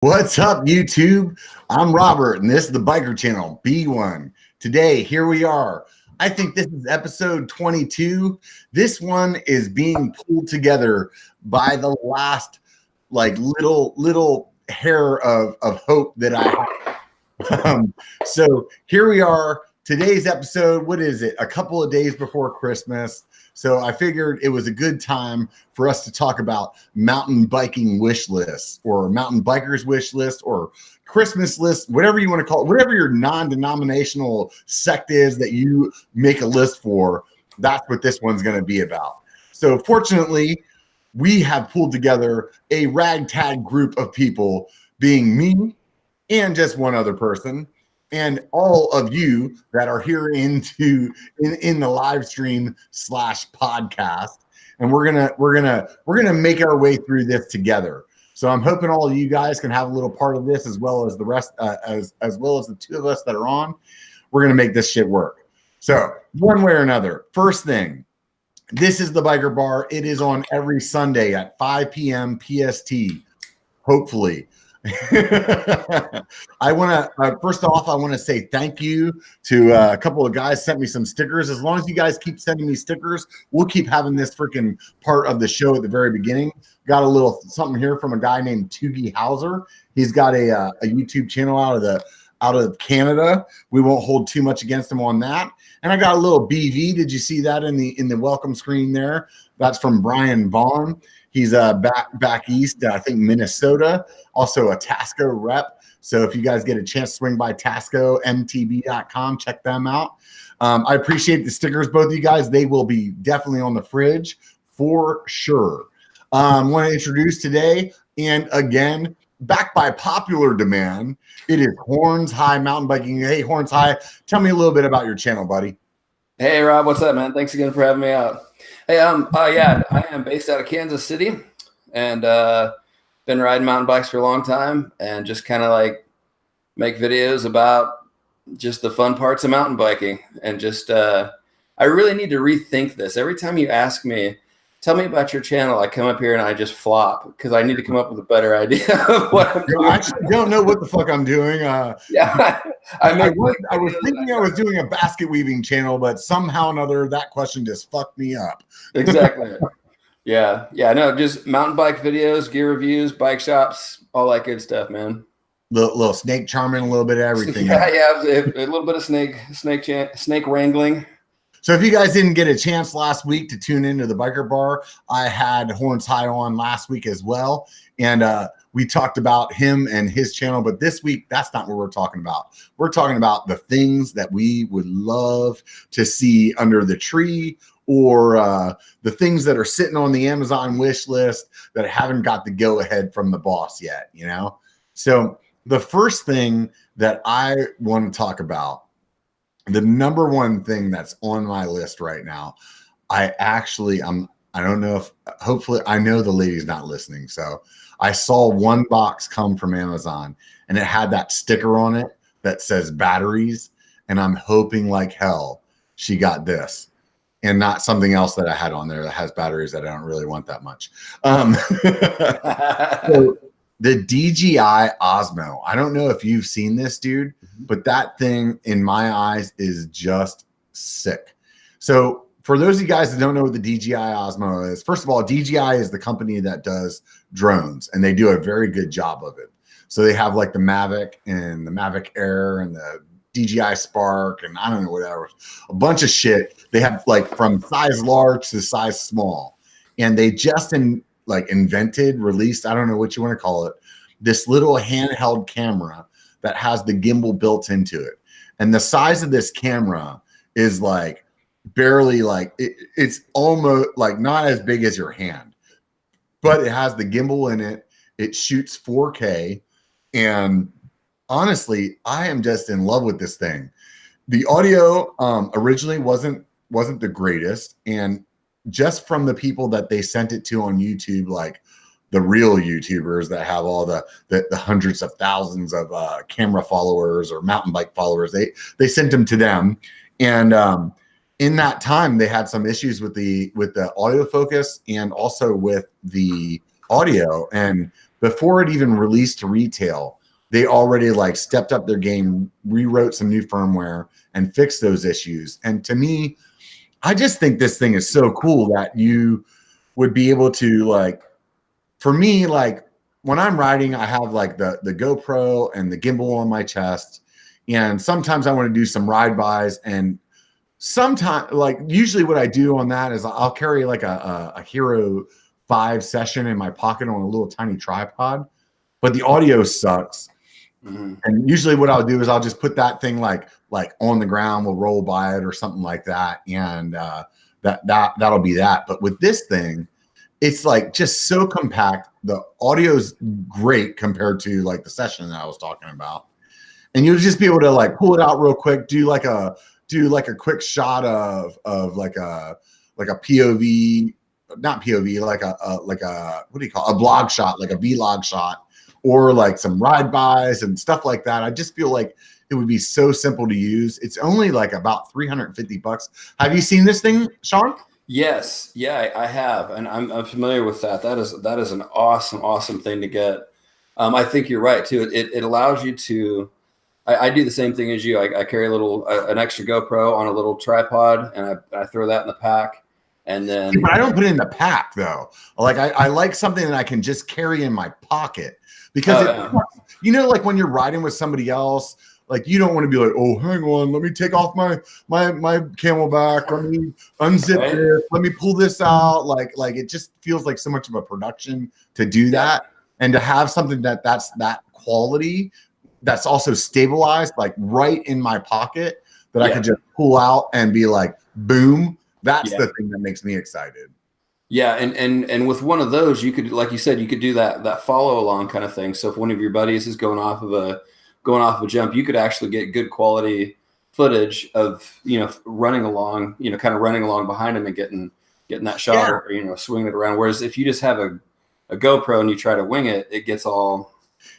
What's up, YouTube? I'm Robert, and this is the biker channel, B1. Today, here we are. I think this is episode 22. This one is being pulled together by the last, little hair of hope that I have. So here we are. Today's episode, what is it? A couple of days before Christmas. So I figured it was a good time for us to talk about mountain biking wish lists or mountain bikers wish list or Christmas list, whatever you want to call it, whatever your non-denominational sect is that you make a list for. That's what this one's going to be about. So fortunately, we have pulled together a ragtag group of people, being me and just one other person, and all of you that are here in the live stream / podcast, and we're gonna make our way through this together. So I'm hoping all of you guys can have a little part of this, as well as the rest, as well as the two of us that are on. We're gonna make this shit work. So one way or another, first thing, this is the B1KER Bar. It is on every Sunday at 5 p.m. PST. Hopefully. I want to first off, I want to say thank you to a couple of guys sent me some stickers. As long as you guys keep sending me stickers, we'll keep having this freaking part of the show at the very beginning. Got a little something here from a guy named Toogie Hauser. He's got a YouTube channel out of Canada. We won't hold too much against him on that. And I got a little BV. Did you see that in the welcome screen there? That's from Brian Vaughn. He's back east, I think Minnesota, also a Tasco rep. So if you guys get a chance to swing by TascoMTB.com, check them out. I appreciate the stickers, both of you guys. They will be definitely on the fridge for sure. I want to introduce today, and again, back by popular demand, it is Horns High Mountain Biking. Hey, Horns High, tell me a little bit about your channel, buddy. Hey, Rob, what's up, man? Thanks again for having me out. Hey, yeah, I am based out of Kansas City, and been riding mountain bikes for a long time, and just kind of like make videos about just the fun parts of mountain biking. And just I really need to rethink this. Every time you ask me, tell me about your channel, I come up here and I just flop because I need to come up with a better idea of what I'm doing. I actually don't know what the fuck I'm doing. Yeah, I was thinking I was doing a basket weaving channel, but somehow or another that question just fucked me up. Exactly. Yeah. No, just mountain bike videos, gear reviews, bike shops, all that good stuff, man. Little snake charming, a little bit of everything. Yeah, a little bit of snake wrangling. So if you guys didn't get a chance last week to tune into the B1KER Bar, I had Horns High on last week as well. And we talked about him and his channel. But this week, that's not what we're talking about. We're talking about the things that we would love to see under the tree, or the things that are sitting on the Amazon wish list that haven't got the go-ahead from the boss yet, you know? So the first thing that I want to talk about, the number one thing that's on my list right now, I don't know if, hopefully, I know the lady's not listening. So I saw one box come from Amazon and it had that sticker on it that says batteries. And I'm hoping like hell she got this and not something else that I had on there that has batteries that I don't really want that much. So the DJI Osmo, I don't know if you've seen this, dude, but that thing in my eyes is just sick. So for those of you guys that don't know what the DJI Osmo is, first of all, DJI is the company that does drones, and they do a very good job of it. So they have like the Mavic and the Mavic Air and the DJI Spark and I don't know, whatever, a bunch of shit. They have like from size large to size small, and they just released, I don't know what you want to call it, this little handheld camera that has the gimbal built into it. And the size of this camera is like barely like, it's almost like not as big as your hand, but it has the gimbal in it. It shoots 4K. And honestly, I am just in love with this thing. The audio originally wasn't the greatest. And just from the people that they sent it to on YouTube, like the real YouTubers that have all the hundreds of thousands of camera followers or mountain bike followers, they sent them to them. And in that time, they had some issues with the audio focus and also with the audio. And before it even released to retail, they already like stepped up their game, rewrote some new firmware, and fixed those issues. And to me, I just think this thing is so cool that you would be able to like, for me, like when I'm riding, I have like the GoPro and the gimbal on my chest. And sometimes I want to do some ride bys, and sometimes like usually what I do on that is I'll carry like a Hero 5 session in my pocket on a little tiny tripod, but the audio sucks. Mm-hmm. And usually what I'll do is I'll just put that thing like on the ground, we'll roll by it or something like that. And that'll be that. But with this thing, it's like just so compact. The audio's great compared to like the session that I was talking about. And you'll just be able to like pull it out real quick, do like a quick shot of like a POV, not POV, like a what do you call it? A blog shot, like a vlog shot, or like some ride bys and stuff like that. I just feel like it would be so simple to use. It's only like about $350. Have you seen this thing, Sean? Yes. Yeah, I have. And I'm familiar with that. That is an awesome thing to get. I think you're right too. It allows you to, I do the same thing as you. I carry an extra GoPro on a little tripod, and I throw that in the pack. And then, but I don't put it in the pack though. Like I like something that I can just carry in my pocket, because you know, like when you're riding with somebody else, like you don't want to be like, oh, hang on, let me take off my Camelback, let me unzip this, let me pull this out. Like it just feels like so much of a production to do that, and to have something that's that quality, that's also stabilized, like right in my pocket, that I could just pull out and be like, boom. That's the thing that makes me excited. Yeah, and with one of those, you could, like you said, you could do that follow along kind of thing. So if one of your buddies is going off of a jump, you could actually get good quality footage of, you know, running along, you know, kind of running along behind him and getting that shot, or, you know, swinging it around. Whereas if you just have a GoPro and you try to wing it, it gets all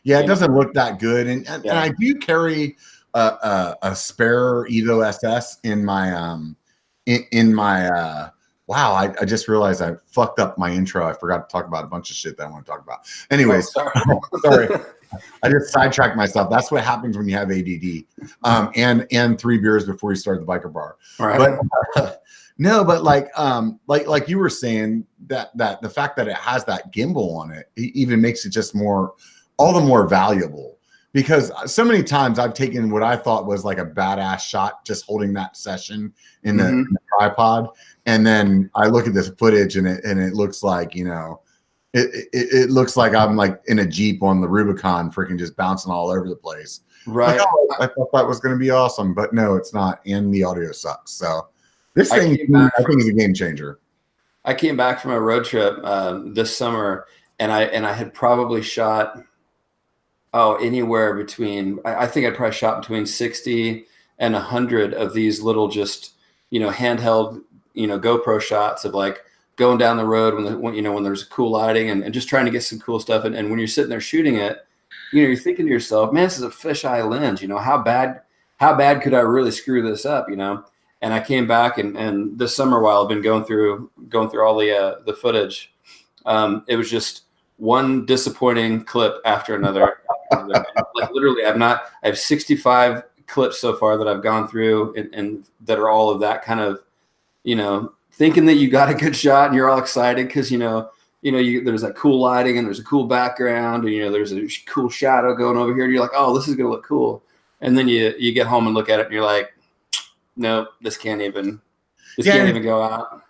it doesn't look that good. And I do carry a spare Evo SS in my wow, I just realized I fucked up my intro. I forgot to talk about a bunch of shit that I want to talk about. Anyways, sorry. I just sidetracked myself. That's what happens when you have ADD. And 3 beers before you start the biker bar. All right. But no, but like you were saying, that the fact that it has that gimbal on it even makes it just all the more valuable. Because so many times I've taken what I thought was like a badass shot just holding that session in the tripod, and then I look at this footage and it looks like, you know, it looks like I'm like in a Jeep on the Rubicon, freaking just bouncing all over the place. Right. Like, oh, I thought that was going to be awesome, but no, it's not, and the audio sucks. So this thing, I think, is a game changer. I came back from a road trip this summer, and I had probably shot. Anywhere between, I think I'd probably shot between 60 and 100 of these little, just, you know, handheld, you know, GoPro shots of like going down the road when there's cool lighting, and just trying to get some cool stuff. And when you're sitting there shooting it, you know, you're thinking to yourself, man, this is a fisheye lens. You know, how bad could I really screw this up? You know. And I came back, and this summer, while I've been going through all the footage, it was just one disappointing clip after another. Like literally, I have 65 clips so far that I've gone through, and that are all of that kind of, you know, thinking that you got a good shot and you're all excited because there's that cool lighting and there's a cool background, and, you know, there's a cool shadow going over here, and you're like, oh, this is gonna look cool. And then you get home and look at it and you're like, no, this can't even go out.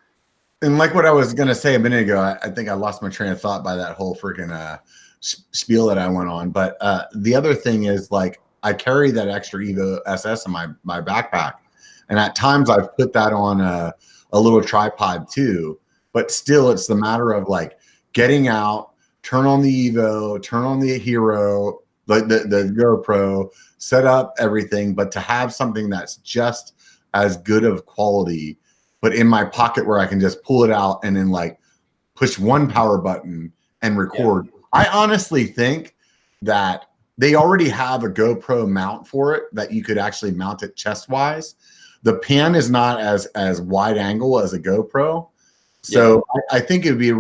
And like what I was gonna say a minute ago, I think I lost my train of thought by that whole freaking spiel that I went on. But the other thing is, like, I carry that extra Evo SS in my backpack, and at times I've put that on a little tripod too. But still, it's the matter of like getting out, turn on the Evo, turn on the Hero, the GoPro, set up everything, but to have something that's just as good of quality, but in my pocket where I can just pull it out and then like push one power button and record. Yeah. I honestly think that they already have a GoPro mount for it that you could actually mount it chest wise. The pan is not as wide angle as a GoPro. So I think it would be,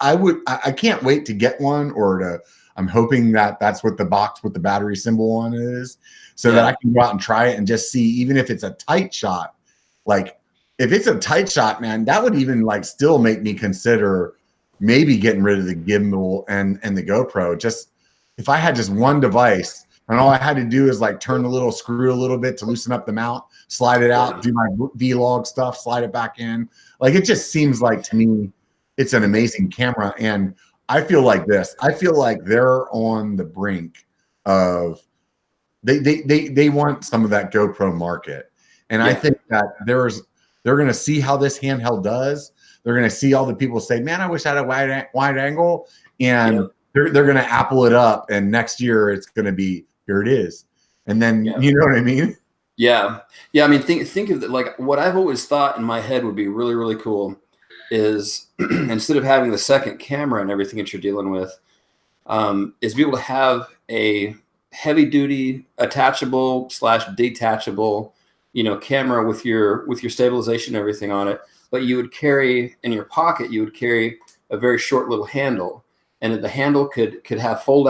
I can't wait to get one, or I'm hoping that that's what the box with the battery symbol on is, so that I can go out and try it and just see, even if it's a tight shot. Like if it's a tight shot, man, that would even like still make me consider maybe getting rid of the gimbal and the GoPro. Just if I had just one device and all I had to do is like turn the little screw a little bit to loosen up the mount, slide it out, do my vlog stuff, slide it back in. Like it just seems like to me, it's an amazing camera. And I feel like this. I feel like they're on the brink of they want some of that GoPro market. And I think that they're going to see how this handheld does. They're going to see all the people say, man, I wish I had a wide angle. And they're going to Apple it up. And next year it's going to be, here it is. And then, you know what I mean? Yeah. Yeah. I mean, think of it like what I've always thought in my head would be really, really cool is instead of having the second camera and everything that you're dealing with, is be able to have a heavy duty attachable / detachable, camera with your stabilization and everything on it. But you would carry in your pocket, you would carry a very short little handle, and the handle could have fold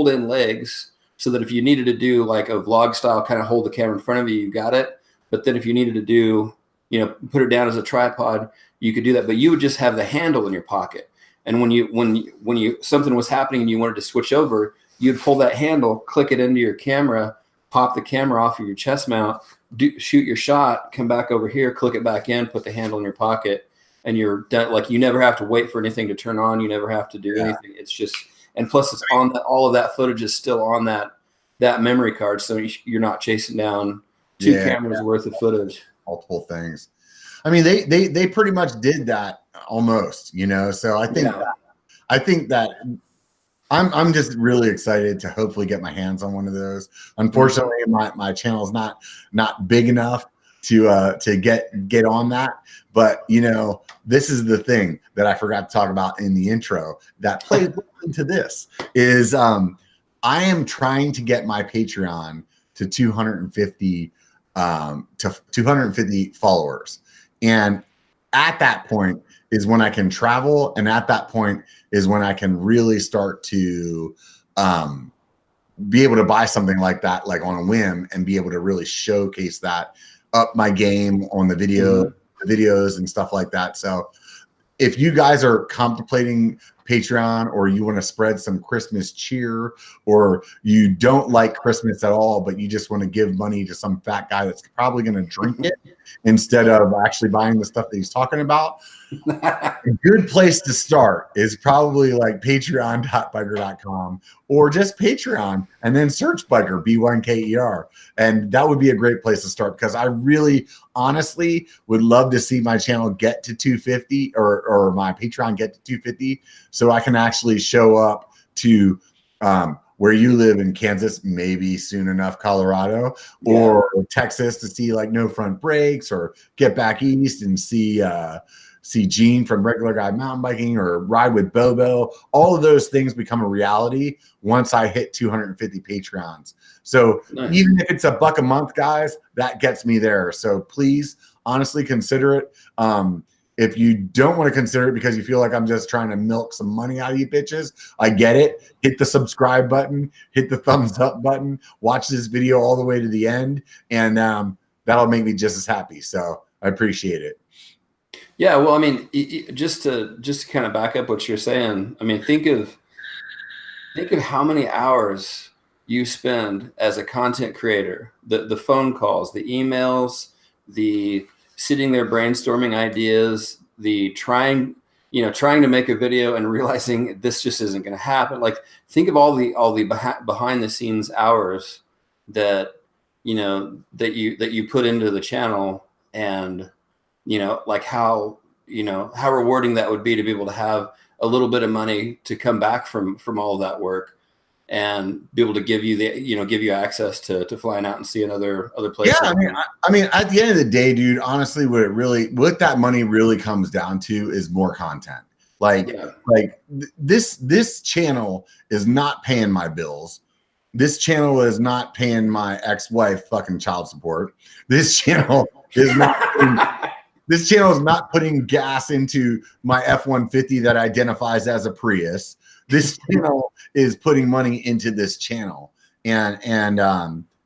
in legs, so that if you needed to do like a vlog style, kind of hold the camera in front of you, you got it. But then if you needed to do, put it down as a tripod, you could do that. But you would just have the handle in your pocket. And when you something was happening and you wanted to switch over, you'd pull that handle, click it into your camera, pop the camera off of your chest mount, shoot your shot, come back over here, click it back in, put the handle in your pocket, and you're done. Like you never have to wait for anything to turn on. You never have to do anything. It's just, and plus it's on that, all of that footage is still on that memory card. So you're not chasing down two cameras worth of footage. Multiple things. I mean, they pretty much did that almost, so I think that I'm just really excited to hopefully get my hands on one of those. Unfortunately, my channel is not big enough to get on that. But this is the thing that I forgot to talk about in the intro that plays into this is I am trying to get my Patreon to 250 followers. And at that point is when I can travel. And at that point is when I can really start to be able to buy something like that, like on a whim, and be able to really showcase that, up my game on the videos and stuff like that. So if you guys are contemplating Patreon, or you want to spread some Christmas cheer, or you don't like Christmas at all, but you just want to give money to some fat guy that's probably going to drink it instead of actually buying the stuff that he's talking about, a good place to start is probably like patreon.biker.com, or just Patreon and then search Biker, B1KER. And that would be a great place to start, because I really honestly would love to see my channel get to 250 or my Patreon get to 250, so I can actually show up to where you live in Kansas, maybe soon enough Colorado, or Texas, to see like No Front Brakes, or get back east and see Gene from Regular Guy Mountain Biking, or ride with Bobo. All of those things become a reality once I hit 250 Patreons. So even if it's $1 a month, guys, that gets me there. So please honestly consider it. If you don't want to consider it because you feel like I'm just trying to milk some money out of you bitches, I get it. Hit the subscribe button, hit the thumbs up button, watch this video all the way to the end, and that'll make me just as happy. So I appreciate it. Yeah, well, I mean, just to kind of back up what you're saying, I mean, think of how many hours you spend as a content creator, the phone calls, the emails, the sitting there brainstorming ideas, the trying to make a video and realizing this just isn't going to happen. Like, think of all the behind the scenes hours that you put into the channel, and like how rewarding that would be to be able to have a little bit of money to come back from all of that work and be able to give you access to flying out and seeing other places. Yeah, I mean, at the end of the day, dude, honestly, what that money really comes down to is more content. Like this channel is not paying my bills. This channel is not paying my ex-wife fucking child support. This channel is not. This channel is not putting gas into my F-150 that identifies as a Prius. This channel is putting money into this channel, and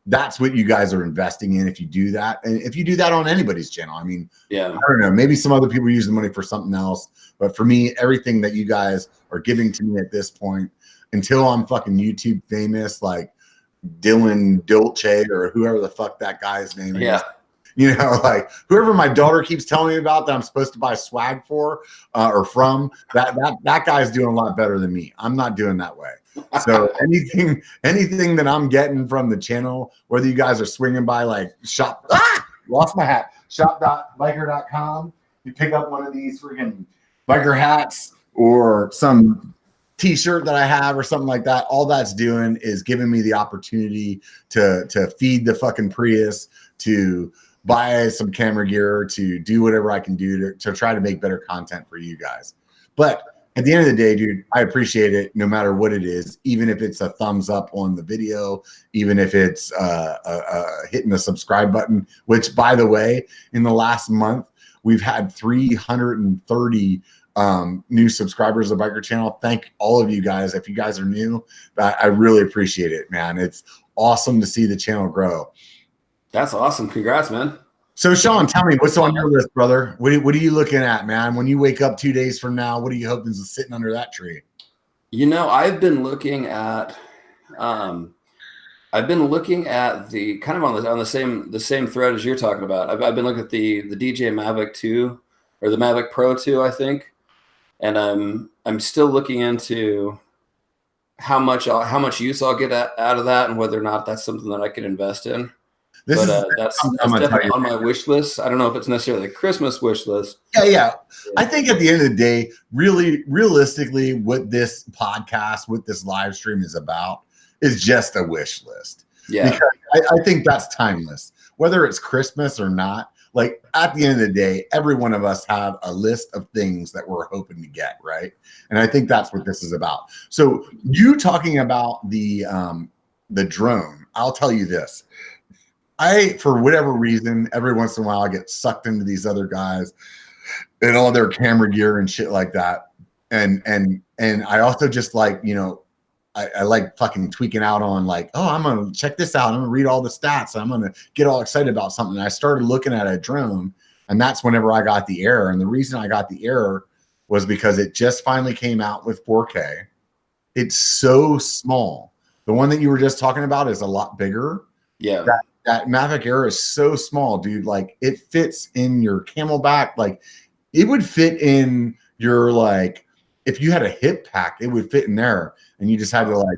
that's what you guys are investing in if you do that. And if you do that on anybody's channel, I mean, yeah, I don't know, maybe some other people use the money for something else, but for me, everything that you guys are giving to me at this point, until I'm fucking YouTube famous, like Dylan Dolce or whoever the fuck that guy's name is. You know, like whoever my daughter keeps telling me about that I'm supposed to buy swag for or from, that guy's doing a lot better than me. I'm not doing that way. So anything that I'm getting from the channel, whether you guys are swinging by like lost my hat, shop.biker.com, you pick up one of these freaking biker hats or some t-shirt that I have or something like that, all that's doing is giving me the opportunity to feed the fucking Prius, to buy some camera gear, to do whatever I can do to try to make better content for you guys. But at the end of the day, dude, I appreciate it no matter what it is, even if it's a thumbs up on the video, even if it's hitting the subscribe button, which, by the way, in the last month, we've had 330 new subscribers of the Biker channel. Thank all of you guys. If you guys are new, I really appreciate it, man. It's awesome to see the channel grow. That's awesome. Congrats, man. So, Sean, tell me what's on your list, brother. What are you looking at, man? When you wake up 2 days from now, what are you hoping is sitting under that tree? You know, I've been looking at the kind of on the same thread as you're talking about. I've been looking at the DJ Mavic 2 or the Mavic Pro 2, I think, and I'm still looking into how much use I'll get out of that, and whether or not that's something that I can invest in. That's definitely on my wish list. I don't know if it's necessarily a Christmas wish list. Yeah. I think at the end of the day, really, realistically, what this podcast, what this live stream is about is just a wish list. Yeah. Because I think that's timeless. Whether it's Christmas or not, like at the end of the day, every one of us have a list of things that we're hoping to get, right? And I think that's what this is about. So you talking about the drone, I'll tell you this. For whatever reason, every once in a while I get sucked into these other guys and all their camera gear and shit like that. And I also just like, you know, I like fucking tweaking out on like, oh, I'm going to check this out. I'm going to read all the stats. I'm going to get all excited about something. And I started looking at a drone, and that's whenever I got the Air. And the reason I got the Air was because it just finally came out with 4K. It's so small. The one that you were just talking about is a lot bigger. Yeah. That Mavic Air is so small, dude. Like it fits in your Camelback. Like it would fit in your, like, if you had a hip pack, it would fit in there, and you just had to like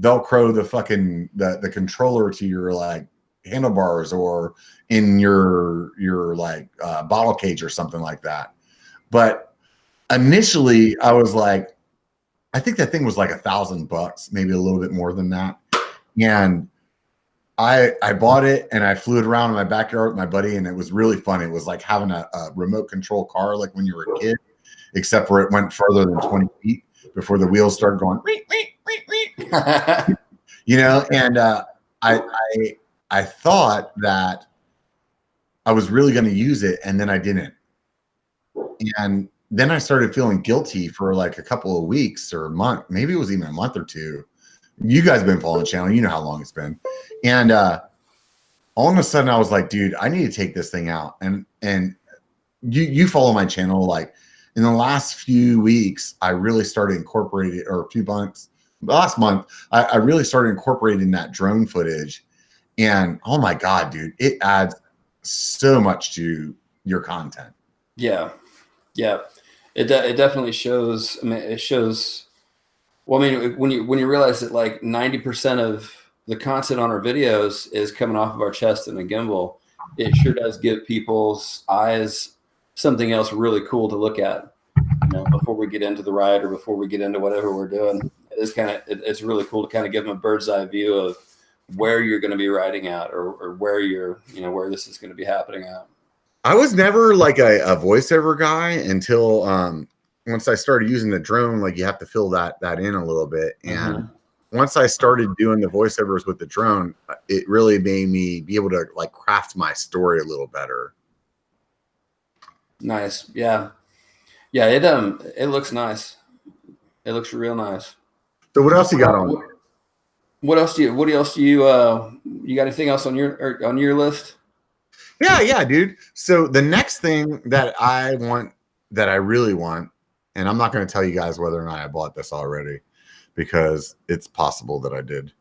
Velcro the fucking the controller to your like handlebars or in your like bottle cage or something like that. But initially, I was like, I think that thing was like $1,000, maybe a little bit more than that, and I bought it and I flew it around in my backyard with my buddy, and it was really fun. It was like having a remote control car, like when you were a kid, except for it went further than 20 feet before the wheels started going, you know. And I thought that I was really going to use it, and then I didn't. And then I started feeling guilty for like a couple of weeks or a month. Maybe it was even a month or two. You guys have been following the channel. You know how long it's been. And all of a sudden I was like, dude, I need to take this thing out. And you follow my channel. Like in the last few weeks, I really started incorporating, or a few months, last month, I really started incorporating that drone footage. And oh my God, dude, it adds so much to your content. Yeah. It definitely shows. I mean, it shows. Well, I mean, when you realize that like 90% of the content on our videos is coming off of our chest and a gimbal, it sure does give people's eyes something else really cool to look at, you know, before we get into the ride or before we get into whatever we're doing. It's really cool to kind of give them a bird's eye view of where you're going to be riding at, or where where this is going to be happening at. I was never like a voiceover guy until once I started using the drone. Like you have to fill that in a little bit, and once I started doing the voiceovers with the drone, it really made me be able to like craft my story a little better. Nice. Yeah. It looks nice. It looks real nice. So what else you got on? What else do you you got anything else on your list? Yeah, dude. So the next thing that I really want, and I'm not going to tell you guys whether or not I bought this already, because it's possible that I did.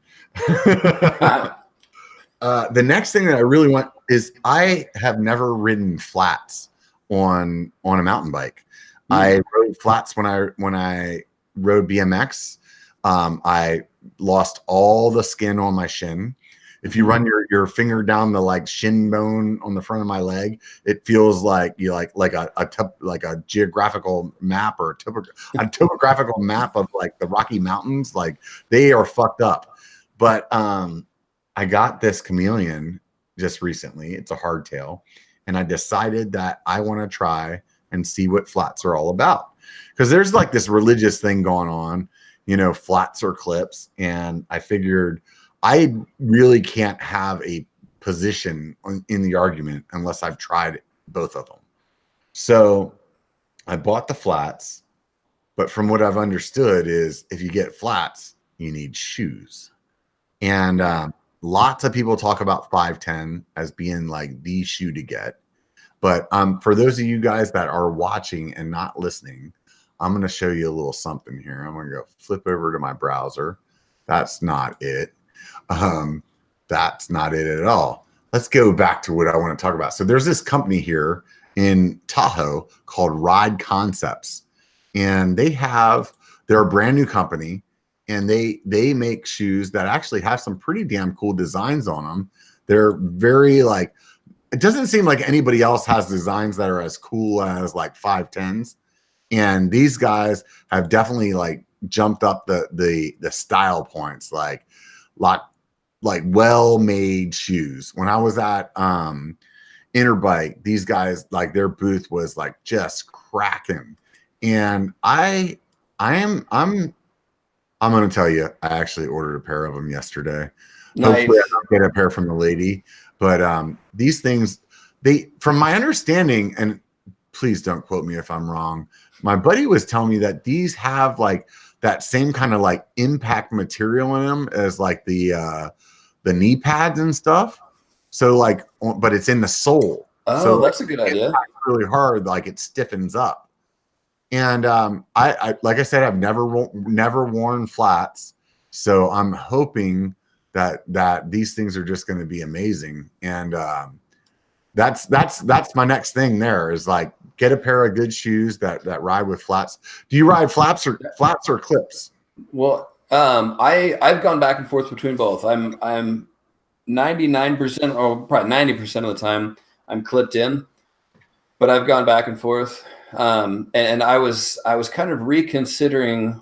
The next thing that I really want is, I have never ridden flats on a mountain bike. I rode flats when I rode BMX. I lost all the skin on my shin. If you run your finger down the like shin bone on the front of my leg, it feels like you like a geographical map, or a topographical map of like the Rocky Mountains. Like, they are fucked up. But I got this chameleon just recently. It's a hardtail, and I decided that I want to try and see what flats are all about, because there's like this religious thing going on, flats or clips, and I figured I really can't have a position in the argument unless I've tried both of them. So I bought the flats, but from what I've understood is, if you get flats, you need shoes. And lots of people talk about 510 as being like the shoe to get. But for those of you guys that are watching and not listening, I'm going to show you a little something here. I'm going to go flip over to my browser. That's not it. That's not it at all. Let's go back to what I want to talk about. So there's this company here in Tahoe called Ride Concepts, and they're a brand new company, and they make shoes that actually have some pretty damn cool designs on them. They're very like, it doesn't seem like anybody else has designs that are as cool as like 510s. And these guys have definitely like jumped up the style points, like well-made shoes. When I was at Interbike, these guys, like, their booth was like just cracking. And I'm going to tell you, I actually ordered a pair of them yesterday. Nice. Hopefully I don't get a pair from the lady. But these things, from my understanding, and please don't quote me if I'm wrong, my buddy was telling me that these have like that same kind of like impact material in them as like the knee pads and stuff. So like, but it's in the sole. Oh, so that's a good idea. Really hard, like it stiffens up. And I like I said, I've never worn flats, so I'm hoping that these things are just going to be amazing. And that's my next thing. There is like, get a pair of good shoes that ride with flats. Do you ride flats or clips? Well, I've gone back and forth between both. I'm 99% or probably 90% of the time I'm clipped in, but I've gone back and forth. And I was kind of reconsidering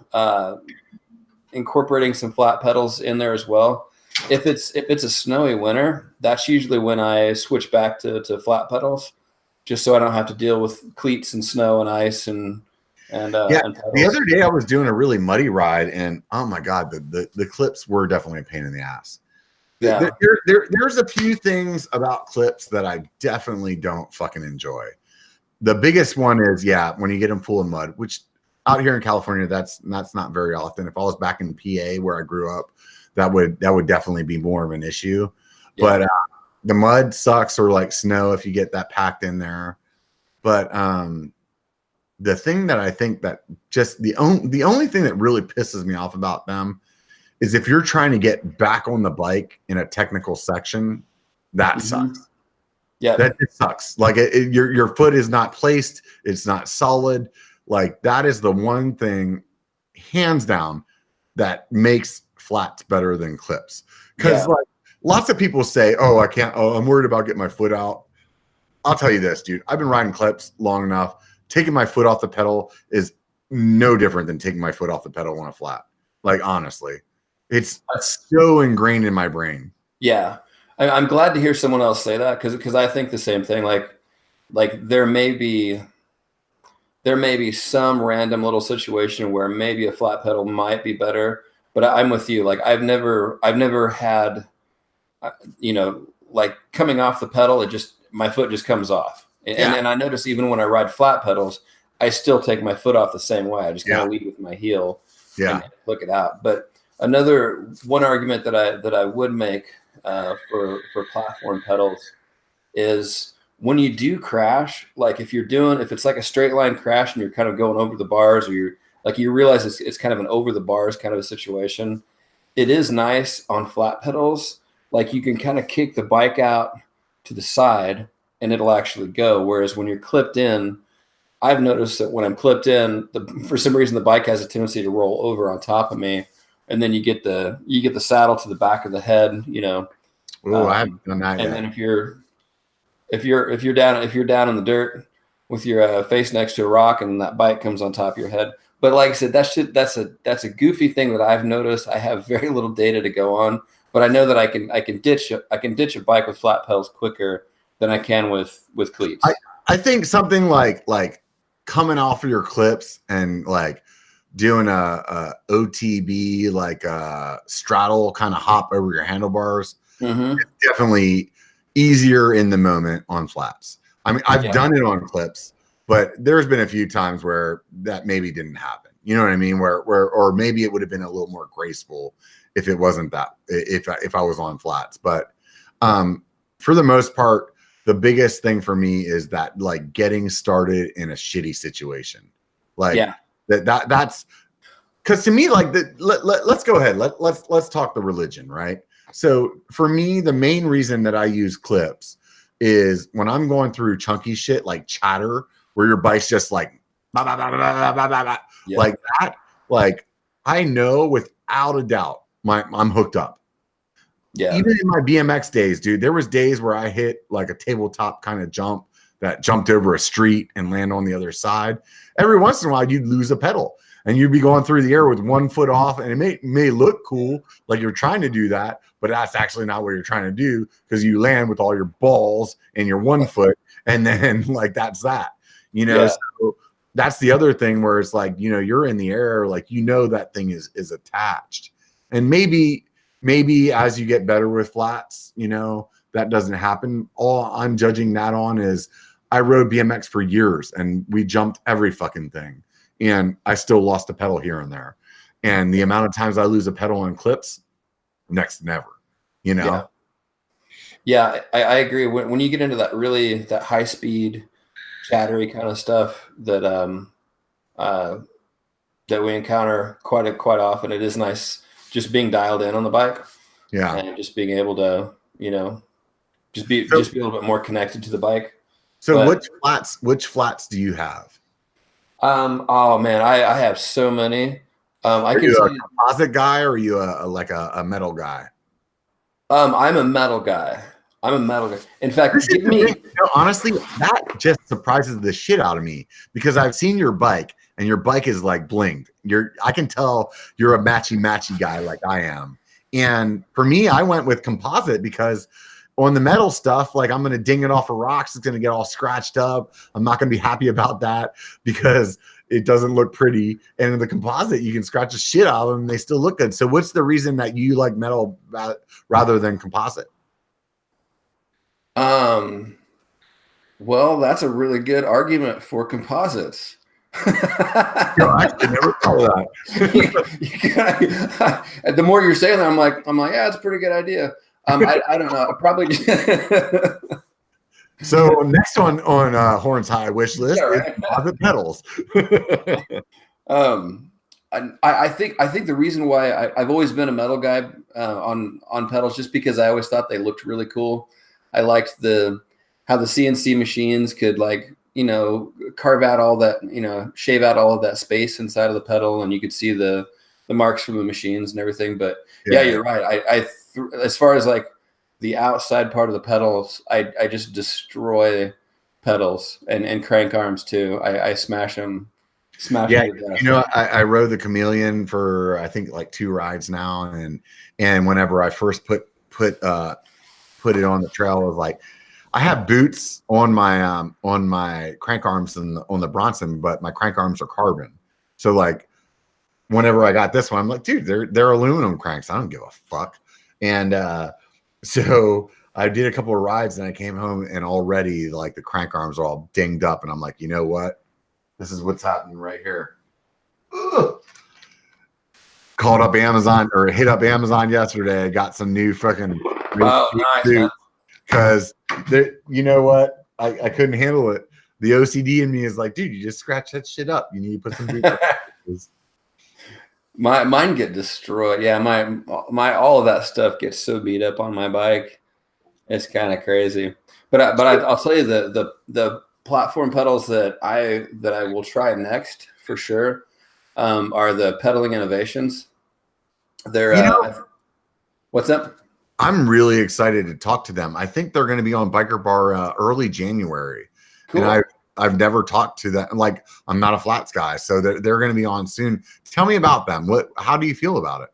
incorporating some flat pedals in there as well. If it's a snowy winter, that's usually when I switch back to flat pedals, just so I don't have to deal with cleats and snow and ice and and the other day I was doing a really muddy ride, and oh my god, the clips were definitely a pain in the ass. Yeah, there's a few things about clips that I definitely don't fucking enjoy. The biggest one is, when you get them full of mud, which out here in California, that's not very often. If I was back in PA where I grew up, that would definitely be more of an issue. Yeah. But the mud sucks, or like snow if you get that packed in there. But the thing that I think that just the only thing that really pisses me off about them is if you're trying to get back on the bike in a technical section, that sucks. Yeah, that just sucks. Like your foot is not placed, it's not solid. Like that is the one thing, hands down, that makes flats better than clips. Because like lots of people say, "Oh, I can't. Oh, I'm worried about getting my foot out." I'll tell you this, dude. I've been riding clips long enough. Taking my foot off the pedal is no different than taking my foot off the pedal on a flat. Like honestly, it's so ingrained in my brain. Yeah, I'm glad to hear someone else say that because I think the same thing. Like there may be some random little situation where maybe a flat pedal might be better, but I'm with you. Like I've never had, like coming off the pedal, my foot just comes off. And I notice even when I ride flat pedals, I still take my foot off the same way. I just kind of lead with my heel. Yeah. and click it out. But one argument that I would make for platform pedals is when you do crash, like if it's like a straight line crash and you're kind of going over the bars, or you realize it's kind of an over the bars kind of a situation. It is nice on flat pedals. Like you can kind of kick the bike out to the side and it'll actually go. Whereas when you're clipped in, I've noticed that when I'm clipped in, for some reason the bike has a tendency to roll over on top of me, and then you get the saddle to the back of the head, Oh, I haven't done that and yet. then if you're down in the dirt with your face next to a rock and that bike comes on top of your head. But like I said, that's a goofy thing that I've noticed. I have very little data to go on, but I know that I can ditch a bike with flat pedals quicker than I can with cleats. I think something like coming off of your clips and like doing a OTB, like a straddle kind of hop over your handlebars. Mm-hmm. It's definitely easier in the moment on flats. I mean, I've done it on clips, but there's been a few times where that maybe didn't happen. You know what I mean? Or maybe it would have been a little more graceful if it wasn't that, if I was on flats. But for the most part, the biggest thing for me is that like getting started in a shitty situation. Like that's because to me, like let's go ahead. Let's talk the religion, right? So for me, the main reason that I use clips is when I'm going through chunky shit like chatter, where your bike's just like bah, bah, bah, bah, bah, bah, bah, bah, like that. Like I know without a doubt, I'm hooked up. Yeah. Even in my BMX days, dude, there was days where I hit like a tabletop kind of jump that jumped over a street and land on the other side. Every once in a while, you'd lose a pedal and you'd be going through the air with 1 foot off, and it may look cool, like you're trying to do that, but that's actually not what you're trying to do, because you land with all your balls and your 1 foot, and then like that's that, So that's the other thing where it's like, you're in the air, like that thing is attached, and maybe as you get better with flats, that doesn't happen. All I'm judging that on is I rode BMX for years and we jumped every fucking thing, and I still lost a pedal here and there. And the amount of times I lose a pedal on clips, next to never, Yeah, I agree. When you get into that high speed, chattery kind of stuff that we encounter quite often, it is nice just being dialed in on the bike. Yeah. And just being able to, just be a little bit more connected to the bike. So which flats do you have? Oh man, I have so many. Are you a composite guy, or are you a metal guy? I'm a metal guy. In fact, honestly, that just surprises the shit out of me, because I've seen your bike and your bike is like blinged. I can tell you're a matchy guy like I am. And for me, I went with composite because on the metal stuff, like I'm going to ding it off of rocks. It's going to get all scratched up. I'm not going to be happy about that because it doesn't look pretty. And in the composite, you can scratch the shit out of them and they still look good. So what's the reason that you like metal rather than composite? Well, that's a really good argument for composites. I never thought of that. The more you're saying that, I'm like, yeah, it's a pretty good idea. I don't know. Probably. So next on Horns High wish list is composite pedals. I think the reason why I've always been a metal guy on pedals, just because I always thought they looked really cool. I liked how the CNC machines could carve out all that, shave out all of that space inside of the pedal, and you could see the marks from the machines and everything. But yeah you're right. As far as like the outside part of the pedals, I just destroy pedals and crank arms too. I smash them. I rode the Chameleon for I think like 2 rides now, and whenever I first put it on the trail, I was like, I have boots on my crank arms and on the Bronson, but my crank arms are carbon. So like whenever I got this one, I'm like, dude, they're aluminum cranks. I don't give a fuck. And so I did a couple of rides and I came home and already like the crank arms are all dinged up. And I'm like, you know what? This is what's happening right here. Ugh. called up Amazon or hit up Amazon yesterday. I got some new fucking nice, man. because you know what? I couldn't handle it. The OCD in me is like, dude, you just scratch that shit up. You need to put some Mine get destroyed. Yeah, my all of that stuff gets so beat up on my bike. It's kind of crazy. But I'll tell you the platform pedals that I will try next for sure are the Pedaling Innovations. They're what's up? I'm really excited to talk to them. I think they're going to be on Biker Bar early January. Cool. And I've never talked to them. Like, I'm not a flats guy, so they're going to be on soon. Tell me about them. How do you feel about it?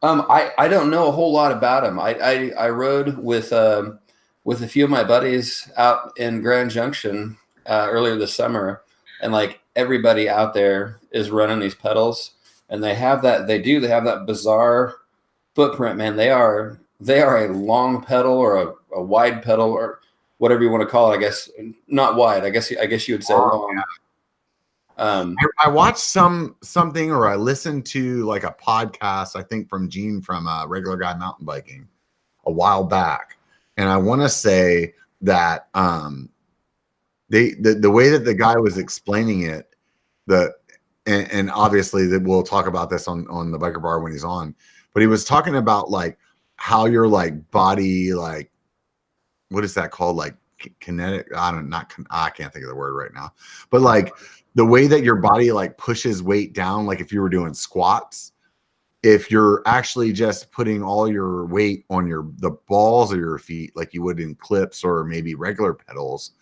I don't know a whole lot about them. I rode with a few of my buddies out in Grand Junction earlier this summer, and like everybody out there is running these pedals, and they have that bizarre footprint, man. They are a long pedal or a wide pedal or whatever you want to call it. I guess not wide. I guess you would say long. I watched something or I listened to like a podcast, I think from Gene from Regular Guy Mountain Biking a while back. And I want to say that the way that the guy was explaining it, and obviously that we'll talk about this on the Biker Bar when he's on, but he was talking about like how your like body, like, what is that called? Like kinetic. I can't think of the word right now, but like the way that your body like pushes weight down, like if you were doing squats, if you're actually just putting all your weight on the balls of your feet, like you would in clips or maybe regular pedals,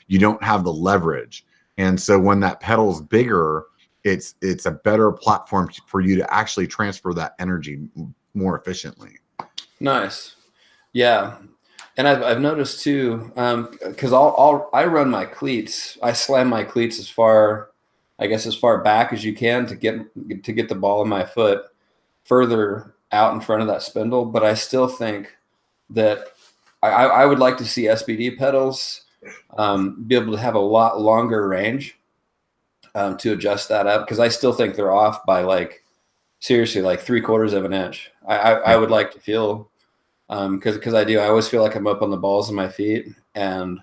you don't have the leverage. And so when that pedal's bigger, it's a better platform for you to actually transfer that energy more efficiently. Nice. Yeah. And I've noticed too, because I run my cleats. I slam my cleats as far back as you can to get the ball in my foot further out in front of that spindle. But I still think that I would like to see SBD pedals be able to have a lot longer range to adjust that up, because I still think they're off by like seriously like 3/4 of an inch. I would like to feel. Because I always feel like I'm up on the balls of my feet, and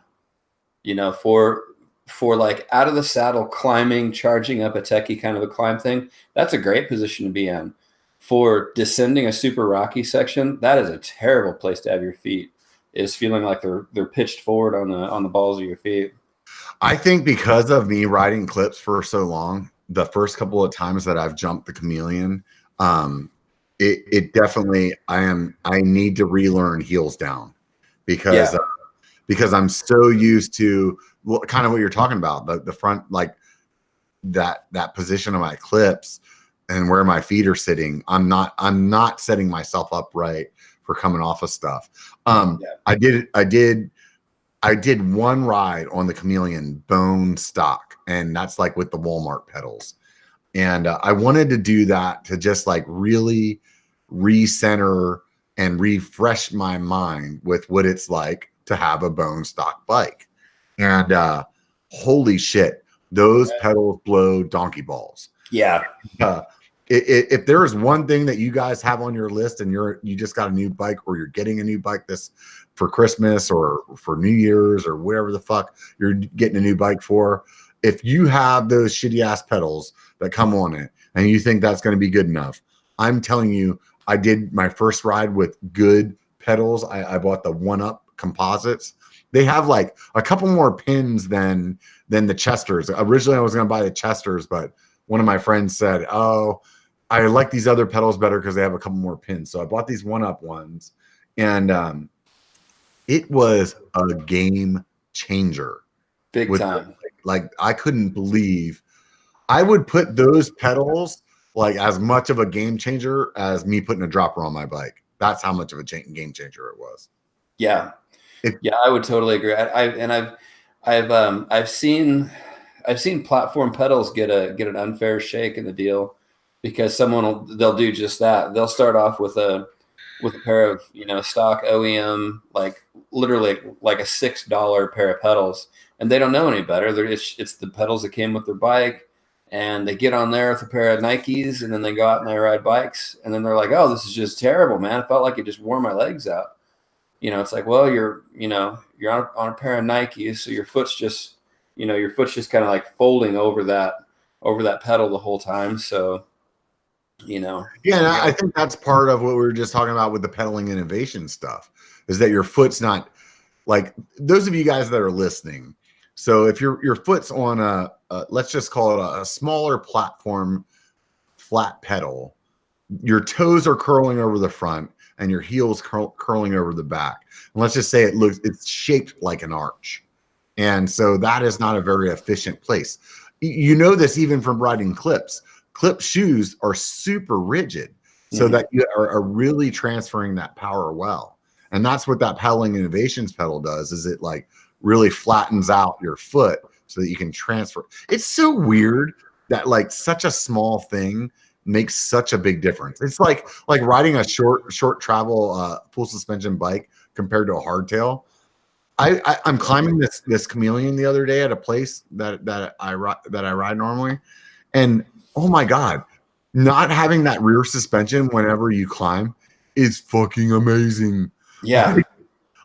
for like out of the saddle climbing, charging up a techie kind of a climb thing, that's a great position to be in. For descending a super rocky section, that is a terrible place to have your feet, is feeling like they're pitched forward on the balls of your feet. I think because of me riding clips for so long, the first couple of times that I've jumped the Chameleon, it definitely, I need to relearn heels down because I'm so used to kind of what you're talking about, the front, like that position of my clips and where my feet are sitting. I'm not setting myself up right for coming off of stuff. I did one ride on the Chameleon bone stock, and that's like with the Walmart pedals. And I wanted to do that to just like really recenter and refresh my mind with what it's like to have a bone stock bike. And holy shit, those pedals blow donkey balls. Yeah. If there is one thing that you guys have on your list and you just got a new bike, or you're getting a new bike this for Christmas or for New Year's or whatever the fuck you're getting a new bike for, if you have those shitty ass pedals that come on it and you think that's going to be good enough, I'm telling you, I did my first ride with good pedals. I bought the 1UP composites. They have like a couple more pins than the Chesters. Originally, I was going to buy the Chesters, but one of my friends said, "Oh, I like these other pedals better because they have a couple more pins." So I bought these 1UP ones, and it was a game changer. Big time. Like I couldn't believe I would put those pedals like as much of a game changer as me putting a dropper on my bike. That's how much of a game changer it was. Yeah. I would totally agree. I've seen platform pedals get an unfair shake in the deal, because they'll do just that. They'll start off with a pair of stock OEM, like literally like a $6 pair of pedals, and they don't know any better. It's the pedals that came with their bike, and they get on there with a pair of Nikes, and then they go out and they ride bikes, and then they're like, "Oh, this is just terrible, man. I felt like it just wore my legs out." It's like, well, you're on a pair of Nikes, so your foot's just kind of like folding over that pedal the whole time. So, Yeah, and I think that's part of what we were just talking about with the pedaling innovation stuff, is that your foot's not like, those of you guys that are listening. So if your foot's on a let's just call it a smaller platform, flat pedal, your toes are curling over the front and your heels curling over the back. And let's just say it's shaped like an arch. And so that is not a very efficient place. You know this even from riding clips. Clip shoes are super rigid so that you are really transferring that power well. And that's what that pedaling innovations pedal does, is it like really flattens out your foot so that you can transfer. It's so weird that like such a small thing makes such a big difference. It's like riding a short travel full suspension bike compared to a hardtail. I'm climbing this Chameleon the other day at a place that I ride normally, and oh my God, not having that rear suspension whenever you climb is fucking amazing. Yeah.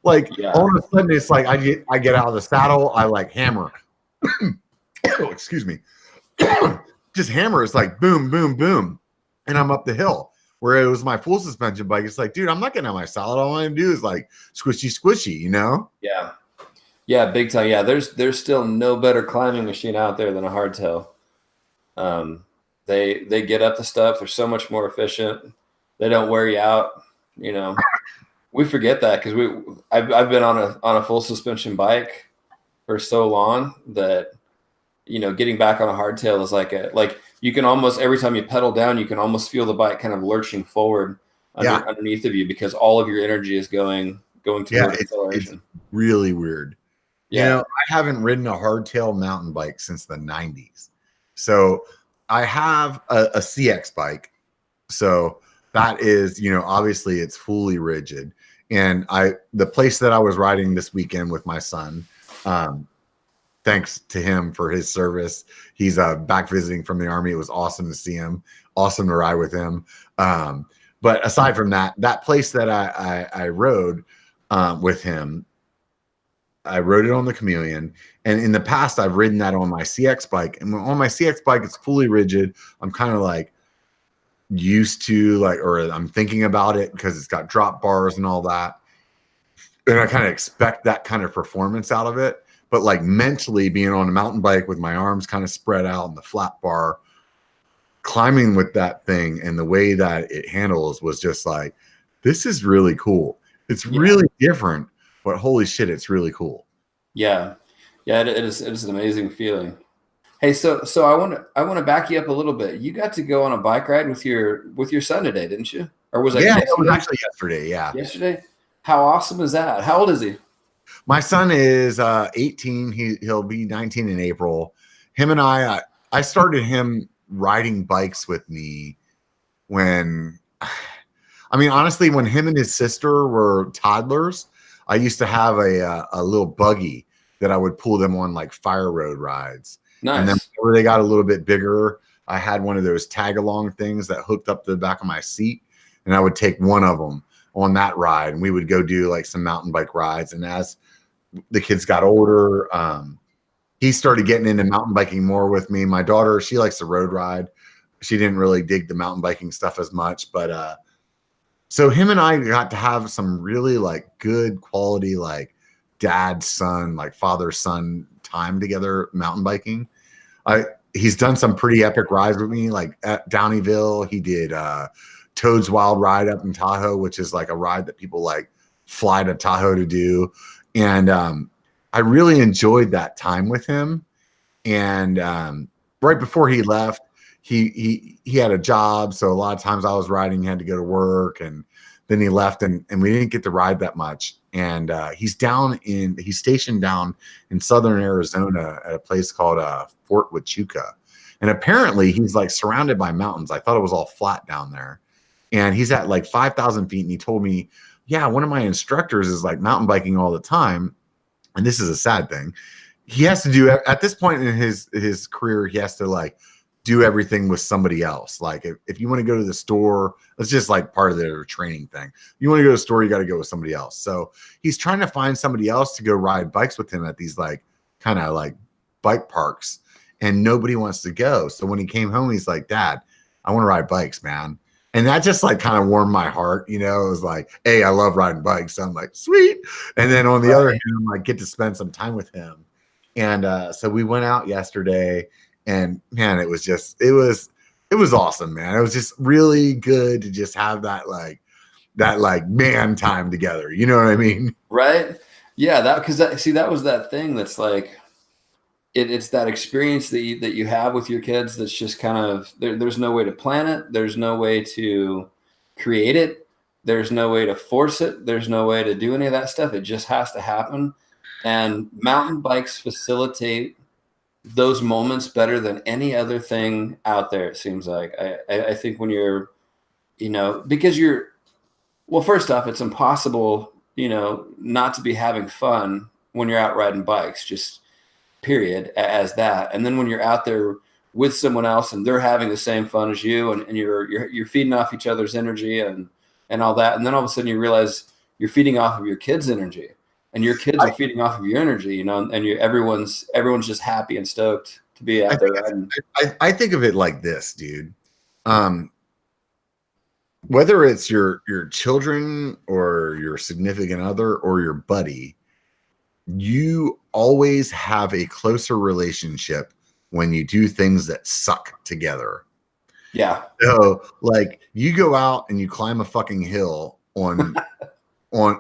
All of a sudden it's like I get out of the saddle, I like hammer. Oh, excuse me. Just hammer. It's like boom, boom, boom, and I'm up the hill. Where it was my full suspension bike, it's like, dude, I'm not gonna have my saddle. All I'm gonna do is like squishy, Yeah, big time. Yeah, there's still no better climbing machine out there than a hardtail. They get up the stuff. They're so much more efficient. They don't wear you out. We forget that because I've been on a full suspension bike for so long that getting back on a hardtail is like you can almost, every time you pedal down, you can almost feel the bike kind of lurching forward underneath of you, because all of your energy is going towards acceleration. It's really weird. Yeah. I haven't ridden a hardtail mountain bike since the 90s. So I have a CX bike. So that is, obviously it's fully rigid. And the place that I was riding this weekend with my son, thanks to him for his service. He's back visiting from the Army. It was awesome to see him. Awesome to ride with him. But aside from that place that I rode with him, I rode it on the Chameleon. And in the past, I've ridden that on my CX bike. And on my CX bike, it's fully rigid. I'm kind of like used to or I'm thinking about it because it's got drop bars and all that. And I kind of expect that kind of performance out of it. But like mentally being on a mountain bike with my arms kind of spread out and the flat bar, climbing with that thing and the way that it handles was just like, this is really cool. It's really different, but holy shit, it's really cool. Yeah. It is an amazing feeling. Hey, so I want to back you up a little bit. You got to go on a bike ride with your son today, didn't you? Or was it? Yeah, it was actually yesterday. Yeah. Yesterday? How awesome is that? How old is he? My son is 18. He'll be 19 in April. Him and I started him riding bikes with me when, honestly, when him and his sister were toddlers, I used to have a little buggy that I would pull them on like fire road rides. Nice. And then whenever they got a little bit bigger, I had one of those tag along things that hooked up to the back of my seat, and I would take one of them on that ride, and we would go do like some mountain bike rides. And as the kids got older, he started getting into mountain biking more with me. My daughter, she likes to road ride. She didn't really dig the mountain biking stuff as much, but so him and I got to have some really like good quality, like dad son, like father son time together mountain biking. He's done some pretty epic rides with me, like at Downeyville. He did Toad's Wild Ride up in Tahoe, which is like a ride that people like fly to Tahoe to do. And I really enjoyed that time with him. And right before he left, he had a job, so a lot of times I was riding, he had to go to work, and then he left, and we didn't get to ride that much. And he's stationed down in southern Arizona at a place called Fort Huachuca. And apparently he's like surrounded by mountains. I thought it was all flat down there. And he's at like 5,000 feet. And he told me, yeah, one of my instructors is like mountain biking all the time. And this is a sad thing. He has to do, at this point in his career, he has to like do everything with somebody else. Like if you want to go to the store, it's just like part of their training thing. You want to go to the store, you got to go with somebody else. So he's trying to find somebody else to go ride bikes with him at these like kind of like bike parks, and nobody wants to go. So when he came home, he's like, Dad, I want to ride bikes, man. And that just like kind of warmed my heart. It was like, hey, I love riding bikes. So I'm like, sweet. And then on the other hand, I'm like, get to spend some time with him. And so we went out yesterday, and man, it was awesome, man. It was just really good to just have that man time together. You know what I mean? Right. Yeah. That was that thing that's like, it's that experience that you have with your kids. That's just kind of, there's no way to plan it. There's no way to create it. There's no way to force it. There's no way to do any of that stuff. It just has to happen. And mountain bikes facilitate those moments better than any other thing out there. It seems like I think when you're, because well, first off, it's impossible, not to be having fun when you're out riding bikes, just period, as that. And then when you're out there with someone else and they're having the same fun as you, and you're feeding off each other's energy and all that. And then all of a sudden you realize you're feeding off of your kids' energy, and your kids are feeding off of your energy, and everyone's just happy and stoked to be out there. I think of it like this, dude. Whether it's your children or your significant other or your buddy, you always have a closer relationship when you do things that suck together. Yeah. So like you go out and you climb a fucking hill on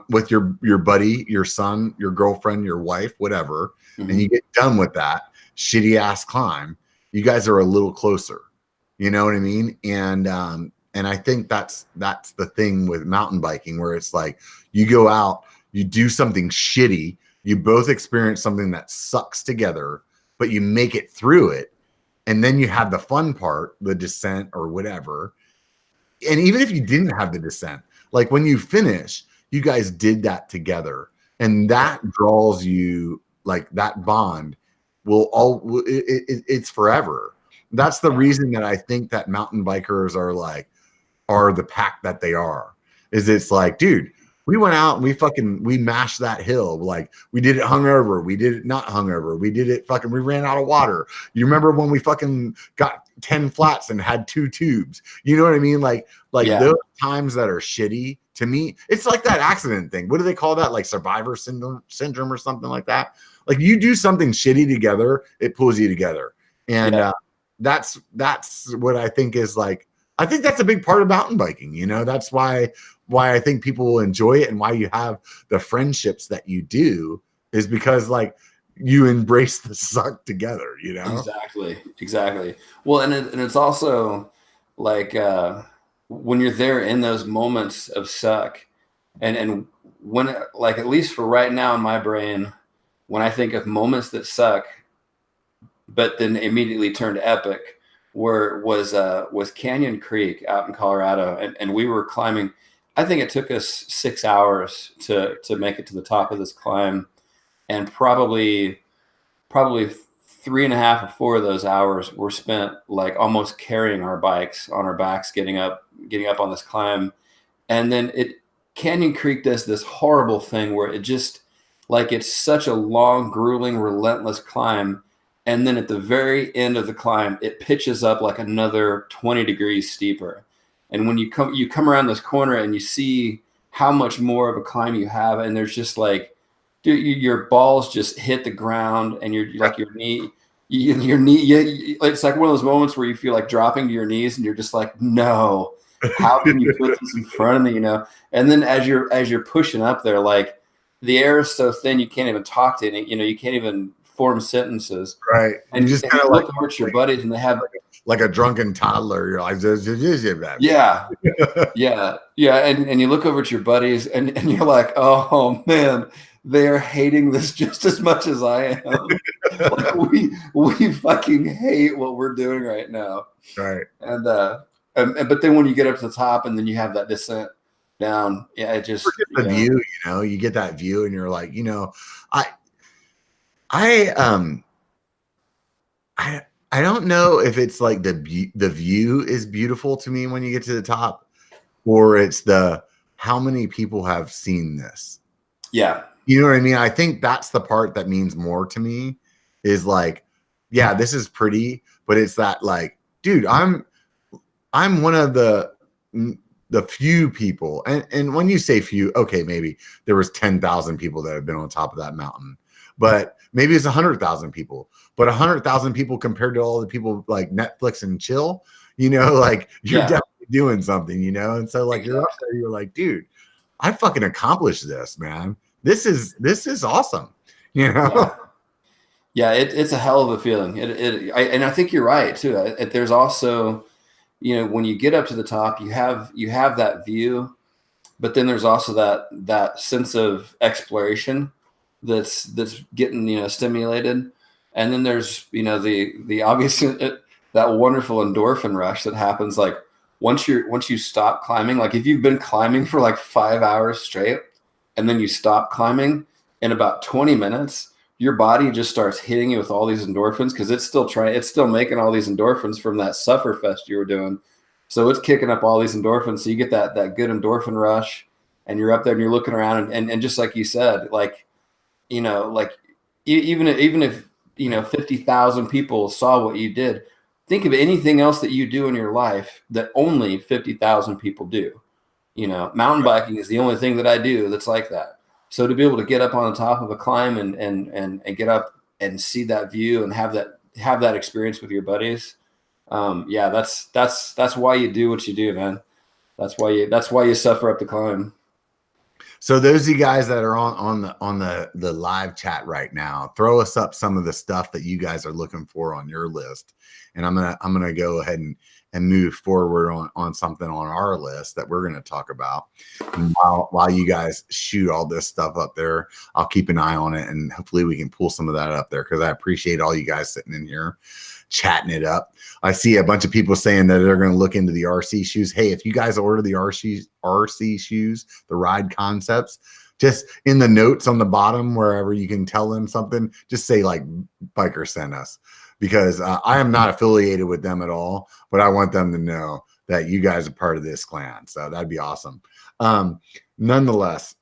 with your buddy, your son, your girlfriend, your wife, whatever, and you get done with that shitty ass climb, you guys are a little closer. You know what I mean? And I think that's the thing with mountain biking, where it's like you go out, you do something shitty, you both experience something that sucks together, but you make it through it. And then you have the fun part, the descent or whatever. And even if you didn't have the descent, like when you finish, you guys did that together. And that draws you, like that bond it's forever. That's the reason that I think that mountain bikers are the pack that they are. Is it's like, dude, we went out and we mashed that hill. Like we did it hungover. We did it not hungover. We did it we ran out of water. You remember when we fucking got 10 flats and had 2 tubes? You know what I mean? Like those times that are shitty, to me, it's like that accident thing. What do they call that? Like survivor syndrome or something like that. Like you do something shitty together, it pulls you together. And that's what I think is like, I think that's a big part of mountain biking. That's why I think people will enjoy it, and why you have the friendships that you do is because like you embrace the suck together, Exactly. Well, and it's also like when you're there in those moments of suck, and when, like, at least for right now in my brain, when I think of moments that suck, but then immediately turned epic, was Canyon Creek out in Colorado, and we were climbing. I think it took us 6 hours to make it to the top of this climb, and probably 3.5 or 4 of those hours were spent like almost carrying our bikes on our backs, getting up on this climb. And then Canyon Creek does this horrible thing where it just, like, it's such a long, grueling, relentless climb. And then at the very end of the climb, it pitches up like another 20 degrees steeper. And when you come around this corner and you see how much more of a climb you have, and there's just like, dude, your balls just hit the ground, and you're like your knee. It's like one of those moments where you feel like dropping to your knees, and you're just like, no, how can you put this in front of me? And then as you're pushing up there, like the air is so thin, you can't even talk to it. You can't even form sentences. Right. And you just kind of look over at your buddies, and they have like a drunken toddler. You're like, yeah. And you look over at your buddies, and you're like, oh man, they're hating this just as much as I am. Like we fucking hate what we're doing right now. Right. And but then when you get up to the top, and then you have that descent down, it just the view, you get that view, and you're like, I don't know if it's like the view is beautiful to me when you get to the top, or it's the how many people have seen this. Yeah. You know what I mean? I think that's the part that means more to me is like, yeah, this is pretty, but it's that like, dude, I'm one of the few people, and when you say few, okay, maybe there was 10,000 people that have been on top of that mountain, but maybe it's 100,000 people, but 100,000 people compared to all the people like Netflix and chill, like you're definitely doing something, and so like you're up there, you're like, dude, I fucking accomplished this, man. This is awesome, Yeah, it's a hell of a feeling. And I think you're right too. There's also, when you get up to the top, you have that view, but then there's also that sense of exploration that's getting stimulated, and then there's the obvious that wonderful endorphin rush that happens like once you stop climbing. Like if you've been climbing for like 5 hours straight, and then you stop climbing, in about 20 minutes, your body just starts hitting you with all these endorphins because it's still making all these endorphins from that sufferfest you were doing. So it's kicking up all these endorphins. So you get that good endorphin rush, and you're up there and you're looking around and just like you said, like, like even if 50,000 people saw what you did, think of anything else that you do in your life that only 50,000 people do. Mountain biking is the only thing that I do that's like that. So to be able to get up on the top of a climb and get up and see that view and have that experience with your buddies, that's why you do what you do, man. That's why you suffer up the climb. So those of you guys that are on the live chat right now, throw us up some of the stuff that you guys are looking for on your list, and I'm gonna go ahead and move forward on something on our list that we're gonna talk about. And while you guys shoot all this stuff up there, I'll keep an eye on it, and hopefully we can pull some of that up there because I appreciate all you guys sitting in here chatting it up. I see a bunch of people saying that they're going to look into the RC shoes. Hey, if you guys order the RC shoes, the Ride Concepts, just in the notes on the bottom, wherever you can tell them something, just say like Biker sent us, because I am not affiliated with them at all, but I want them to know that you guys are part of this clan. So that'd be awesome. Nonetheless,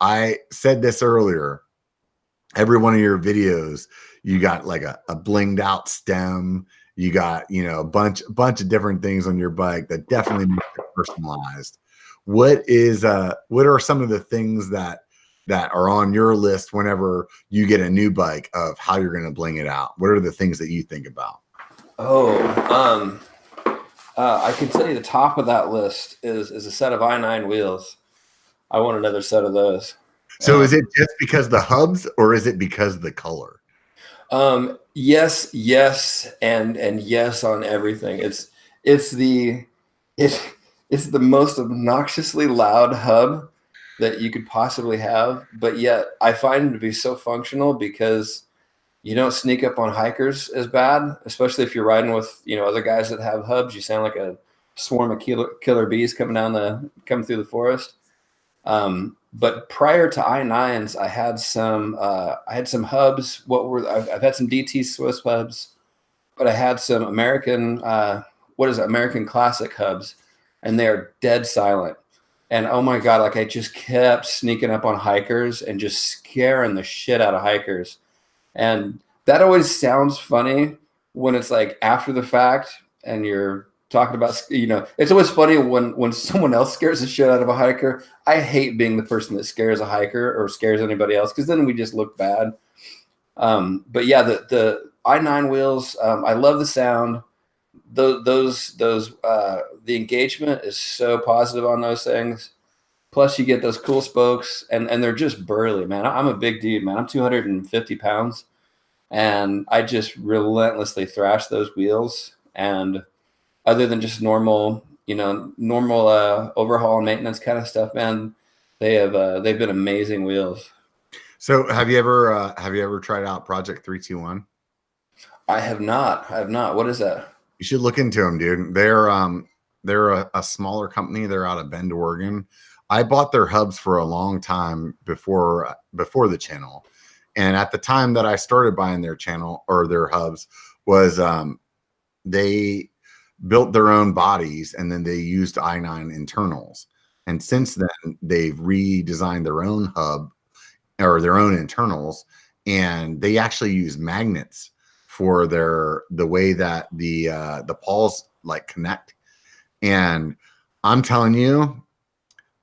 I said this earlier, every one of your videos, you got like a blinged out stem. You got, a bunch of different things on your bike that definitely make it personalized. What are some of the things that are on your list whenever you get a new bike of how you're going to bling it out? What are the things that you think about? I can tell you the top of that list is a set of I9 wheels. I want another set of those. So is it just because the hubs, or is it because the color? Yes, and yes on everything. It's the most obnoxiously loud hub that you could possibly have, but yet I find them to be so functional because you don't sneak up on hikers as bad, especially if you're riding with other guys that have hubs. You sound like a swarm of killer bees coming through the forest. But prior to I9s, I had some hubs. I've had some DT Swiss hubs, but I had some American American Classic hubs, and they're dead silent. And oh my God, like I just kept sneaking up on hikers and just scaring the shit out of hikers. And that always sounds funny when it's like after the fact and you're talking about, it's always funny when someone else scares the shit out of a hiker. I hate being the person that scares a hiker or scares anybody else, because then we just look bad. But yeah, the I9 wheels, I love the sound. The engagement is so positive on those things. Plus you get those cool spokes, and they're just burly, man. I'm a big dude, man. I'm 250 pounds, and I just relentlessly thrash those wheels. And other than just normal overhaul and maintenance kind of stuff, man, they've been amazing wheels. So have you ever tried out Project 321? I have not. What is that? You should look into them, dude. They're a smaller company. They're out of Bend, Oregon. I bought their hubs for a long time before the channel. And at the time that I started buying their channel or their hubs was they built their own bodies and then they used i9 internals. And since then, they've redesigned their own hub or their own internals, and they actually use magnets for the way that the pawls like connect. And I'm telling you,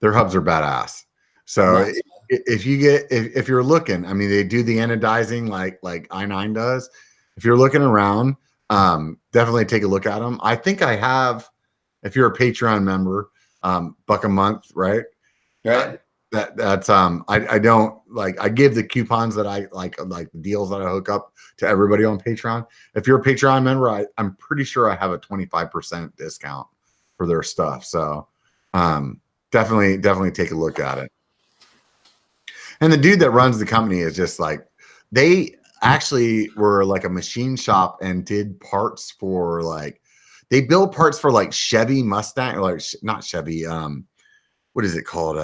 their hubs are badass. So nice. If you're looking, I mean, they do the anodizing like i9 does. If you're looking around, definitely take a look at them. I think I have, if you're a Patreon member, $1 a month, right? Right. That's I don't like, I give the coupons that I like the deals that I hook up to everybody on Patreon. If you're a Patreon member, I'm pretty sure I have a 25% discount for their stuff. So definitely take a look at it. And the dude that runs the company is just like, they actually were like a machine shop and did parts for like, they build parts for like Chevy Mustang, or like not Chevy, what is it called?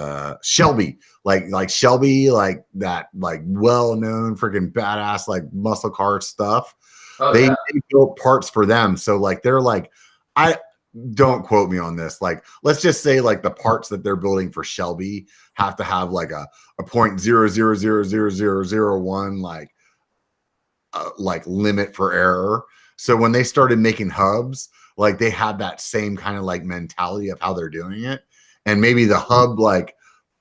Shelby, like Shelby, like that, like well-known freaking badass, like muscle car stuff. Oh, they built parts for them. So like, they're like, I don't quote me on this. Like, let's just say like the parts that they're building for Shelby have to have like a 0.000001, like limit for error. So when they started making hubs, like they had that same kind of like mentality of how they're doing it. And maybe the hub, like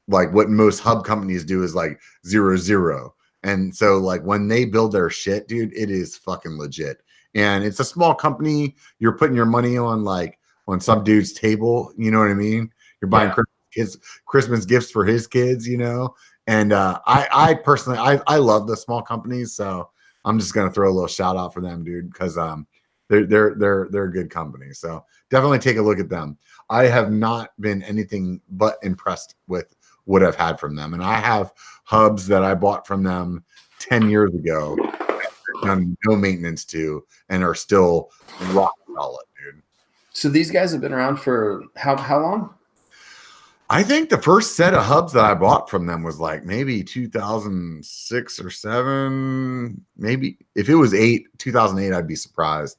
what most hub companies do is like 0.00. And so like when they build their shit, dude, it is fucking legit. And it's a small company. You're putting your money on like on some dude's table. You know what I mean? You're buying Christmas gifts for his kids, you know? And I personally, I love the small companies. So I'm just going to throw a little shout out for them, dude. Cause they're a good company. So definitely take a look at them. I have not been anything but impressed with what I've had from them. And I have hubs that I bought from them 10 years ago, done no maintenance to, and are still rock solid, dude. So these guys have been around for how long? I think the first set of hubs that I bought from them was like maybe 2006 or 7. Maybe if it was 2008, I'd be surprised.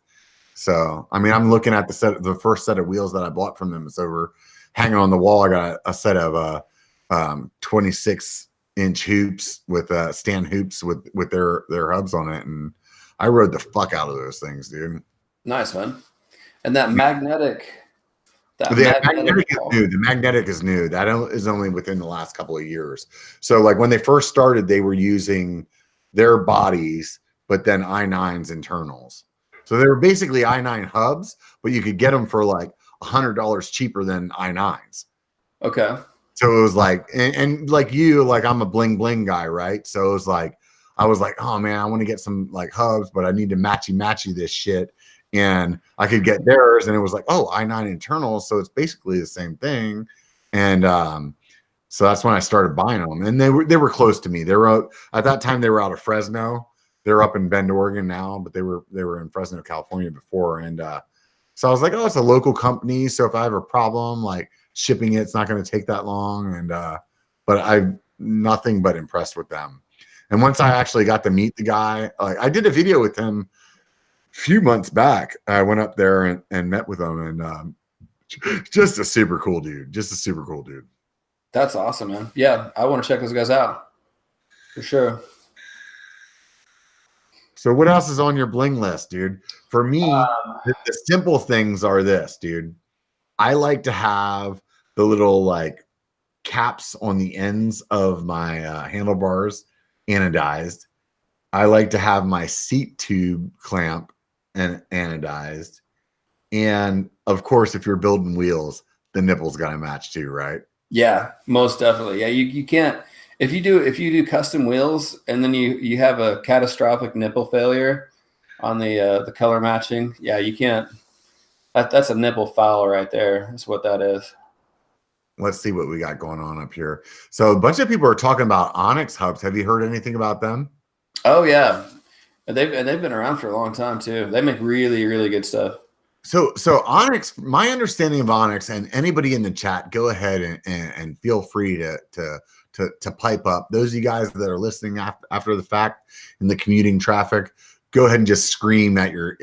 So, I mean, I'm looking at the first set of wheels that I bought from them. It's over hanging on the wall. I got a set of 26-inch hoops with stand hoops with their hubs on it. And I rode the fuck out of those things, dude. Nice, man. And that magnetic. The magnetic is new. The magnetic is new. That is only within the last couple of years. So like when they first started, they were using their bodies, but then i9's internals. So they were basically i9 hubs, but you could get them for like $100 cheaper than i9s. Okay. So it was like, and like you, like I'm a bling bling guy, right? So it was like, I was like, oh man, I want to get some like hubs, but I need to matchy this shit. And I could get theirs, and it was like, oh, i9 internals, so it's basically the same thing. And so that's when I started buying them, and they were close to me. They were at that time they were out of Fresno. They're up in Bend, Oregon now, but they were in Fresno, California before. And so I was like, oh, it's a local company, so if I have a problem like shipping it, it's not going to take that long. And but I'm nothing but impressed with them. And once I actually got to meet the guy, like I did a video with him few months back. I went up there and met with him, and just a super cool dude. That's awesome, man. Yeah, I want to check those guys out for sure. So what else is on your bling list, dude? For me, the simple things are this, dude. I like to have the little like caps on the ends of my handlebars anodized. I like to have my seat tube clamp and anodized. And of course, if you're building wheels, the nipples got to match too, right? Yeah, most definitely. Yeah, you can't, if you do custom wheels and then you have a catastrophic nipple failure on the color matching, yeah, you can't. That's a nipple foul right there. That's what that is. Let's see what we got going on up here. So a bunch of people are talking about Onyx hubs. Have you heard anything about them? Oh yeah. They've been around for a long time too. They make really, really good stuff. So Onyx, my understanding of Onyx, and anybody in the chat, go ahead and feel free to pipe up. Those of you guys that are listening after the fact in the commuting traffic, go ahead and just scream at your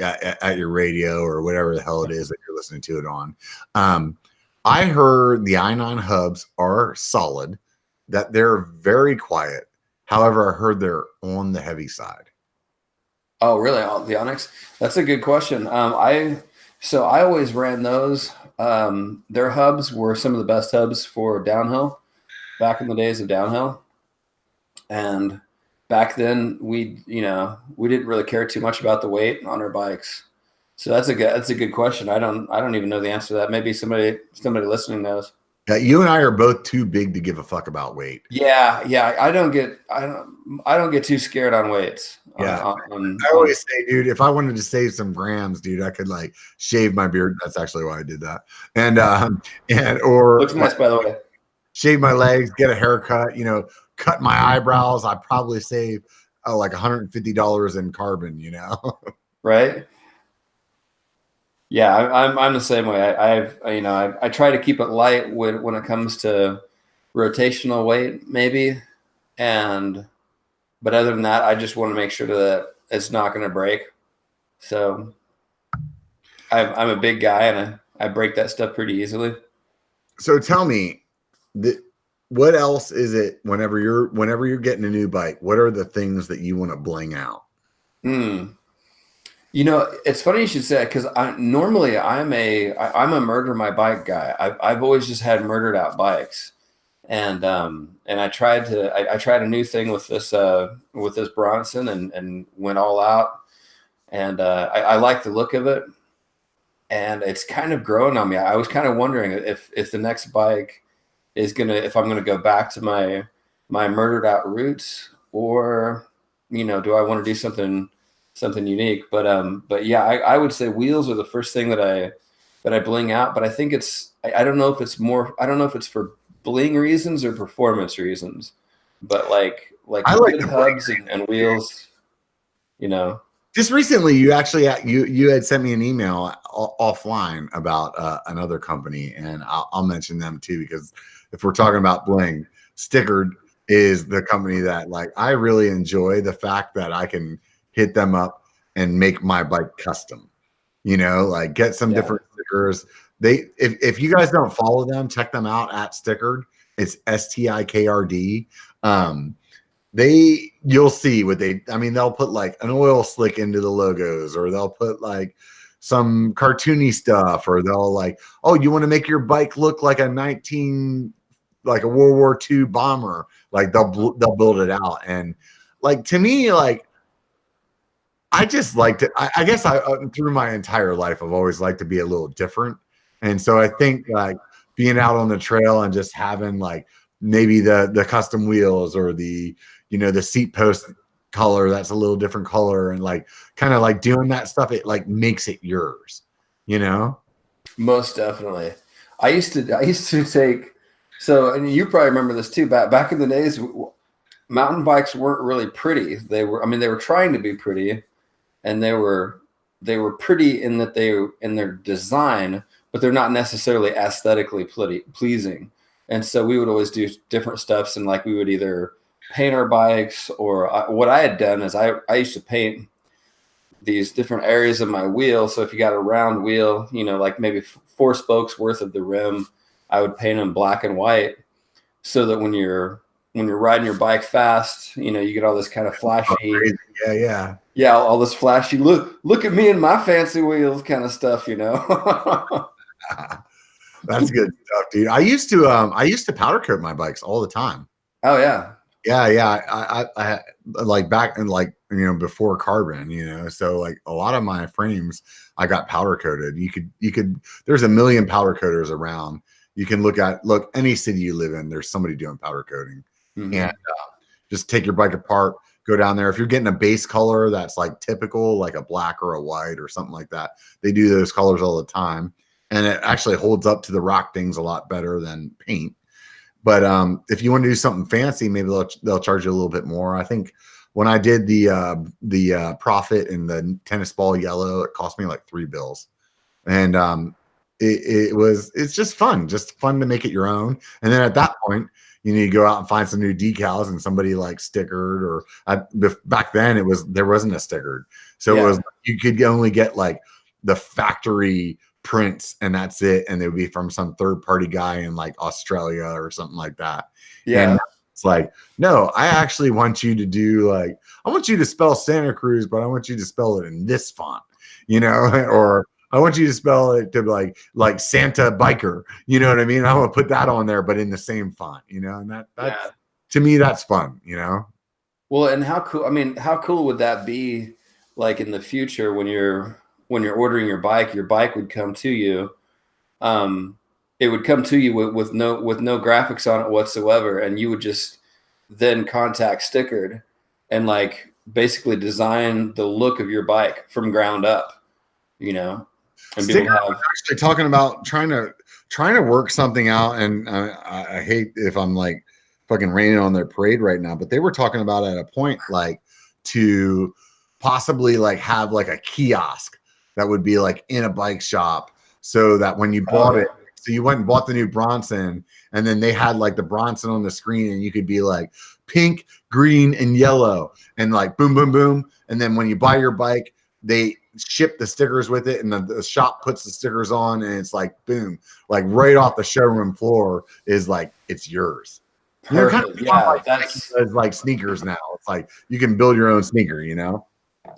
radio or whatever the hell it is that you're listening to it on. I heard the i9 hubs are solid, that they're very quiet. However, I heard they're on the heavy side. Oh, really? The Onyx? That's a good question. I always ran those. Their hubs were some of the best hubs for downhill back in the days of downhill. And back then we didn't really care too much about the weight on our bikes. So that's a good question. I don't even know the answer to that. Maybe somebody listening knows. Yeah, you and I are both too big to give a fuck about weight. Yeah. I don't get too scared on weights. Yeah. I always say, dude, if I wanted to save some grams, dude, I could like shave my beard. That's actually why I did that. Or looks nice, by the way. Shave my legs, get a haircut, cut my eyebrows. I probably save like $150 in carbon, Right. Yeah, I'm the same way. I try to keep it light when it comes to rotational weight, maybe, but other than that, I just want to make sure that it's not going to break. So I'm a big guy and I break that stuff pretty easily. So tell me, what else is it whenever you're getting a new bike? What are the things that you want to bling out? It's funny you should say it, because normally I'm a murder my bike guy. I've always just had murdered out bikes, and I tried a new thing with this Bronson and went all out, and I like the look of it, and it's kind of growing on me. I was kind of wondering if the next bike is if I'm gonna go back to my murdered out roots, or do I want to do something unique? But yeah, I would say wheels are the first thing that I bling out. But I think I don't know if it's for bling reasons or performance reasons. But like I like good hubs and wheels, Just recently, you had sent me an email offline about another company, and I'll mention them too, because if we're talking about bling, Stickered is the company that I really enjoy the fact that I can hit them up and make my bike custom, get some different stickers. If you guys don't follow them, check them out at Stickered. It's STIKRD. You'll see what they'll put an oil slick into the logos, or they'll put some cartoony stuff, or they'll oh, you want to make your bike look like a World War II bomber. They'll build it out. And to me, I just liked it. I guess through my entire life, I've always liked to be a little different. And so I think being out on the trail and just having maybe the custom wheels, or the seat post color that's a little different color, and kind of doing that stuff, it makes it yours, Most definitely. I used to take, and you probably remember this too, back in the days, mountain bikes weren't really pretty. They were trying to be pretty, and they were pretty in their design, but they're not necessarily aesthetically pleasing. And so we would always do different stuffs, and we would either paint our bikes, or what I had done is I used to paint these different areas of my wheel. So if you got a round wheel, maybe 4 spokes worth of the rim, I would paint them black and white, so that when you're riding your bike fast, you get all this kind of flashy, all this flashy look at me and my fancy wheels kind of stuff, That's good stuff, dude. I used to powder coat my bikes all the time. Oh yeah. Yeah. I back in before carbon, so a lot of my frames I got powder coated. You could there's a million powder coaters around. You can look any city you live in, there's somebody doing powder coating. Mm-hmm. And just take your bike apart, go down there. If you're getting a base color that's typical, like a black or a white or something like that, they do those colors all the time. And it actually holds up to the rock things a lot better than paint. But if you want to do something fancy, maybe they'll charge you a little bit more. I think when I did the Prophet in the tennis ball yellow, it cost me $3 bills. And it's just fun to make it your own. And then at that point, you need to go out and find some new decals, and somebody like stickered, or back then there wasn't a stickered. So it was, you could only get like the factory prints, and that's it. And they would be from some third party guy in like Australia or something like that. Yeah. And it's like, no, I actually want you to do like, I want you to spell Santa Cruz, but I want you to spell it in this font, or I want you to spell it to like Santa Biker, you know what I mean? I'm gonna put that on there, but in the same font, and that's to me, that's fun, Well, and how cool, I mean, how cool would that be, like in the future when you're ordering your bike would come to you. It would come to you with no graphics on it whatsoever, and you would just then contact Stickered and like basically design the look of your bike from ground up, And actually talking about trying to work something out, and I hate if I'm like fucking raining on their parade right now, but they were talking about at a point like to possibly like have like a kiosk that would be like in a bike shop, so that when you bought it, so you went and bought the new Bronson, and then they had like the Bronson on the screen, and you could be like pink, green, and yellow, and like boom, boom, boom. And then when you buy your bike, they ship the stickers with it, and the shop puts the stickers on, and it's like boom, like right off the showroom floor is like it's yours. Perfect. That's like sneakers now. It's like you can build your own sneaker.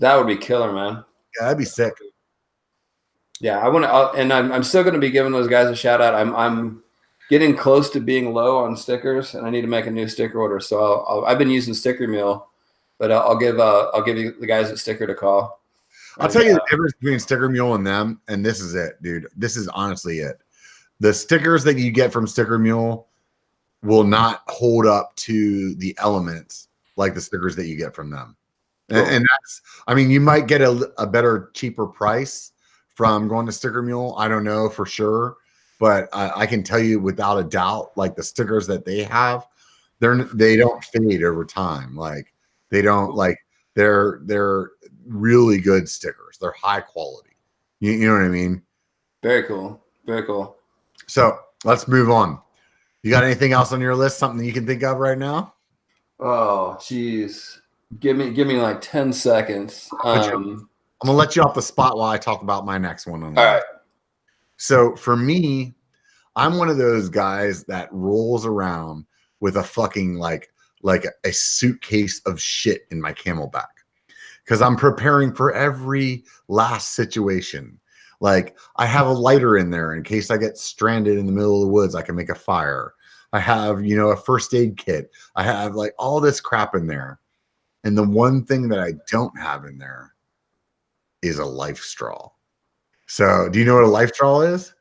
That would be killer, man. Yeah, that'd be sick. Yeah, I want to, and I'm still going to be giving those guys a shout out. I'm getting close to being low on stickers, and I need to make a new sticker order. So I've been using Sticker Mule, but I'll give you the guys at Stickered a call. I'll tell you the difference between Sticker Mule and them, and this is it, dude. This is honestly it. The stickers that you get from Sticker Mule will not hold up to the elements like the stickers that you get from them. Cool. And that's, I mean, you might get a better, cheaper price from going to Sticker Mule. I don't know for sure, but I can tell you without a doubt, like the stickers that they have, they don't fade over time. Like they don't they're really good stickers. They're high quality. You know what I mean? Very cool. Very cool. So let's move on. You got anything else on your list? Something you can think of right now? Oh, geez. Give me like 10 seconds. I'm gonna let you off the spot while I talk about my next one. All right. So for me, I'm one of those guys that rolls around with a fucking like a suitcase of shit in my Camelback, because I'm preparing for every last situation. Like I have a lighter in there in case I get stranded in the middle of the woods. I can make a fire. I have, a first aid kit. I have like all this crap in there. And the one thing that I don't have in there is a life straw. So do you know what a life straw is?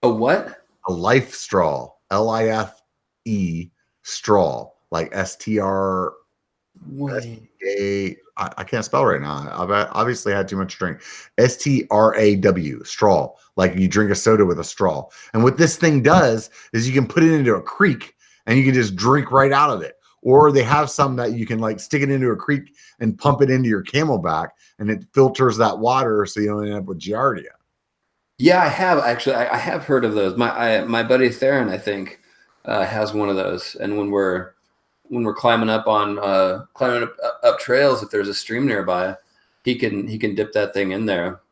A what? A life straw. LIFE straw. Like STR. I can't spell right now. I've obviously had too much drink. STRAW, straw. Like you drink a soda with a straw. And what this thing does is you can put it into a creek and you can just drink right out of it. Or they have some that you can like stick it into a creek and pump it into your Camelback, and it filters that water so you don't end up with giardia. Yeah, I have actually. I have heard of those. My buddy Theron, I think, has one of those. And when we're climbing up trails, if there's a stream nearby, he can dip that thing in there.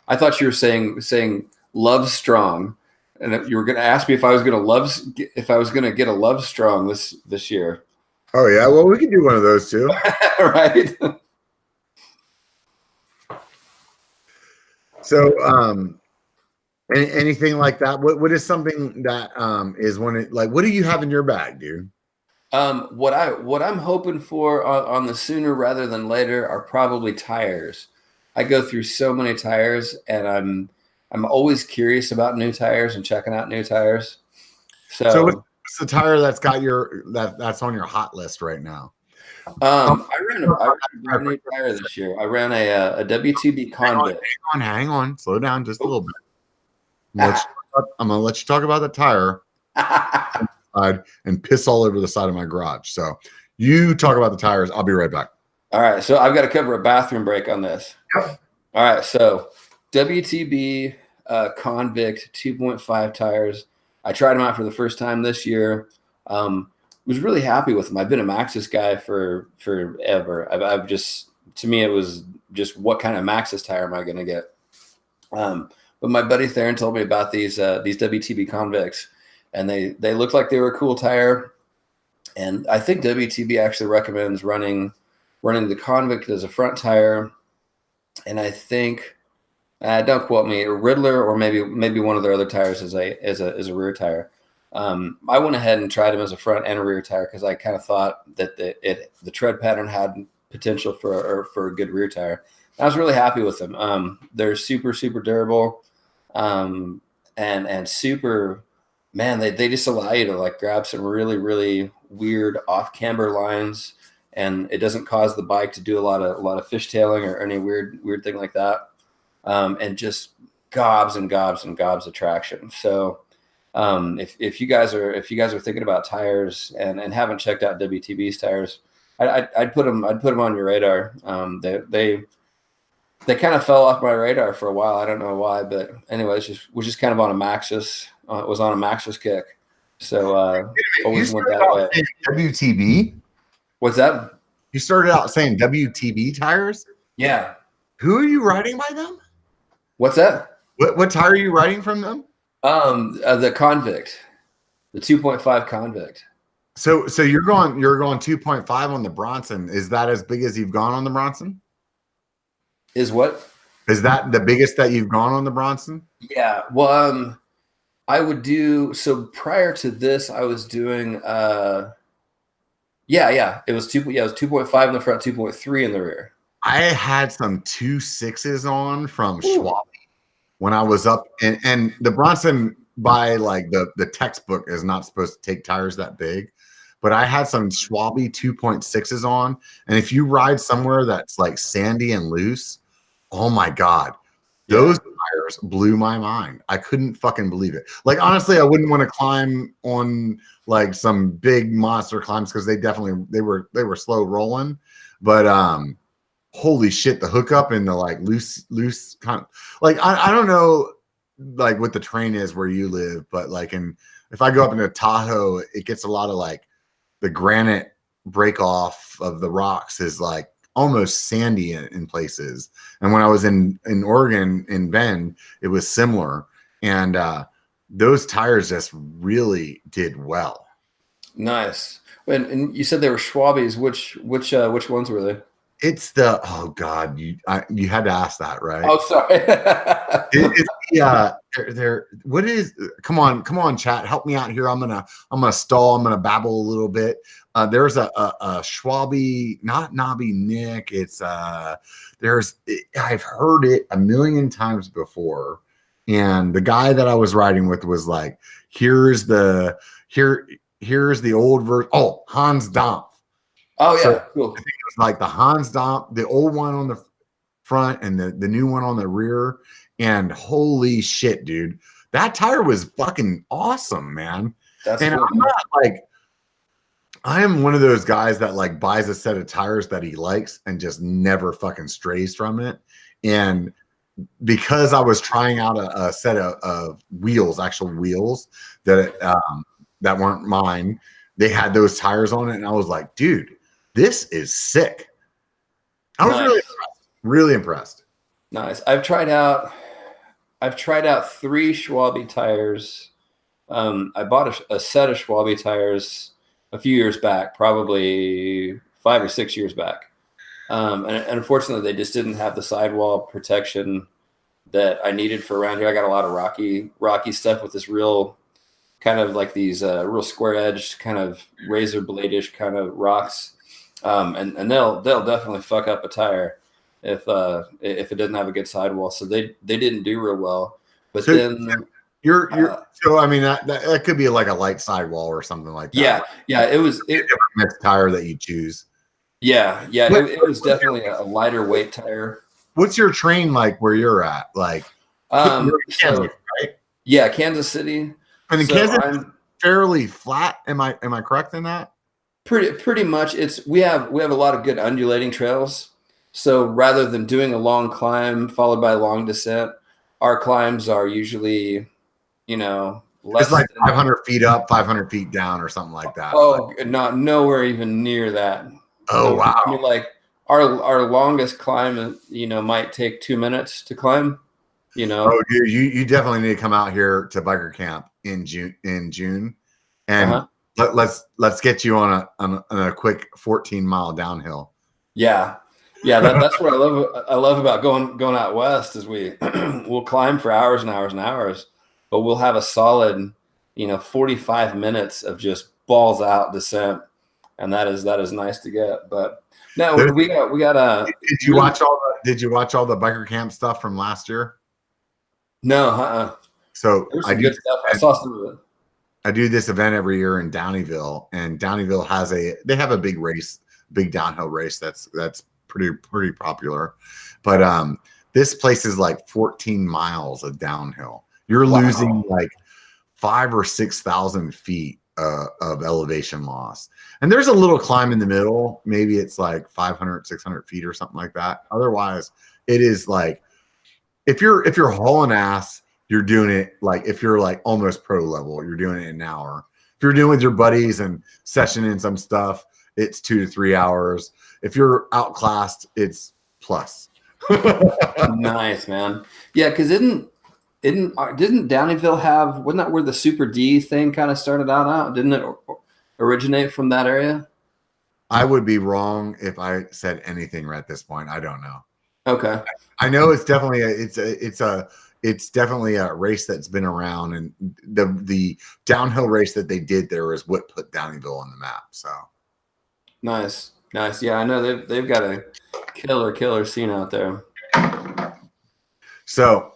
I thought you were saying Love Strong, and you were going to ask me if I was going to get a Love Strong this year. Oh yeah, well we can do one of those too. Right. So anything like that? What is something that is what do you have in your bag, dude? What I'm hoping for on the sooner rather than later are probably tires. I go through so many tires, and I'm always curious about new tires and checking out new tires. So what's the tire that's got that's on your hot list right now? I ran a new tire this year. I ran a WTB Convict. Hang on, slow down just a little bit. I'm gonna let you talk about the tire and piss all over the side of my garage. So you talk about the tires. I'll be right back. All right. So I've got to cover a bathroom break on this. Yep. All right. So WTB Convict 2.5 tires. I tried them out for the first time this year. Was really happy with them. I've been a Maxxis guy for forever. I've just, to me, it was just, what kind of Maxxis tire am I going to get? But my buddy Theron told me about these WTB Convicts, and they looked like they were a cool tire. And I think WTB actually recommends running the Convict as a front tire, and I think, don't quote me, Riddler or maybe one of their other tires as a rear tire. I went ahead and tried them as a front and a rear tire because I kind of thought that the tread pattern had potential for a good rear tire. I was really happy with them. They're super, super durable, and super, man, they just allow you to like grab some really, really weird off camber lines, and it doesn't cause the bike to do a lot of fishtailing or any weird thing like that. And just gobs and gobs and gobs of traction. So if you guys are thinking about tires and haven't checked out WTB's tires, I'd put them on your radar. They kind of fell off my radar for a while. I don't know why, but anyways, was just kind of on a Maxxis. Was on a Maxxis kick. So always went that way. WTB? What's that? You started out saying WTB tires? Yeah. Who are you riding by them? What's that? What tire are you riding from them? The Convict, the 2.5 Convict. So you're going 2.5 on the Bronson. Is that as big as you've gone on the Bronson? Is what? Is that the biggest that you've gone on the Bronson? Yeah. Well, I would do, so prior to this, I was doing it was 2.5 in the front, 2.3 in the rear. I had some 2.6s on from Schwab when I was up, and the Bronson, by like the textbook, is not supposed to take tires that big, but I had some Schwabe 2.6s on, and if you ride somewhere that's like sandy and loose, oh my God, those tires blew my mind. I couldn't fucking believe it. Like, honestly, I wouldn't want to climb on like some big monster climbs because they were slow rolling, but holy shit, the hookup and the like loose kind of, like, I don't know like what the terrain is where you live, but like if I go up into Tahoe, it gets a lot of like the granite break off of the rocks is like almost sandy in places. And when I was in Oregon in Bend, it was similar. And those tires just really did well. Nice. And you said they were Schwabes. Which ones were they? It's the, oh God, you had to ask that, right? Oh, sorry. What is, come on, chat, help me out here. I'm gonna stall. I'm gonna babble a little bit. There's a Schwabe, not Nobby Nick. It's I've heard it a million times before, and the guy that I was riding with was like, here's the old version. Oh, Hans Dampf. Oh yeah, so cool. I think it was like the Hans Dampf, the old one on the front and the new one on the rear. And holy shit, dude, that tire was fucking awesome, man. That's cool. I'm not like, I am one of those guys that like buys a set of tires that he likes and just never fucking strays from it. And because I was trying out a set of wheels, actual wheels that weren't mine, they had those tires on it, and I was like, dude, this is sick. I was really impressed. Nice. I've tried out 3 Schwabe tires. I bought a set of Schwabe tires a few years back, probably 5 or 6 years back. And unfortunately, they just didn't have the sidewall protection that I needed for around here. I got a lot of rocky stuff with this real kind of like these real square edged kind of razor blade-ish kind of rocks. And they'll definitely fuck up a tire if it doesn't have a good sidewall. So they didn't do real well. But so then you're so I mean that could be like a light sidewall or something like that. Yeah. It was next tire that you choose. Yeah. It was definitely a lighter weight tire. What's your train like where you're at? Like Kansas, right? Yeah, Kansas City. I mean, Kansas is fairly flat. Am I correct in that? Pretty much. We have a lot of good undulating trails. So rather than doing a long climb followed by a long descent, our climbs are usually, less It's like than, 500 feet up, 500 feet down, or something like that. oh, not nowhere even near that. Oh, Nowhere. wow. I mean, like our longest climb, might take 2 minutes to climb. Oh, dude, you definitely need to come out here to biker camp in June, and let's get you on a quick 14-mile downhill. Yeah. That's what I love about going out west is we'll climb for hours and hours and hours, but we'll have a solid 45 minutes of just balls out descent, and that is nice to get. But no, we got Did you watch all the biker camp stuff from last year? No. So There's some good stuff. I saw some of it. I do this event every year in Downeyville, and Downeyville they have a big downhill race that's pretty popular. But this place is like 14 miles of downhill. You're losing like 5,000 or 6,000 feet of elevation loss. And there's a little climb in the middle. Maybe it's like 500, 600 feet or something like that. Otherwise, it is like, if you're hauling ass, you're doing it like, if you're like almost pro level, you're doing it in an hour. If you're doing it with your buddies and sessioning some stuff, it's 2 to 3 hours. If you're outclassed, it's plus. Nice, man. Yeah, because didn't Downeyville have, wasn't that where the Super D thing kind of started out? Didn't it originate from that area? I would be wrong if I said anything right at this point. I don't know. Okay. I know it's definitely it's definitely a race that's been around, and the downhill race that they did there is what put Downeyville on the map. So nice. Yeah, I know they've got a killer scene out there. So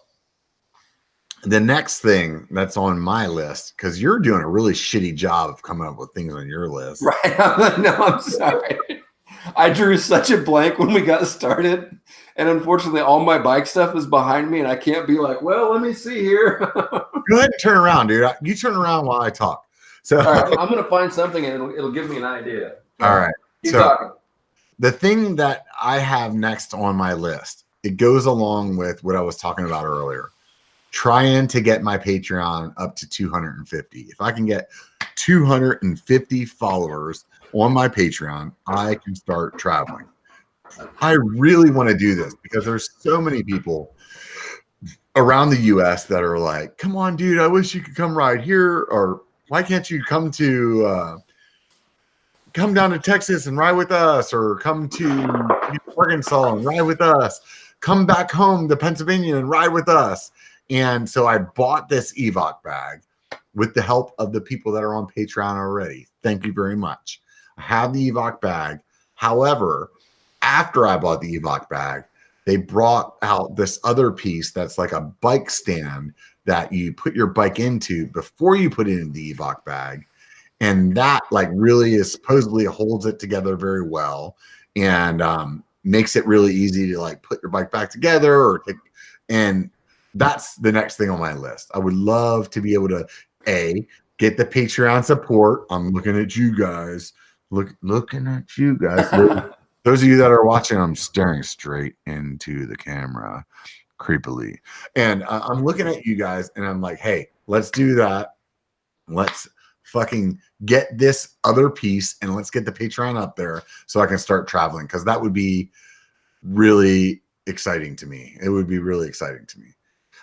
the next thing that's on my list, because you're doing a really shitty job of coming up with things on your list. Right. No, I'm sorry. I drew such a blank when we got started. And unfortunately, all my bike stuff is behind me, and I can't be like, well, let me see here. Go ahead and turn around, dude. You turn around while I talk. So all right, I'm going to find something, and it'll give me an idea. All right. Keep talking. The thing that I have next on my list, it goes along with what I was talking about earlier. Trying to get my Patreon up to 250. If I can get 250 followers on my Patreon, I can start traveling. I really want to do this because there's so many people around the US that are like, come on, dude, I wish you could come ride here. Or why can't you come down to Texas and ride with us, or come to Arkansas and ride with us, come back home to Pennsylvania and ride with us. And so I bought this EVOC bag with the help of the people that are on Patreon already. Thank you very much. I have the EVOC bag. However, after I bought the EVOC bag, they brought out this other piece that's like a bike stand that you put your bike into before you put it in the EVOC bag. And that like really is supposedly holds it together very well, and makes it really easy to like put your bike back together and that's the next thing on my list. I would love to be able to get the Patreon support. I'm looking at you guys. Looking at you guys. Those of you that are watching, I'm staring straight into the camera creepily. And I'm looking at you guys and I'm like, hey, let's do that. Let's fucking get this other piece and let's get the Patreon up there so I can start traveling, because that would be really exciting to me. It would be really exciting to me.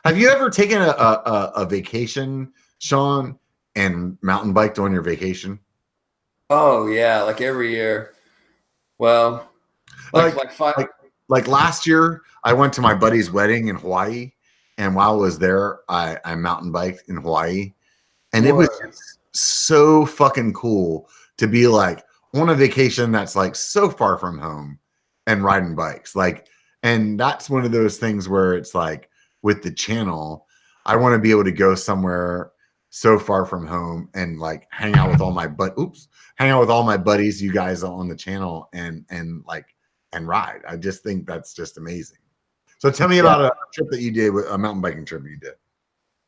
Have you ever taken a vacation, Sean, and mountain biked on your vacation? Oh yeah, like every year. Well, like last year, I went to my buddy's wedding in Hawaii, and while I was there, I mountain biked in Hawaii, and it was so fucking cool to be like on a vacation that's like so far from home and riding bikes. Like, and that's one of those things where it's like, with the channel, I want to be able to go somewhere so far from home and like hang out with all my buddies, you guys on the channel, and ride. I just think that's just amazing. So tell me about a trip that you did, with a mountain biking trip you did.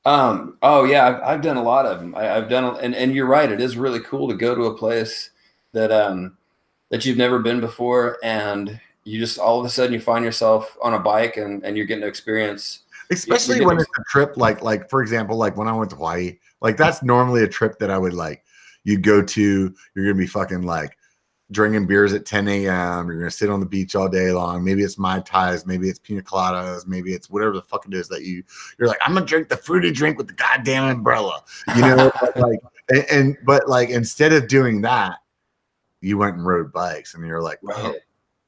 Oh yeah, I've done a lot of them. I've done, and you're right. It is really cool to go to a place that you've never been before, and you just all of a sudden you find yourself on a bike and you're getting to experience Especially when it's a trip like for example, like when I went to Hawaii, like that's normally a trip that I would like. You'd go to, you're gonna be fucking like drinking beers at 10 a.m. You're gonna sit on the beach all day long. Maybe it's Mai Tais, maybe it's pina coladas, maybe it's whatever the fuck it is that you're like, I'm gonna drink the fruity drink with the goddamn umbrella, you know. But like instead of doing that, you went and rode bikes, and you're like, oh,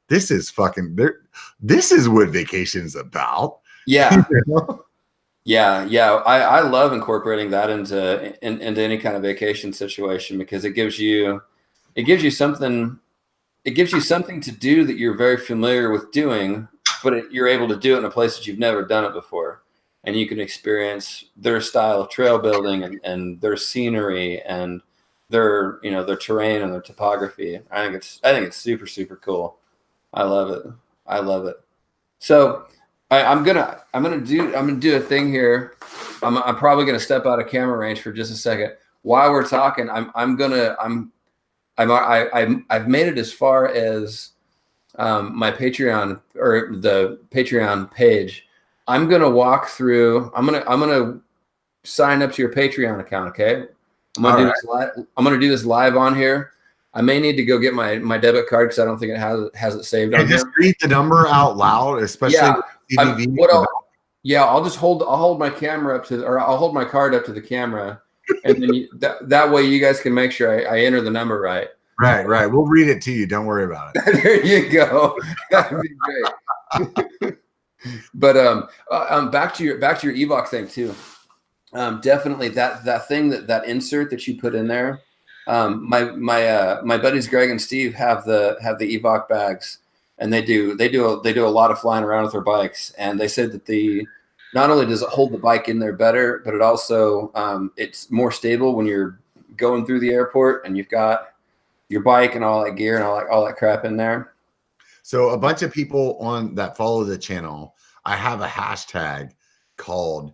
this is fucking there. This is what vacation's about. Yeah. You know? Yeah. I love incorporating that into any kind of vacation situation because it gives you something to do that you're very familiar with doing, but you're able to do it in a place that you've never done it before. And you can experience their style of trail building and their scenery and their terrain and their topography. I think it's super, super cool. I love it. So I'm gonna do a thing here. I'm probably gonna step out of camera range for just a second. While we're talking, I've made it as far as my Patreon or the Patreon page. I'm gonna walk through. I'm gonna sign up to your Patreon account. Okay. I'm gonna do this live on here. I may need to go get my debit card because I don't think it has it saved on just here. Read the number out loud, especially I'll hold my camera up to, or I'll hold my card up to the camera, and then that way you guys can make sure I enter the number right. Right. We'll read it to you. Don't worry about it. There you go. That'd be great. But back to your Evoc thing too. Definitely that thing that insert that you put in there. My buddies Greg and Steve have the Evoc bags, and they do a lot of flying around with their bikes, and they said that not only does it hold the bike in there better, but it also it's more stable when you're going through the airport and you've got your bike and all that gear and all that crap in there. So a bunch of people that follow the channel, I have a hashtag called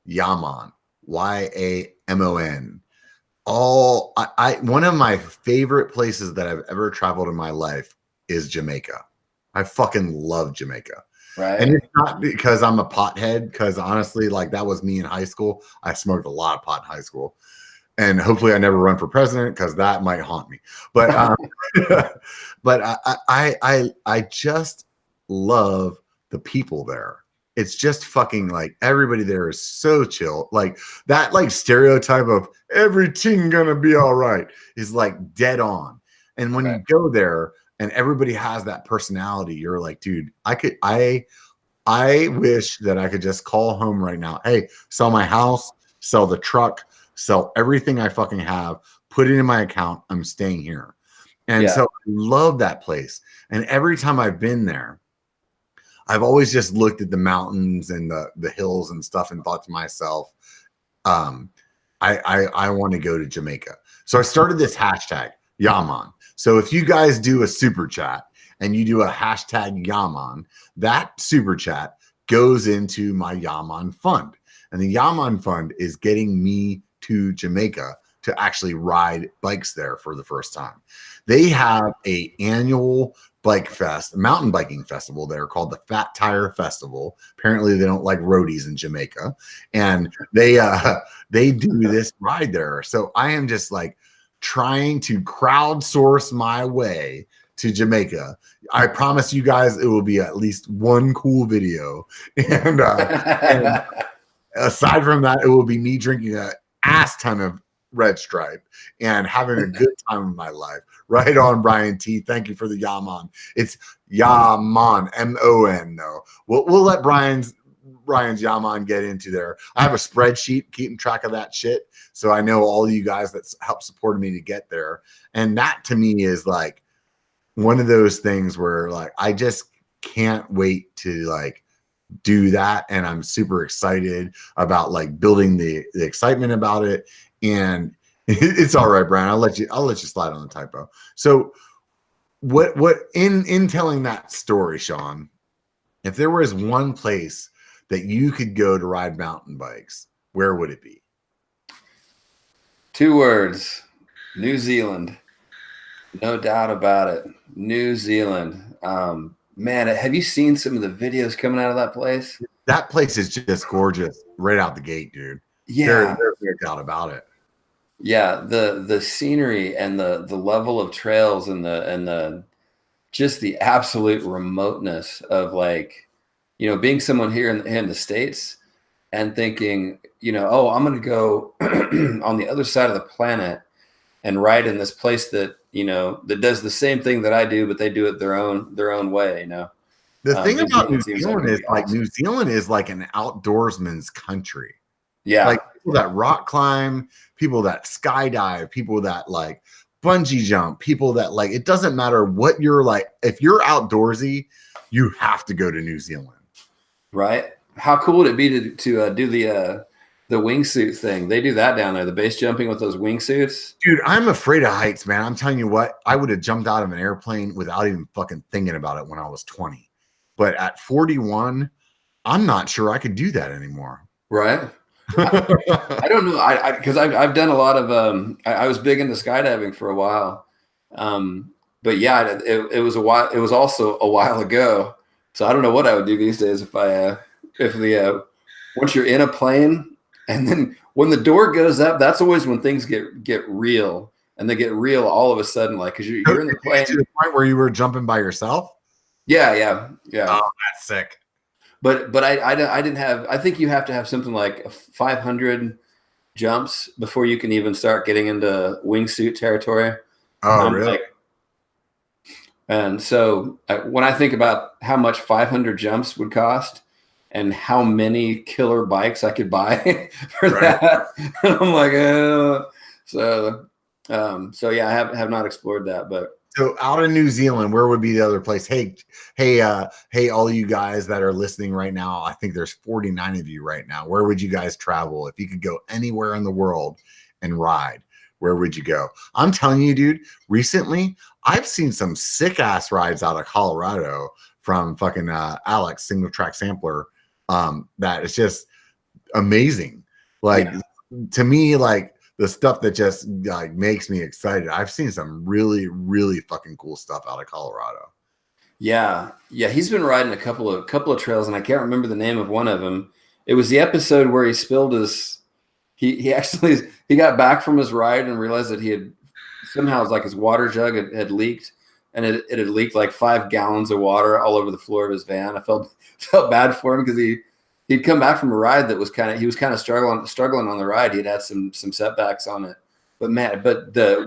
Yaman, YAMON. One of my favorite places that I've ever traveled in my life is Jamaica. I fucking love Jamaica. Right. And it's not because I'm a pothead, because honestly, like that was me in high school. I smoked a lot of pot in high school. And hopefully I never run for president because that might haunt me. But but I just love the people there. It's just fucking like everybody there is so chill. Like that like stereotype of everything gonna be all right is like dead on. And when you go there and everybody has that personality, you're like, dude, I wish that I could just call home right now. Hey, sell my house, sell the truck, sell everything I fucking have, put it in my account. I'm staying here. And so I love that place. And every time I've been there, I've always just looked at the mountains and the hills and stuff and thought to myself, I want to go to Jamaica. So I started this hashtag, Yaman. So if you guys do a super chat and you do a hashtag Yaman, that super chat goes into my Yaman fund. And the Yaman fund is getting me to Jamaica to actually ride bikes there for the first time. They have an annual mountain biking festival there called the Fat Tire Festival. Apparently they don't like roadies in Jamaica, and they do this ride there. So I am just like trying to crowdsource my way to Jamaica. I promise you guys it will be at least one cool video, and aside from that, it will be me drinking an ass ton of Red Stripe and having a good time in my life. Right on, Brian T. Thank you for the Yaman. It's Yaman, M-O-N. though. We'll let Brian's Yaman get into there. I have a spreadsheet keeping track of that shit, so I know all of you guys that help support me to get there. And that to me is like one of those things where like I just can't wait to like do that, and I'm super excited about like building the excitement about it. And it's all right, Brian. I'll let you slide on the typo. So what in telling that story, Sean, if there was one place that you could go to ride mountain bikes, where would it be? 2 words: New Zealand. No doubt about it. New Zealand. Man, have you seen some of the videos coming out of that place? That place is just gorgeous right out the gate, dude. Yeah. There's no doubt about it. Yeah, the scenery and the level of trails and the just the absolute remoteness of like, being someone here in the States and thinking, oh, I'm going to go on the other side of the planet and ride in this place that, that does the same thing that I do, but they do it their own way, The thing about New seems Zealand it'd is be like awesome. New Zealand is like an outdoorsman's country. Yeah. Like people that rock climb, people that skydive, people that like bungee jump, people that like, it doesn't matter what you're like. If you're outdoorsy, you have to go to New Zealand. Right. How cool would it be to do the wingsuit thing? They do that down there, the base jumping with those wingsuits. Dude, I'm afraid of heights, man. I'm telling you what, I would have jumped out of an airplane without even fucking thinking about it when I was 20. But at 41, I'm not sure I could do that anymore. Right. I don't know. Because I've done a lot of I was big into skydiving for a while. But yeah, it was a while. It was also a while ago. So I don't know what I would do these days if once you're in a plane and then when the door goes up, that's always when things get real, and they get real all of a sudden, like because you're in the plane to the point where you were jumping by yourself. Yeah. Oh, that's sick. But I didn't have. I think you have to have something like 500 jumps before you can even start getting into wingsuit territory. Oh, really? And so when I think about how much 500 jumps would cost and how many killer bikes I could buy for that, I'm like, so yeah, I have not explored that, but. So out in New Zealand, where would be the other place? Hey, all you guys that are listening right now, I think there's 49 of you right now. Where would you guys travel if you could go anywhere in the world and ride? Where would you go? I'm telling you, dude, recently I've seen some sick ass rides out of Colorado from fucking Alex Single Track Sampler. That is just amazing. Like to me, like the stuff that just like makes me excited. I've seen some really, really fucking cool stuff out of Colorado. Yeah. He's been riding a couple of trails, and I can't remember the name of one of them. It was the episode where he spilled his. He actually got back from his ride and realized that he had somehow it's like his water jug had leaked, and it had leaked like 5 gallons of water all over the floor of his van. I felt bad for him because he'd come back from a ride that was kind of struggling on the ride. He'd had some setbacks on it, but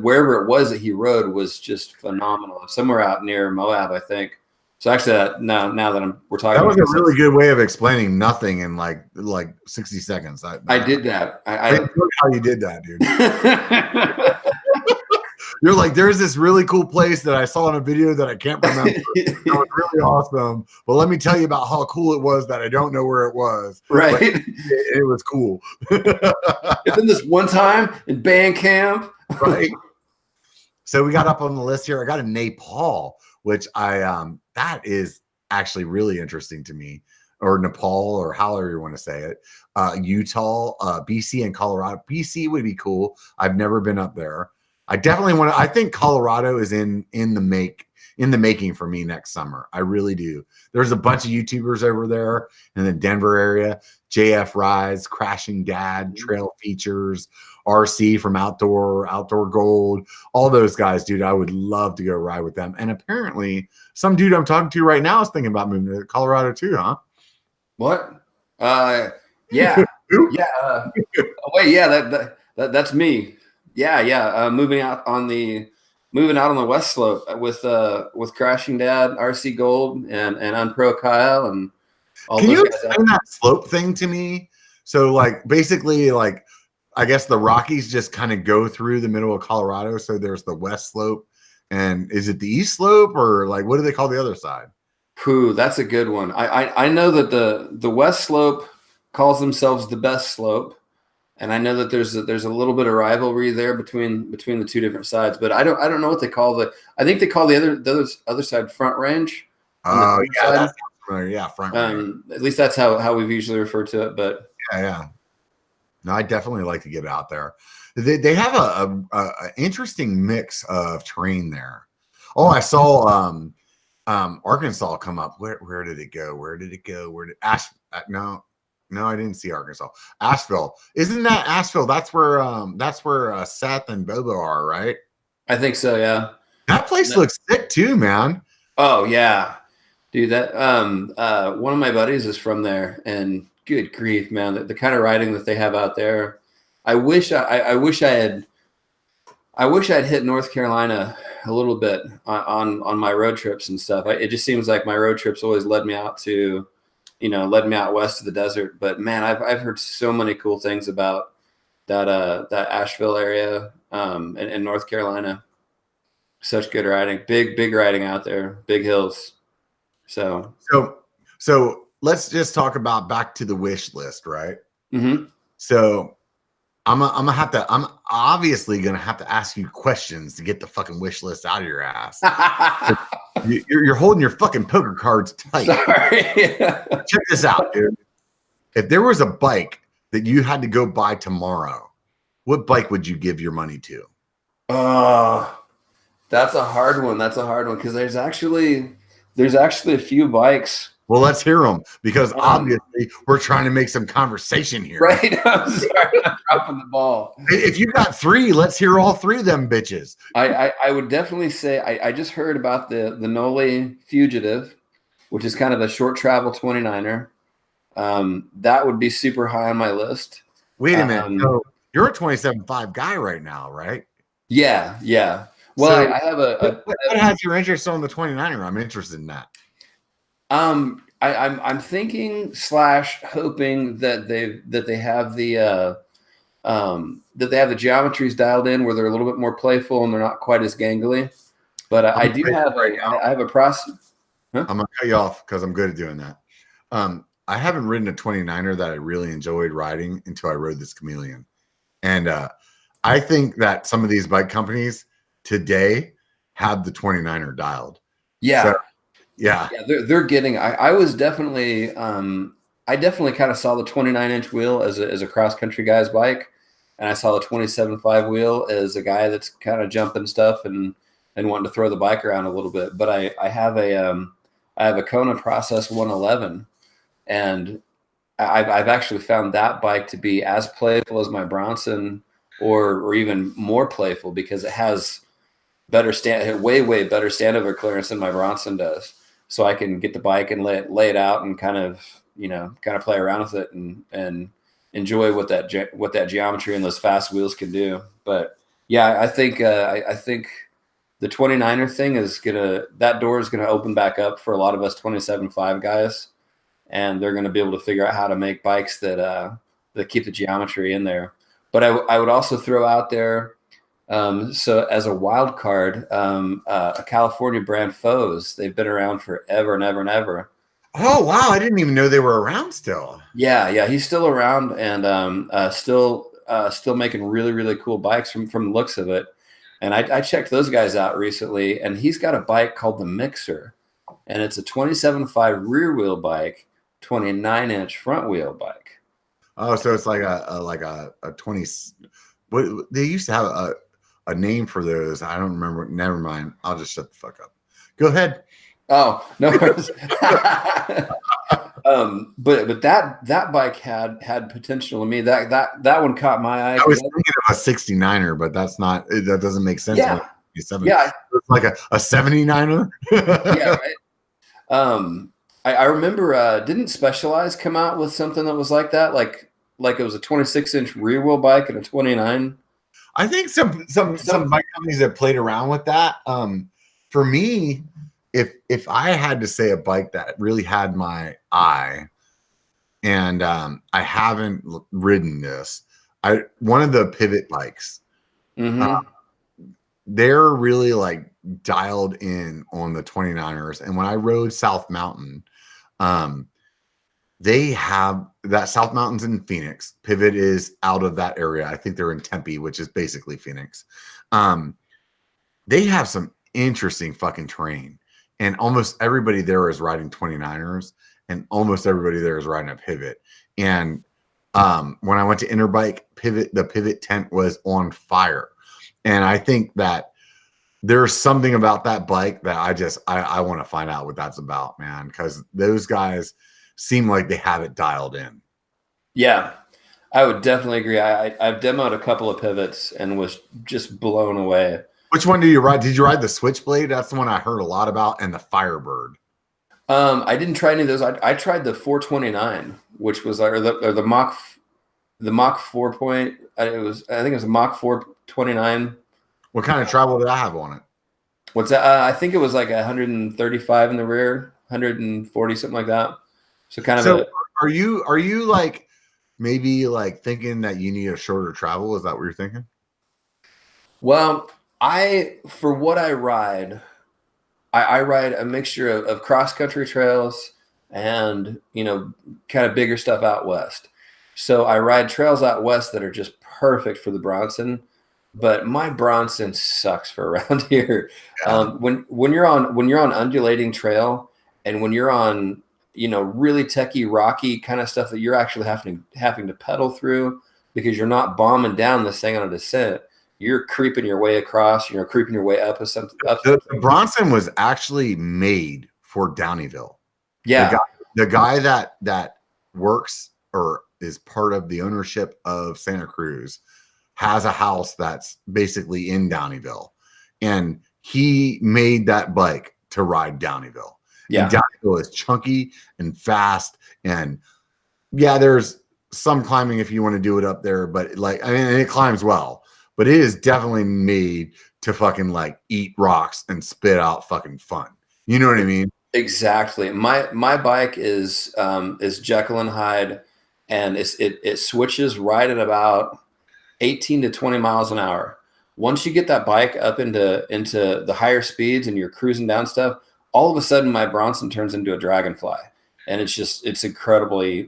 wherever it was that he rode was just phenomenal. Somewhere out near Moab, I think. So actually, now that we're talking, that was a really good way of explaining nothing in like 60 seconds. I did that. I know how you did that, dude. You're like, there's this really cool place that I saw in a video that I can't remember. It was really awesome. But let me tell you about how cool it was that I don't know where it was. Right. It was cool. It's in this one time in band camp. Right. So we got up on the list here. I got a Nepal, which that is actually really interesting to me, or Nepal, or however you want to say it. Utah, BC, and Colorado. BC would be cool. I've never been up there. I definitely want to. I think Colorado is in the making for me next summer. I really do. There's a bunch of YouTubers over there in the Denver area. JF Rides, Crashing Dad, Trail Features, RC from Outdoor Gold. All those guys, dude. I would love to go ride with them. And apparently, some dude I'm talking to right now is thinking about moving to Colorado too, huh? What? Yeah. Yeah. Wait, yeah. That's me. Yeah. Moving out on the West Slope with Crashing Dad, RC Gold, and Unpro Kyle, and all Can those you guys explain that slope thing to me? So, like, basically, like, I guess the Rockies just kind of go through the middle of Colorado. So there's the West Slope, and is it the East Slope, or like what do they call the other side? Pooh, that's a good one. I know that the West Slope calls themselves the best slope. And I know that there's a little bit of rivalry there between the two different sides, but I don't know what they call I think they call the other side Front Range. Oh yeah, Front Range. At least that's how we've usually referred to it. But yeah. No, I definitely like to get out there. They have a interesting mix of terrain there. Oh, I saw Arkansas come up. Where did it go? Where did no, I didn't see Arkansas. Asheville. Isn't that Asheville? That's where Seth and Bobo are, right? I think so, yeah. That place looks sick too, man. Oh yeah. Dude, that one of my buddies is from there, and good grief, man, the kind of riding that they have out there. I wish I had hit North Carolina a little bit on my road trips and stuff. It just seems like my road trips always led me out west of the desert. But man, I've heard so many cool things about that Asheville area and North Carolina. Such good riding, big riding out there, big hills. So let's just talk about back to the wish list, right? Mm-hmm. So I'm obviously gonna have to ask you questions to get the fucking wish list out of your ass. You're holding your fucking poker cards tight. Sorry. Check this out, dude. If there was a bike that you had to go buy tomorrow, what bike would you give your money to? That's a hard one. Because there's actually a few bikes. Well, let's hear them, because obviously we're trying to make some conversation here. Right. I'm sorry, I'm dropping the ball. If you got three, let's hear all three of them bitches. I would definitely say I just heard about the Noli Fugitive, which is kind of a short travel 29er. That would be super high on my list. Wait a minute. So you're a 27.5 guy right now, right? Yeah. Well, so I have what has your interest on the 29er? I'm interested in that. I'm thinking / hoping that they have the geometries dialed in where they're a little bit more playful and they're not quite as gangly. But I have a process. Huh? I'm gonna cut you off because I'm good at doing that. I haven't ridden a 29er that I really enjoyed riding until I rode this Chameleon, and I think that some of these bike companies today have the 29er dialed. Yeah. So, yeah, they're getting. I was definitely. I definitely kind of saw the 29-inch wheel as a cross country guy's bike, and I saw the 27.5 wheel as a guy that's kind of jumping stuff and wanting to throw the bike around a little bit. But I have a Kona Process 111, and I've actually found that bike to be as playful as my Bronson, or even more playful, because it has way better standover clearance than my Bronson does. So I can get the bike and lay it out and kind of play around with it and enjoy what that geometry and those fast wheels can do. But yeah, I think the 29er thing that door is gonna open back up for a lot of us 27.5 guys, and they're gonna be able to figure out how to make bikes that keep the geometry in there. But I would also throw out there, so as a wild card, a California brand, Foes. They've been around forever and ever and ever. Oh wow, I didn't even know they were around still. Yeah, he's still around and still making really, really cool bikes from the looks of it. And I checked those guys out recently, and he's got a bike called the Mixer, and it's a 27.5 rear wheel bike, 29-inch front wheel bike. Oh, so it's like a 20. What they used to have a name for those. I don't remember. Never mind. I'll just shut the fuck up. Go ahead. Oh no. But that bike had potential to me. That one caught my eye. I was thinking of a 69er, but that doesn't make sense. Yeah. It's like a 79er. Yeah, right. I remember didn't Specialized come out with something that was like that? Like it was a 26-inch rear wheel bike and a 29. I think some bike companies have played around with that. For me, if I had to say a bike that really had my eye, and I haven't ridden this, one of the Pivot bikes. Mm-hmm. They're really like dialed in on the 29ers. And when I rode South Mountain, they have that. South Mountain's in Phoenix. Pivot is out of that area. I think they're in Tempe, which is basically Phoenix. They have some interesting fucking terrain, and almost everybody there is riding 29ers, and almost everybody there is riding a Pivot. And when I went to Interbike, the Pivot tent was on fire. And I think that there's something about that bike that I want to find out what that's about, man, because those guys seem like they have it dialed in. Yeah, I would definitely agree. I've demoed a couple of pivots and was just blown away. Which one did you ride? Did you ride the Switchblade? That's the one I heard a lot about, and the Firebird. I didn't try any of those. I tried the 429, which was or the Mach 4 point. I think it was a Mach 429. What kind of travel did I have on it? What's that? I think it was like 135 in the rear, 140, something like that. So kind of. So are you like maybe like thinking that you need a shorter travel? Is that what you're thinking? Well, for what I ride, I ride a mixture of cross country trails and kind of bigger stuff out west. So I ride trails out west that are just perfect for the Bronson. But my Bronson sucks for around here. Yeah. When you're on undulating trail, and when you're on really techie rocky kind of stuff that you're actually having to pedal through because you're not bombing down this thing on a descent, you're creeping your way across, creeping your way up. The Bronson was actually made for Downeyville. Yeah, the guy that works or is part of the ownership of Santa Cruz has a house that's basically in Downeyville, and he made that bike to ride Downeyville. Yeah. And Downeyville is chunky and fast, and yeah, there's some climbing if you want to do it up there, but it climbs well, but it is definitely made to fucking like eat rocks and spit out fucking fun. You know what I mean? Exactly. My bike is Jekyll and Hyde, and it switches right at about 18 to 20 miles an hour. Once you get that bike up into the higher speeds and you're cruising down stuff, all of a sudden my Bronson turns into a Dragonfly, and it's incredibly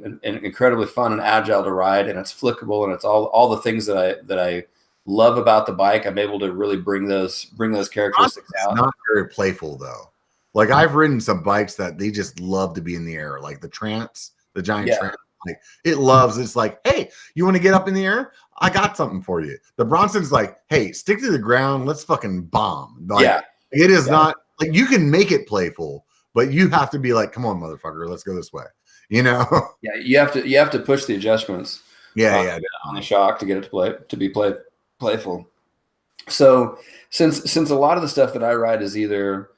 fun and agile to ride, and it's flickable, and it's all the things that I love about the bike. I'm able to really bring those characteristics out. It's not very playful though. Like I've ridden some bikes that they just love to be in the air, like the Trance, the giant Trance. Like it's like, hey, you want to get up in the air? I got something for you. The Bronson's like, hey, stick to the ground. Let's fucking bomb. Like, it is not like you can make it playful, but you have to be like, come on, motherfucker, let's go this way. Yeah, you have to push the adjustments. On the shock to get it to be playful. So since a lot of the stuff that I ride is either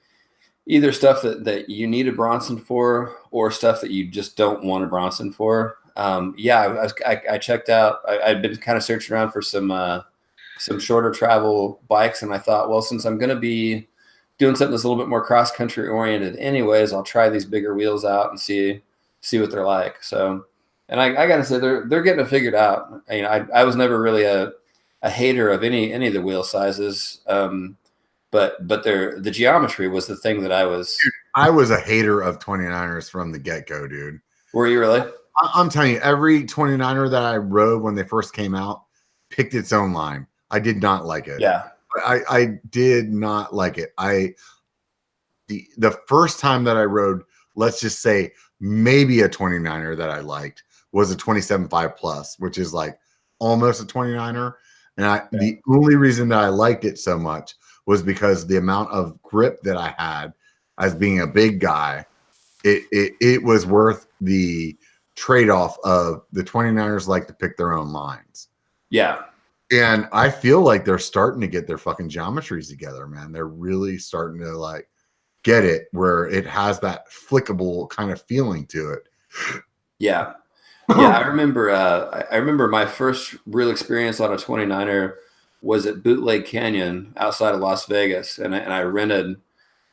stuff that you need a Bronson for, or stuff that you just don't want a Bronson for. I checked out. I'd been kind of searching around for some shorter travel bikes, and I thought, well, since I'm going to be doing something that's a little bit more cross country oriented, anyways, I'll try these bigger wheels out and see what they're like. So, and I got to say, they're getting it figured out. I was never really a hater of any of the wheel sizes. But the geometry was the thing that I was. Dude, I was a hater of 29ers from the get-go, dude. Were you really? I'm telling you, every 29er that I rode when they first came out picked its own line. I did not like it. Yeah. I did not like it. The first time that I rode, let's just say maybe a 29er that I liked was a 27.5 Plus, which is like almost a 29er. And the only reason that I liked it so much was because the amount of grip that I had as being a big guy, it was worth the trade-off of the 29ers like to pick their own lines. Yeah. And I feel like they're starting to get their fucking geometries together, man. They're really starting to like get it where it has that flickable kind of feeling to it. Yeah. Yeah. I remember my first real experience on a 29er was at Bootleg Canyon outside of Las Vegas, and I rented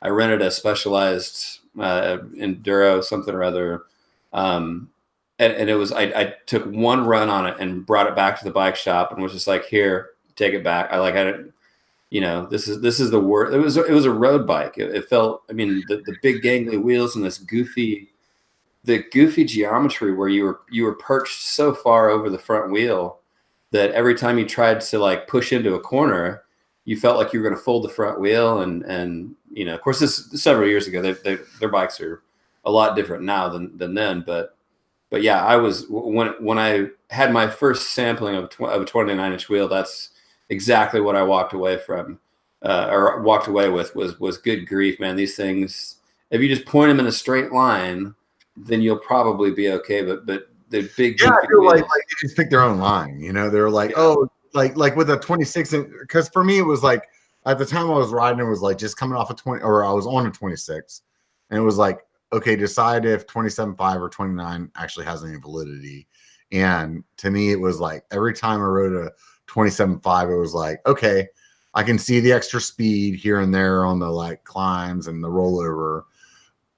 a Specialized Enduro something or other, and it was I took one run on it and brought it back to the bike shop and was just like, here, take it back. This is the word. It was a road bike. It felt, the big gangly wheels and this goofy geometry where you were perched so far over the front wheel that every time you tried to like push into a corner, you felt like you were going to fold the front wheel. And of course, this several years ago. Their bikes are a lot different now than then. But yeah, I was when I had my first sampling of a 29-inch wheel. That's exactly what I walked away from. or walked away with was good grief, man. These things, if you just point them in a straight line, then you'll probably be okay. But the big, I feel like they just pick their own line. You know, they're like, oh, like with a 26, because for me it was like at the time I was riding, it was like just coming off a 20, or I was on a 26, and it was like, okay, decide if 27.5 or 29 actually has any validity. And to me, it was like every time I rode a 27.5, it was like, okay, I can see the extra speed here and there on the like climbs and the rollover,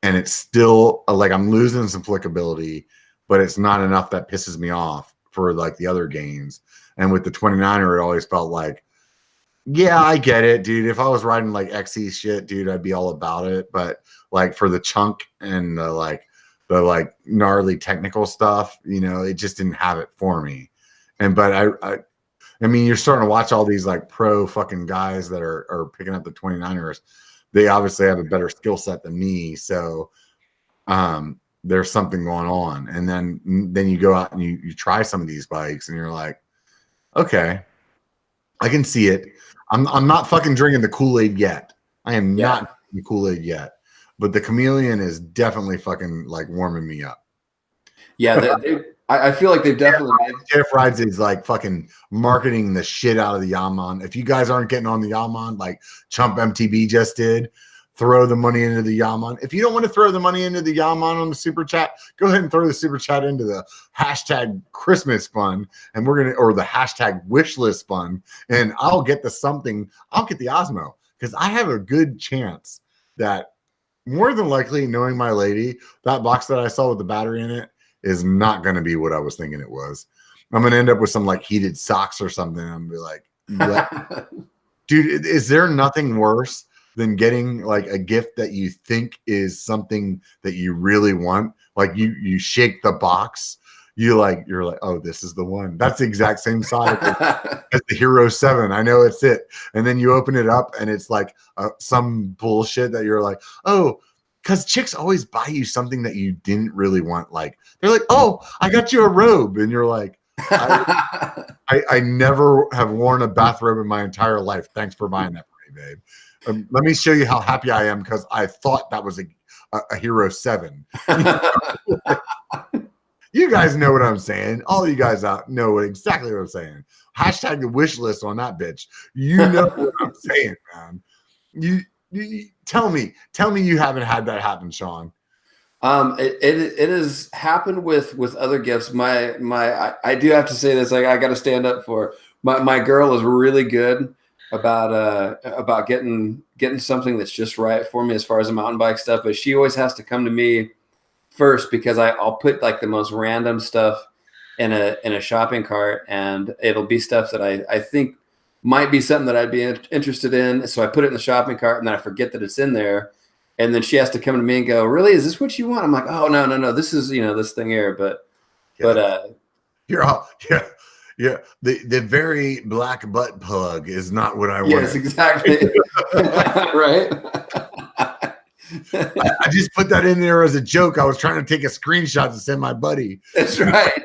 and it's still like I'm losing some flickability, but it's not enough that pisses me off for like the other gains. And with the 29er, it always felt like, yeah, I get it, dude. If I was riding like XC shit, dude, I'd be all about it. But like for the chunk and the like gnarly technical stuff, you know, it just didn't have it for me. And but I mean, you're starting to watch all these like pro fucking guys that are picking up the 29ers. They obviously have a better skill set than me, so there's something going on. And then you go out and you try some of these bikes, and you're like, okay, I can see it. I'm not fucking drinking the Kool-Aid yet. I am not drinking the Kool-Aid yet. But the Chameleon is definitely fucking like warming me up. Yeah, I feel like they've definitely. Jeff Rides is like fucking marketing the shit out of the Yaman. If you guys aren't getting on the Yaman, like Chump MTB just did, throw the money into the Yaman. If you don't want to throw the money into the Yaman on the super chat, go ahead and throw the super chat into the hashtag Christmas fund, and or the hashtag wishlist fund, and I'll get the Osmo, because I have a good chance that more than likely, knowing my lady, that box that I saw with the battery in it is not going to be what I was thinking it was. I'm going to end up with some like heated socks or something. I'm going to be like, dude, is there nothing worse than getting like a gift that you think is something that you really want? Like you shake the box, you're like, oh, this is the one. That's the exact same size as the Hero 7. I know it's it. And then you open it up and it's like some bullshit that you're like, oh, because chicks always buy you something that you didn't really want. Like they're like, oh, I got you a robe. And you're like, I never have worn a bathrobe in my entire life. Thanks for buying that for me, babe. Let me show you how happy I am, because I thought that was a Hero 7. You guys know what I'm saying. All you guys out know exactly what I'm saying. Hashtag the wish list on that bitch. You know what I'm saying, man. You tell me you haven't had that happen, Sean. It has happened with other gifts. I do have to say this. Like, I got to stand up for my girl is really good about getting something that's just right for me as far as the mountain bike stuff. But she always has to come to me first, because I'll put like the most random stuff in a shopping cart, and it'll be stuff that I think might be something that I'd be interested in. So I put it in the shopping cart, and then I forget that it's in there. And then she has to come to me and go, really, is this what you want? I'm like, oh, no. This is, this thing here. But you're all, yeah. The very black butt plug is not what I want. Yes, exactly. Right. I just put that in there as a joke. I was trying to take a screenshot to send my buddy. That's right.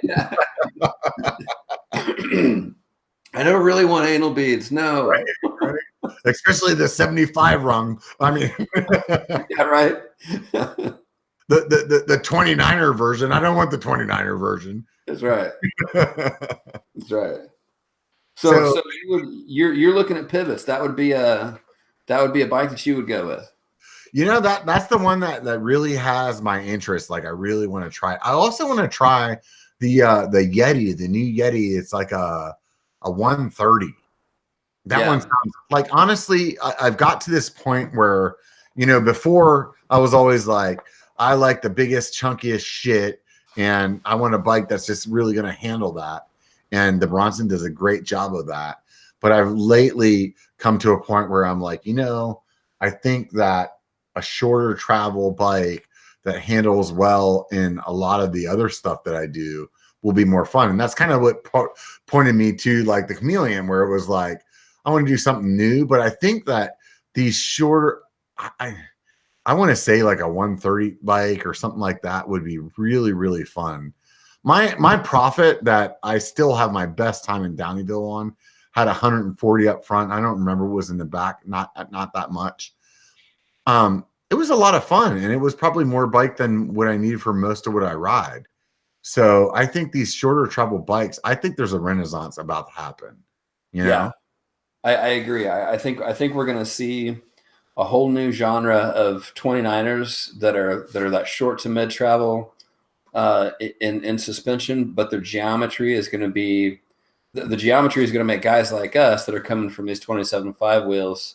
I don't really want anal beads. No. Right. Especially the 75 rung. I mean, yeah, right. the 29er version. I don't want the 29er version. That's right. That's right. So you're looking at pivots. That would be a bike that you would go with. That's the one that really has my interest. Like, I really want to try. I also want to try the Yeti, the new Yeti. It's like a 130. That one sounds like, honestly, I've got to this point where, before I was always like, I like the biggest, chunkiest shit, and I want a bike that's just really going to handle that. And the Bronson does a great job of that. But I've lately come to a point where I'm like, I think that a shorter travel bike that handles well in a lot of the other stuff that I do will be more fun. And that's kind of what pointed me to like the Chameleon, where it was like, I want to do something new. But I think that these shorter, I want to say like a 130 bike or something like that would be really, really fun. My Prophet that I still have my best time in Downeyville on had 140 up front. I don't remember what was in the back, not that much. It was a lot of fun, and it was probably more bike than what I needed for most of what I ride. So I think these shorter travel bikes, I think there's a renaissance about to happen. You know? I agree. I think we're going to see a whole new genre of 29ers that are that short to mid travel in suspension, but their geometry is going to be the geometry is going to make guys like us that are coming from these 27.5 wheels.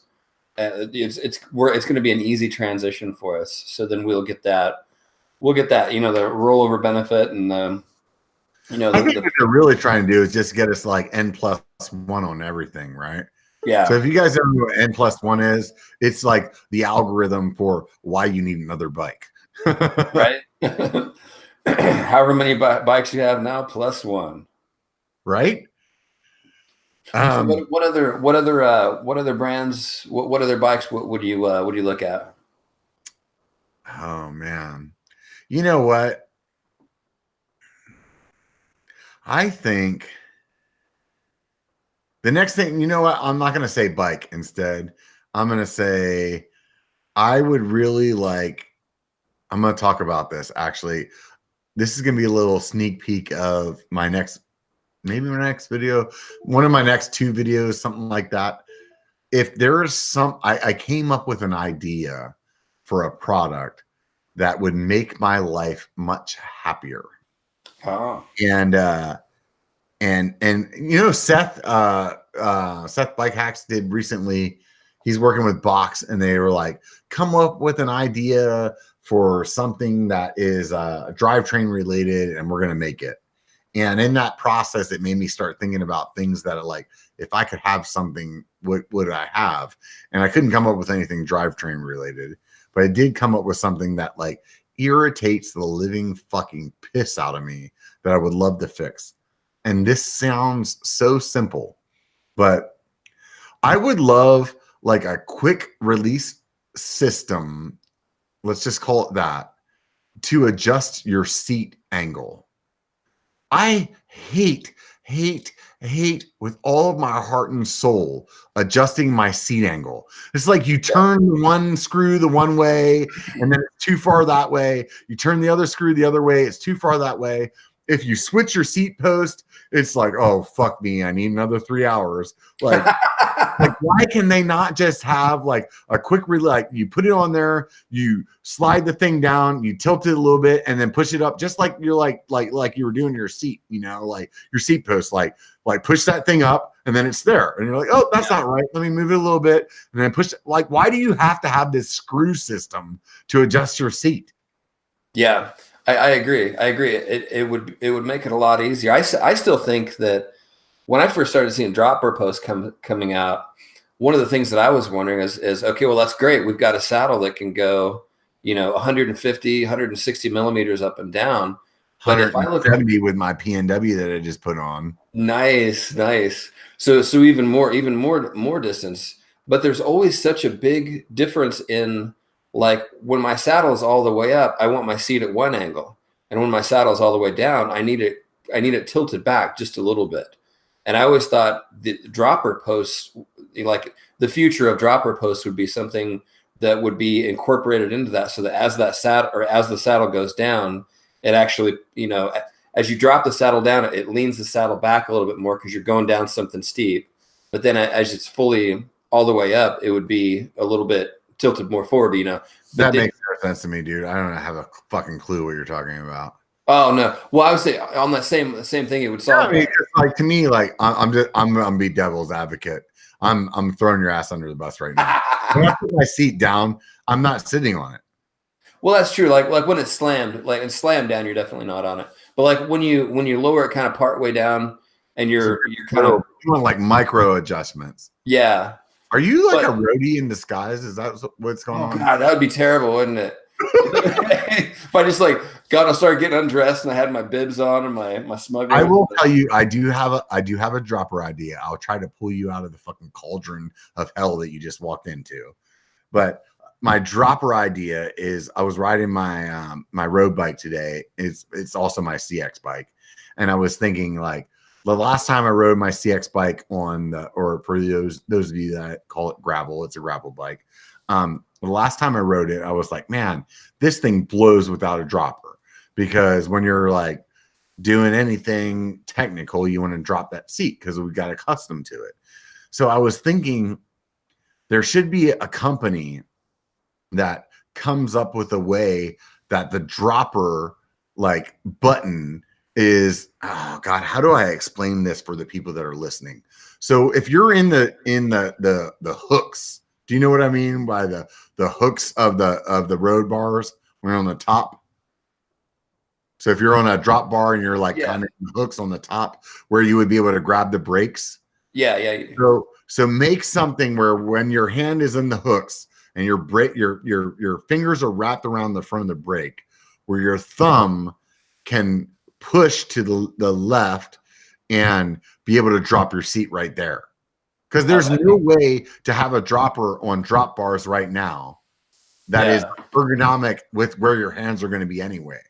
It's going to be an easy transition for us. So then we'll get that, the rollover benefit and I think what they're really trying to do is just get us like N+1 on everything, right? Yeah. So if you guys don't know what N+1 is, it's like the algorithm for why you need another bike. Right. However many bikes you have now, +1. Right. So what other brands? What other bikes? Would you look at? Oh man, you know what? I think the next thing, you know what? I'm not going to say bike instead. I'm going to say I would really like, I'm going to talk about this actually. This is going to be a little sneak peek of my next video, one of my next 2 videos, something like that. If there is I came up with an idea for a product that would make my life much happier. Oh. And Seth Bike Hacks did recently, he's working with Box, and they were like, come up with an idea for something that is drivetrain related, and we're going to make it. And in that process, it made me start thinking about things that are like, if I could have something, what would I have? And I couldn't come up with anything drivetrain related, but I did come up with something that like irritates the living fucking piss out of me that I would love to fix. And this sounds so simple, but I would love like a quick release system, let's just call it that, to adjust your seat angle. I hate with all of my heart and soul adjusting my seat angle. It's like you turn one screw the one way and then it's too far that way. You turn the other screw the other way, it's too far that way. If you switch your seat post, it's like, oh, fuck me, I need another 3 hours. Like, why can they not just have like a quick like you put it on there, you slide the thing down, you tilt it a little bit, and then push it up, just like you're like you were doing your seat, like your seat post, like push that thing up, and then it's there, and you're like, oh, that's not right. Let me move it a little bit, and then push it. Like, why do you have to have this screw system to adjust your seat? Yeah. I agree. It would make it a lot easier. I still think that when I first started seeing dropper posts coming out, one of the things that I was wondering is okay, well, that's great. We've got a saddle that can go, 150, 160 millimeters up and down. But if I look at me with my PNW that I just put on, nice. So even more distance. But there's always such a big difference in, like, when my saddle is all the way up, I want my seat at one angle. And when my saddle is all the way down, I need it tilted back just a little bit. And I always thought the dropper posts, like the future of dropper posts, would be something that would be incorporated into that, so that as the saddle goes down, it actually, as you drop the saddle down, it leans the saddle back a little bit more because you're going down something steep. But then as it's fully all the way up, it would be a little bit tilted more forward, That makes no sense to me, dude. I don't have a fucking clue what you're talking about. Oh no. Well, I would say on that same thing, it would solve. Yeah, I mean, like, to me, like, I'm gonna be devil's advocate. I'm throwing your ass under the bus right now. When I put my seat down, I'm not sitting on it. Well, that's true. Like when it's slammed, down, you're definitely not on it. But like when you lower it kind of part way down, and you're kind of doing like micro adjustments. Yeah. Are you like a roadie in disguise? Is that what's going on? God, that would be terrible, wouldn't it? If I just started getting undressed and I had my bibs on and my smuggler. I will tell you, I do have a dropper idea. I'll try to pull you out of the fucking cauldron of hell that you just walked into. But my dropper idea is, I was riding my my road bike today. It's also my CX bike, and I was thinking, like, The last time I rode my CX bike or for those of you that call it gravel, it's a gravel bike. The last time I rode it, I was like, man, this thing blows without a dropper, because when you're like doing anything technical, you want to drop that seat because we got accustomed to it. So I was thinking there should be a company that comes up with a way that the dropper like button is, oh God, how do I explain this for the people that are listening? So if you're in the hooks, do you know what I mean by the hooks of the road bars when you're on the top? So if you're on a drop bar and you're like kind of hooks on the top where you would be able to grab the brakes. Yeah. So make something where when your hand is in the hooks and your fingers are wrapped around the front of the brake, where your thumb can push to the left and be able to drop your seat right there. Because there's no way to have a dropper on drop bars right now that is ergonomic with where your hands are going to be anyway.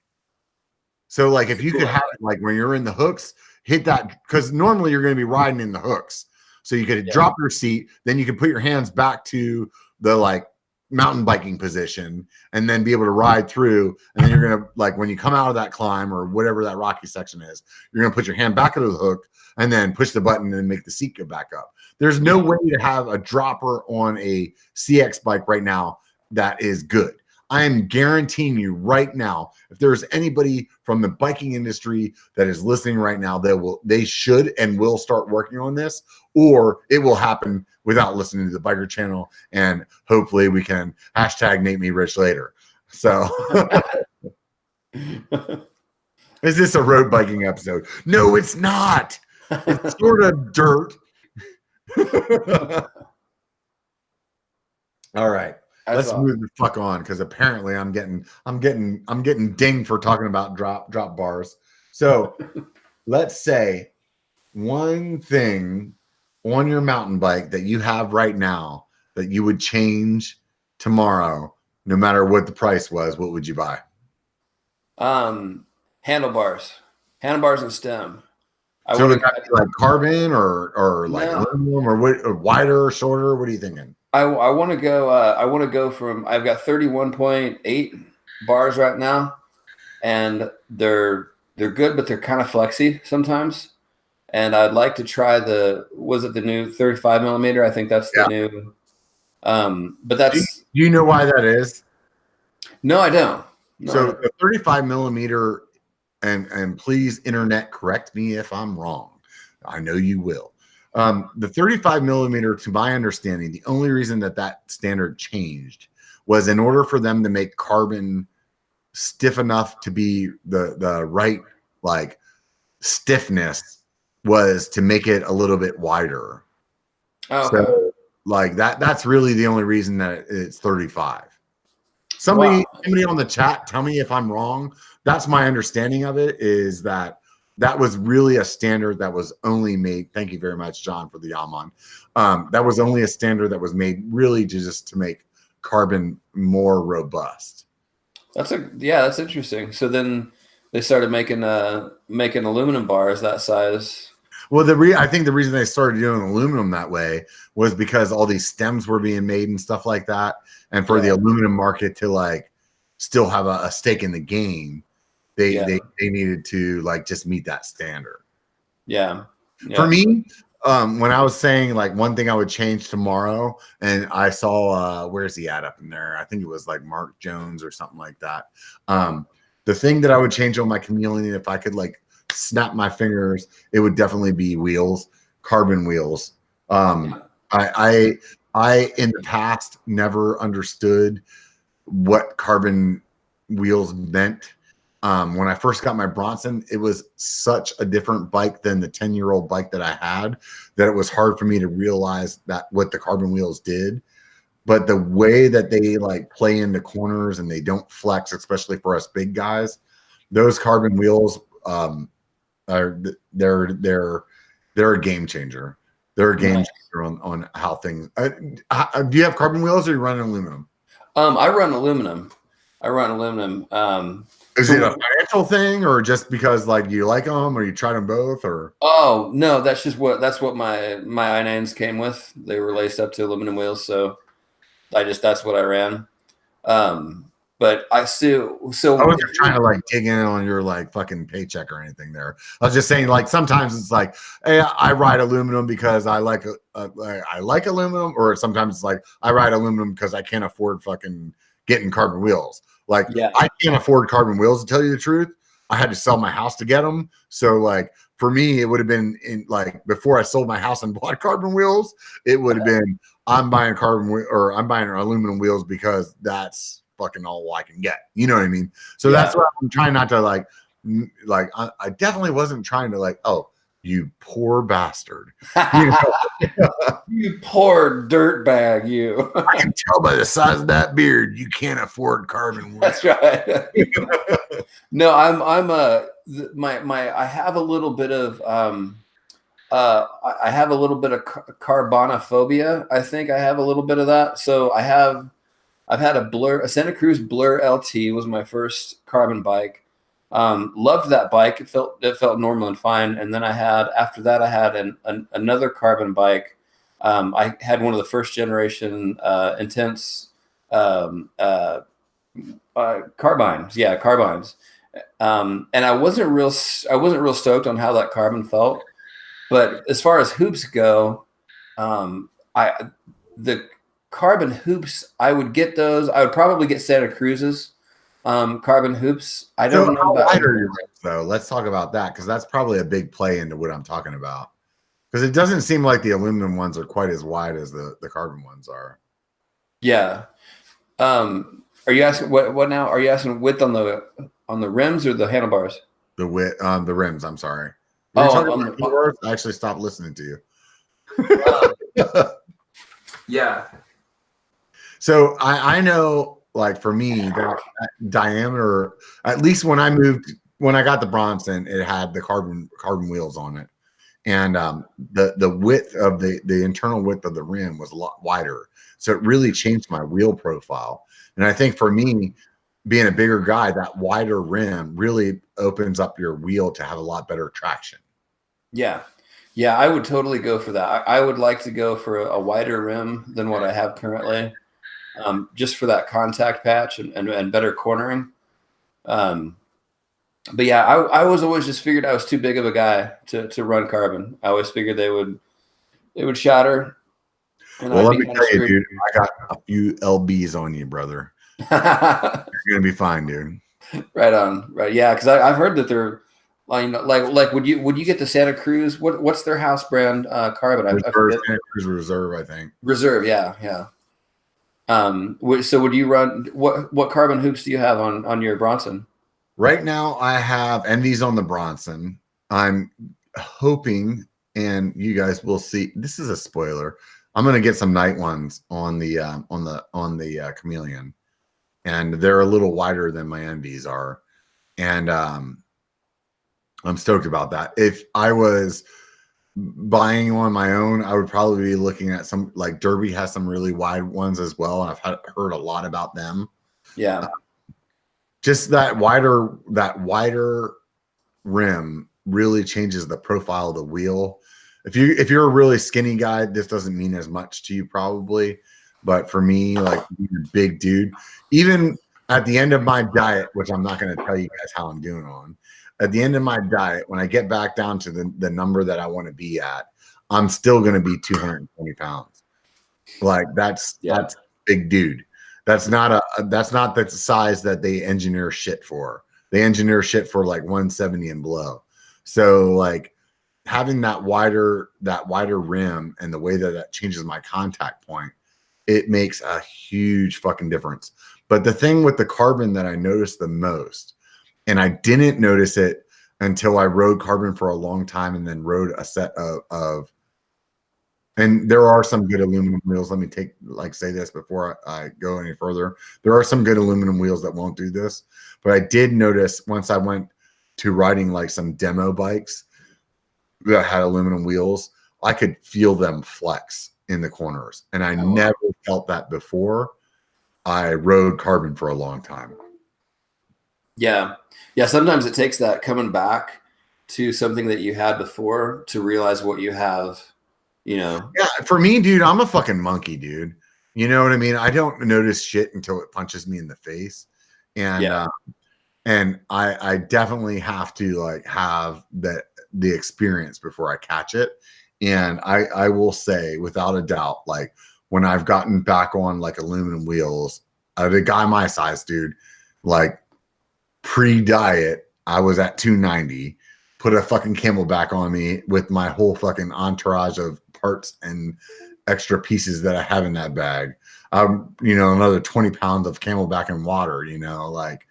So like if you could have it like when you're in the hooks, hit that, because normally you're going to be riding in the hooks. So you could drop your seat, then you can put your hands back to the like mountain biking position and then be able to ride through. And then you're going to, like, when you come out of that climb or whatever that rocky section is, you're going to put your hand back into the hook and then push the button and make the seat go back up. There's no way to have a dropper on a CX bike right now that is good. I am guaranteeing you right now, if there's anybody from the biking industry that is listening right now, they should and will start working on this, or it will happen without listening to the Biker channel, and hopefully we can hashtag Nate Me Rich later. So is this a road biking episode? No, it's not. It's sort of dirt. All right. Let's move the fuck on, because apparently I'm getting dinged for talking about drop bars. So let's say one thing on your mountain bike that you have right now that you would change tomorrow, no matter what the price was. What would you buy? Handlebars and stem. So would that be like carbon or like aluminum, or what, or wider or shorter? What are you thinking? I want to go from, I've got 31.8 bars right now, and they're good, but they're kind of flexy sometimes. And I'd like to try the new 35 millimeter? I think that's the new. But that's. Do you know why that is? No, I don't. No. So the 35 millimeter, and please internet correct me if I'm wrong. I know you will. The 35 millimeter, to my understanding, the only reason that standard changed was in order for them to make carbon stiff enough to be the right like stiffness, was to make it a little bit wider. Oh, okay. So like that's really the only reason that it's 35. Somebody on the chat, tell me if I'm wrong. That's my understanding of it, is that was really a standard that was only made. Thank you very much, John, for the Yaman. That was only a standard that was made really to make carbon more robust. That's interesting. So then they started making aluminum bars that size. Well, I think the reason they started doing aluminum that way was because all these stems were being made and stuff like that, and for the aluminum market to like still have a stake in the game, they needed to like just meet that standard. Yeah. For me, when I was saying like one thing I would change tomorrow, and I saw where's he at up in there? I think it was like Mark Jones or something like that. The thing that I would change on my Chameleon, if I could like snap my fingers, it would definitely be wheels, carbon wheels. I in the past never understood what carbon wheels meant. When I first got my Bronson, it was such a different bike than the 10-year-old bike that I had, that it was hard for me to realize that what the carbon wheels did. But the way that they like play into corners and they don't flex, especially for us big guys, those carbon wheels they're a game changer. They're a game changer on how things. Do you have carbon wheels, or you run aluminum? I run aluminum. Is it a financial thing, or just because like you like them, or you tried them both, or? Oh no, that's what my I9s came with. They were laced up to aluminum wheels, so that's what I ran. But I wasn't trying to like dig in on your like fucking paycheck or anything there. I was just saying like sometimes it's like, hey, I ride aluminum because I like aluminum, or sometimes it's like I ride aluminum because I can't afford fucking getting carbon wheels. Like I can't afford carbon wheels, to tell you the truth. I had to sell my house to get them. So like for me, it would have been in like before I sold my house and bought carbon wheels, it would have been I'm buying I'm buying aluminum wheels because that's fucking all I can get. You know what I mean? So that's what I'm trying not to like I definitely wasn't trying to like, oh, you poor bastard. You know? You poor dirtbag, you. I can tell by the size of that beard you can't afford carbon wheels. That's right. No, I have a little bit of I have a little bit of carbonophobia. I think I have a little bit of that. So I've had a Santa Cruz Blur LT was my first carbon bike. Loved that bike. It felt normal and fine. And then after that I had another carbon bike. I had one of the first generation intense carbines. Yeah, carbines. And I wasn't real stoked on how that carbon felt. But as far as hoops go, the carbon hoops, I would get those. I would probably get Santa Cruz's carbon hoops. I don't know about wide are your rims, though. Let's talk about that, because that's probably a big play into what I'm talking about. Because it doesn't seem like the aluminum ones are quite as wide as the carbon ones are. Yeah. Are you asking what now? Are you asking width on the rims or the handlebars? The width on the rims. I'm sorry. I actually stopped listening to you. Yeah. So I know, like for me, that diameter, at least when I got the Bronson, it had the carbon wheels on it, and the width of the internal width of the rim was a lot wider, so it really changed my wheel profile. And I think for me, being a bigger guy, that wider rim really opens up your wheel to have a lot better traction. Yeah. Yeah, I would totally go for that. I would like to go for a wider rim than what I have currently, just for that contact patch and better cornering. But yeah, I was always just figured I was too big of a guy to run carbon. I always figured they would shatter. And well, let me tell you, dude, I got a few LBs on you, brother. You're gonna be fine, dude. Right on, right? Yeah, because I've heard that they're like would you get the Santa Cruz? What's their house brand carbon? Santa Cruz Reserve, I think. Reserve, yeah. So would you run what carbon hoops do you have on your Bronson? Right now, I have these on the Bronson. I'm hoping, and you guys will see. This is a spoiler. I'm gonna get some night ones on the Chameleon, and they're a little wider than my Envies are, and I'm stoked about that. If I was buying on my own, I would probably be looking at some, like Derby has some really wide ones as well, and I've heard a lot about them. Yeah. Just that wider rim really changes the profile of the wheel. If you're a really skinny guy, this doesn't mean as much to you probably, but for me, like being a big dude, even at the end of my diet, which I'm not going to tell you guys how I'm doing on, at the end of my diet, when I get back down to the number that I want to be at, I'm still going to be 220 pounds. Like that's big dude. That's not the size that they engineer shit for. They engineer shit for like 170 and below. So like having that wider rim and the way that changes my contact point, it makes a huge fucking difference. But the thing with the carbon that I noticed the most, and I didn't notice it until I rode carbon for a long time and then rode a set of and there are some good aluminum wheels. Let me say this before I go any further. There are some good aluminum wheels that won't do this, but I did notice once I went to riding like some demo bikes that had aluminum wheels, I could feel them flex in the corners. And I never felt that before I rode carbon for a long time. Yeah. Yeah. Sometimes it takes that coming back to something that you had before to realize what you have, you know. Yeah, for me, dude, I'm a fucking monkey, dude. You know what I mean? I don't notice shit until it punches me in the face. And Yeah. I definitely have to like have the experience before I catch it. And I will say without a doubt, like when I've gotten back on like aluminum wheels, the guy my size, dude, like pre-diet, I was at 290, put a fucking Camelback on me with my whole fucking entourage of parts and extra pieces that I have in that bag. You know, another 20 pounds of Camelback and water, you know, like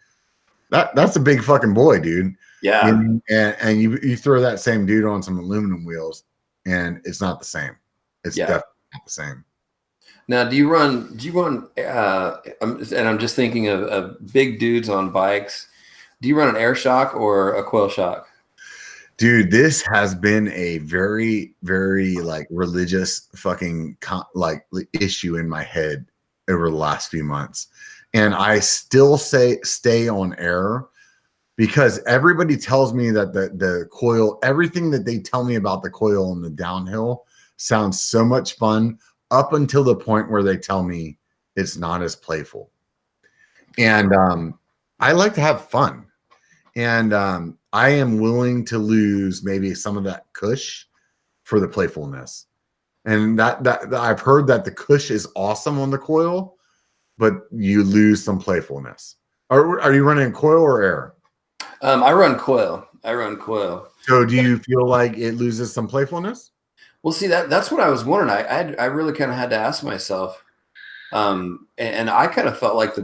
that's a big fucking boy, dude. Yeah. You know, and you throw that same dude on some aluminum wheels and it's not the same. It's definitely not the same. Now, do you run, and I'm just thinking of big dudes on bikes. Do you run an air shock or a coil shock? Dude, this has been a very, very like religious fucking like issue in my head over the last few months. And I still say stay on air because everybody tells me that the coil, everything that they tell me about the coil and the downhill sounds so much fun up until the point where they tell me it's not as playful. And I like to have fun. And I am willing to lose maybe some of that cush for the playfulness. And that I've heard that the cush is awesome on the coil, but you lose some playfulness. Are you running coil or air? I run coil. So do you feel like it loses some playfulness? Well, see, that's what I was wondering. I really kind of had to ask myself, and I kind of felt like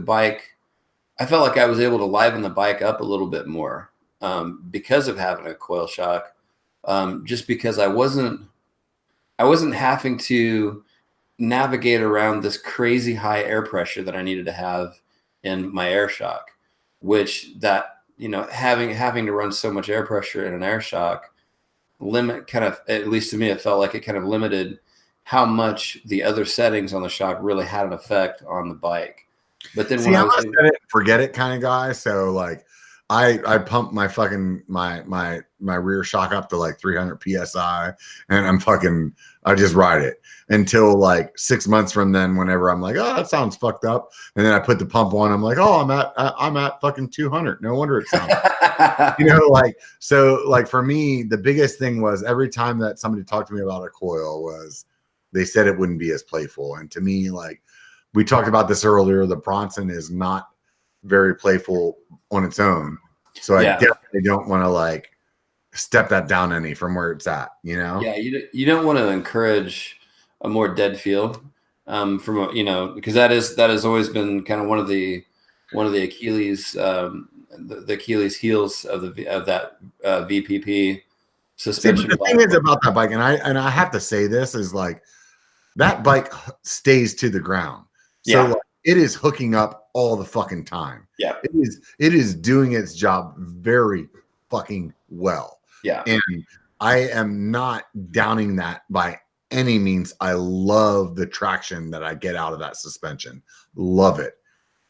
I felt like I was able to liven the bike up a little bit more because of having a coil shock, just because I wasn't having to navigate around this crazy high air pressure that I needed to have in my air shock, which that, you know, having to run so much air pressure in an air shock at least to me, it felt like it kind of limited how much the other settings on the shock really had an effect on the bike. But then I'm a set it, forget it kind of guy. So like I pump my fucking my rear shock up to like 300 psi, and I just ride it until like 6 months from then. Whenever I'm like, oh, that sounds fucked up, and then I put the pump on. I'm like, oh, I'm at fucking 200. No wonder it sounds, you know, like so. Like for me, the biggest thing was every time that somebody talked to me about a coil was they said it wouldn't be as playful, and to me, like we talked about this earlier, the Bronson is not very playful on its own. So I definitely don't want to like step that down any from where it's at, you know? Yeah, you don't want to encourage a more dead feel from, you know, because that has always been kind of one of the Achilles the Achilles heels of that VPP suspension. See, the thing is about that bike, and I have to say this is like that bike stays to the ground. So like, it is hooking up all the fucking time. Yeah. It is doing its job very fucking well. Yeah. And I am not downing that by any means. I love the traction that I get out of that suspension. Love it.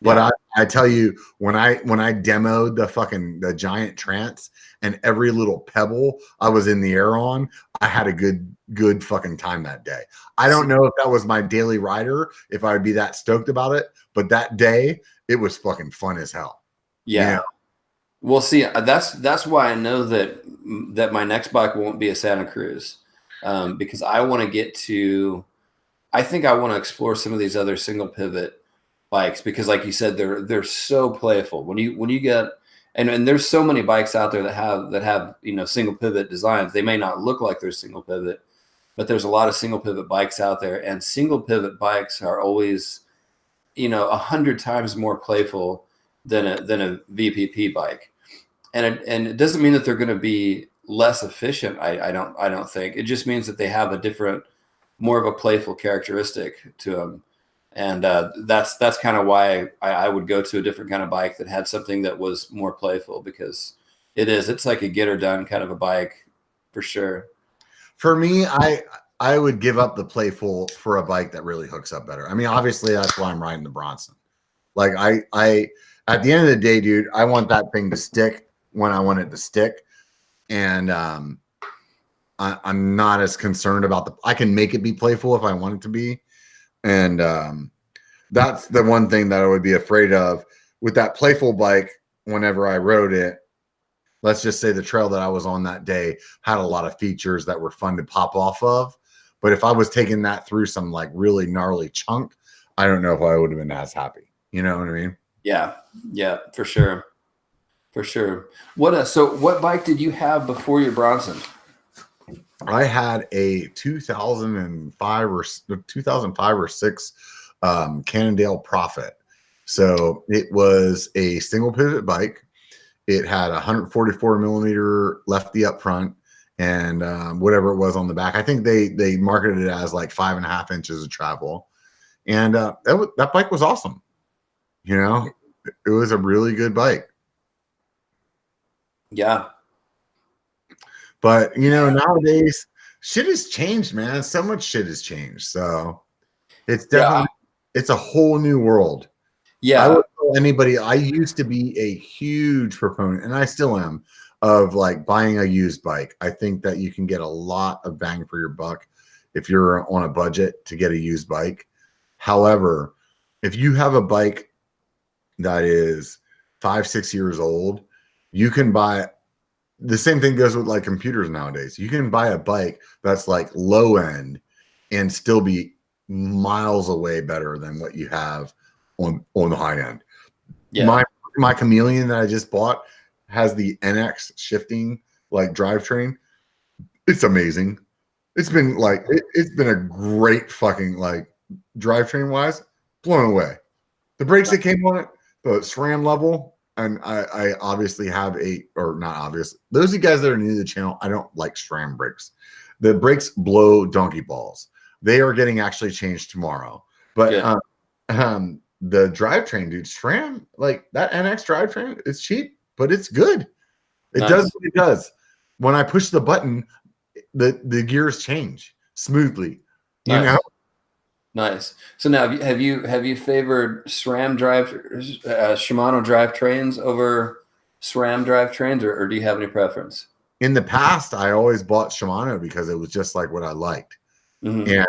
But I tell you, when I demoed the giant Trance and every little pebble I was in the air on, I had a good fucking time that day. I don't know if that was my daily rider, if I would be that stoked about it, but that day it was fucking fun as hell. Yeah. You know? Well, see, that's why I know that my next bike won't be a Santa Cruz, because I want to get to. I think I want to explore some of these other single pivot bikes because, like you said, they're so playful. When you get and there's so many bikes out there that have you know single pivot designs. They may not look like they're single pivot, but there's a lot of single pivot bikes out there, and single pivot bikes are always, you know, 100 times more playful than a VPP bike. And it doesn't mean that they're going to be less efficient. I don't think. It just means that they have a different, more of a playful characteristic to them. And that's kind of why I would go to a different kind of bike that had something that was more playful, because it's like a get her done kind of a bike for sure. For me, I would give up the playful for a bike that really hooks up better. I mean, obviously that's why I'm riding the Bronson. Like At the end of the day, dude, I want that thing to stick when I want it to stick. And I'm not as concerned about I can make it be playful if I want it to be. And that's the one thing that I would be afraid of with that playful bike whenever I rode it. Let's just say the trail that I was on that day had a lot of features that were fun to pop off of. But if I was taking that through some like really gnarly chunk, I don't know if I would have been as happy. You know what I mean? Yeah, for sure. For sure. So what bike did you have before your Bronson? I had a 2005 or 6 Cannondale Prophet. So it was a single pivot bike. It had 144 millimeter lefty up front and whatever it was on the back. I think they marketed it as like 5.5 inches of travel. And that bike was awesome. You know, it was a really good bike. Yeah. But, you know, nowadays shit has changed, man. So much shit has changed. So it's definitely, it's a whole new world. Yeah. I would tell anybody, I used to be a huge proponent, and I still am, of like buying a used bike. I think that you can get a lot of bang for your buck if you're on a budget to get a used bike. However, if you have a bike that is 5-6 years old, you can buy. The same thing goes with like computers nowadays. You can buy a bike that's like low end and still be miles away better than what you have on the high end. Yeah. My Chameleon that I just bought has the NX shifting like drivetrain. It's amazing. It's been like it's been a great fucking like drivetrain wise, blown away. The brakes that came on it, the SRAM level. And I obviously have not obvious. Those of you guys that are new to the channel, I don't like SRAM brakes. The brakes blow donkey balls. They are getting actually changed tomorrow. But the drivetrain, dude, SRAM, like that NX drivetrain, it's cheap, but it's good. It does what it does. When I push the button, the gears change smoothly. You know? Nice. So now, have you favored SRAM Shimano drivetrains over SRAM drivetrains, or do you have any preference? In the past, I always bought Shimano because it was just like what I liked. Mm-hmm.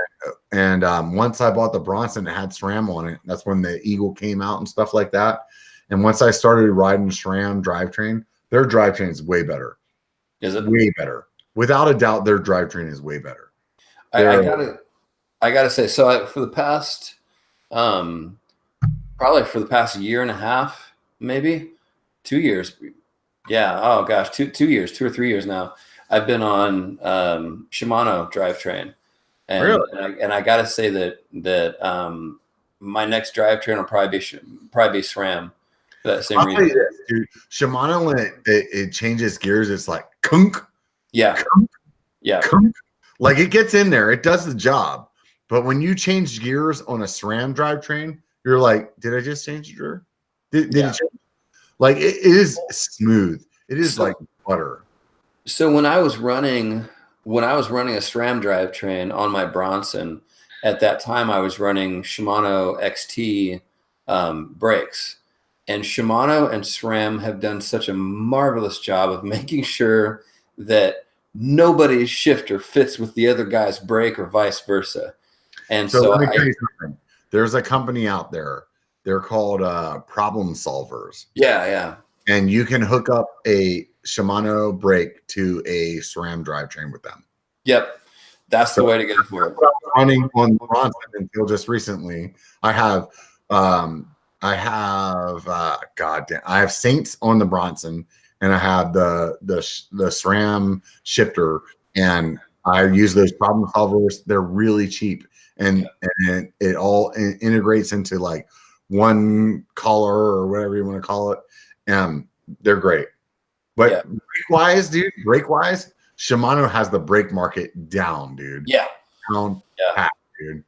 And once I bought the Bronson, it had SRAM on it. That's when the Eagle came out and stuff like that. And once I started riding SRAM drivetrain, their drivetrain is way better. Is it? Way better. Without a doubt, their drivetrain is way better. I gotta say, so for the past, probably for the past year and a half, maybe 2 years. Yeah. Oh gosh, 2 years, 2 or 3 years now. I've been on Shimano drivetrain, and really? and I gotta say that my next drivetrain will probably be SRAM. For that same reason. This, dude. Shimano, when it changes gears, it's like kunk. Yeah. Kunk, yeah. Kunk. Like it gets in there, it does the job. But when you change gears on a SRAM drivetrain, you're like, did I just change the gear? Did it change? Like it is smooth. It is like butter. So when I was running a SRAM drivetrain on my Bronson, at that time I was running Shimano XT brakes. And Shimano and SRAM have done such a marvelous job of making sure that nobody's shifter fits with the other guy's brake or vice versa. And so let me tell you something. There's a company out there. They're called Problem Solvers. Yeah. And you can hook up a Shimano brake to a SRAM drivetrain with them. Yep. That's the way to go for it. Running on Bronson until just recently. I have Saints on the Bronson, and I have the SRAM shifter, and I use those Problem Solvers. They're really cheap, and it all integrates into like one collar or whatever you want to call it. They're great. But brake wise, Shimano has the brake market down, dude. Yeah. Down pat, dude.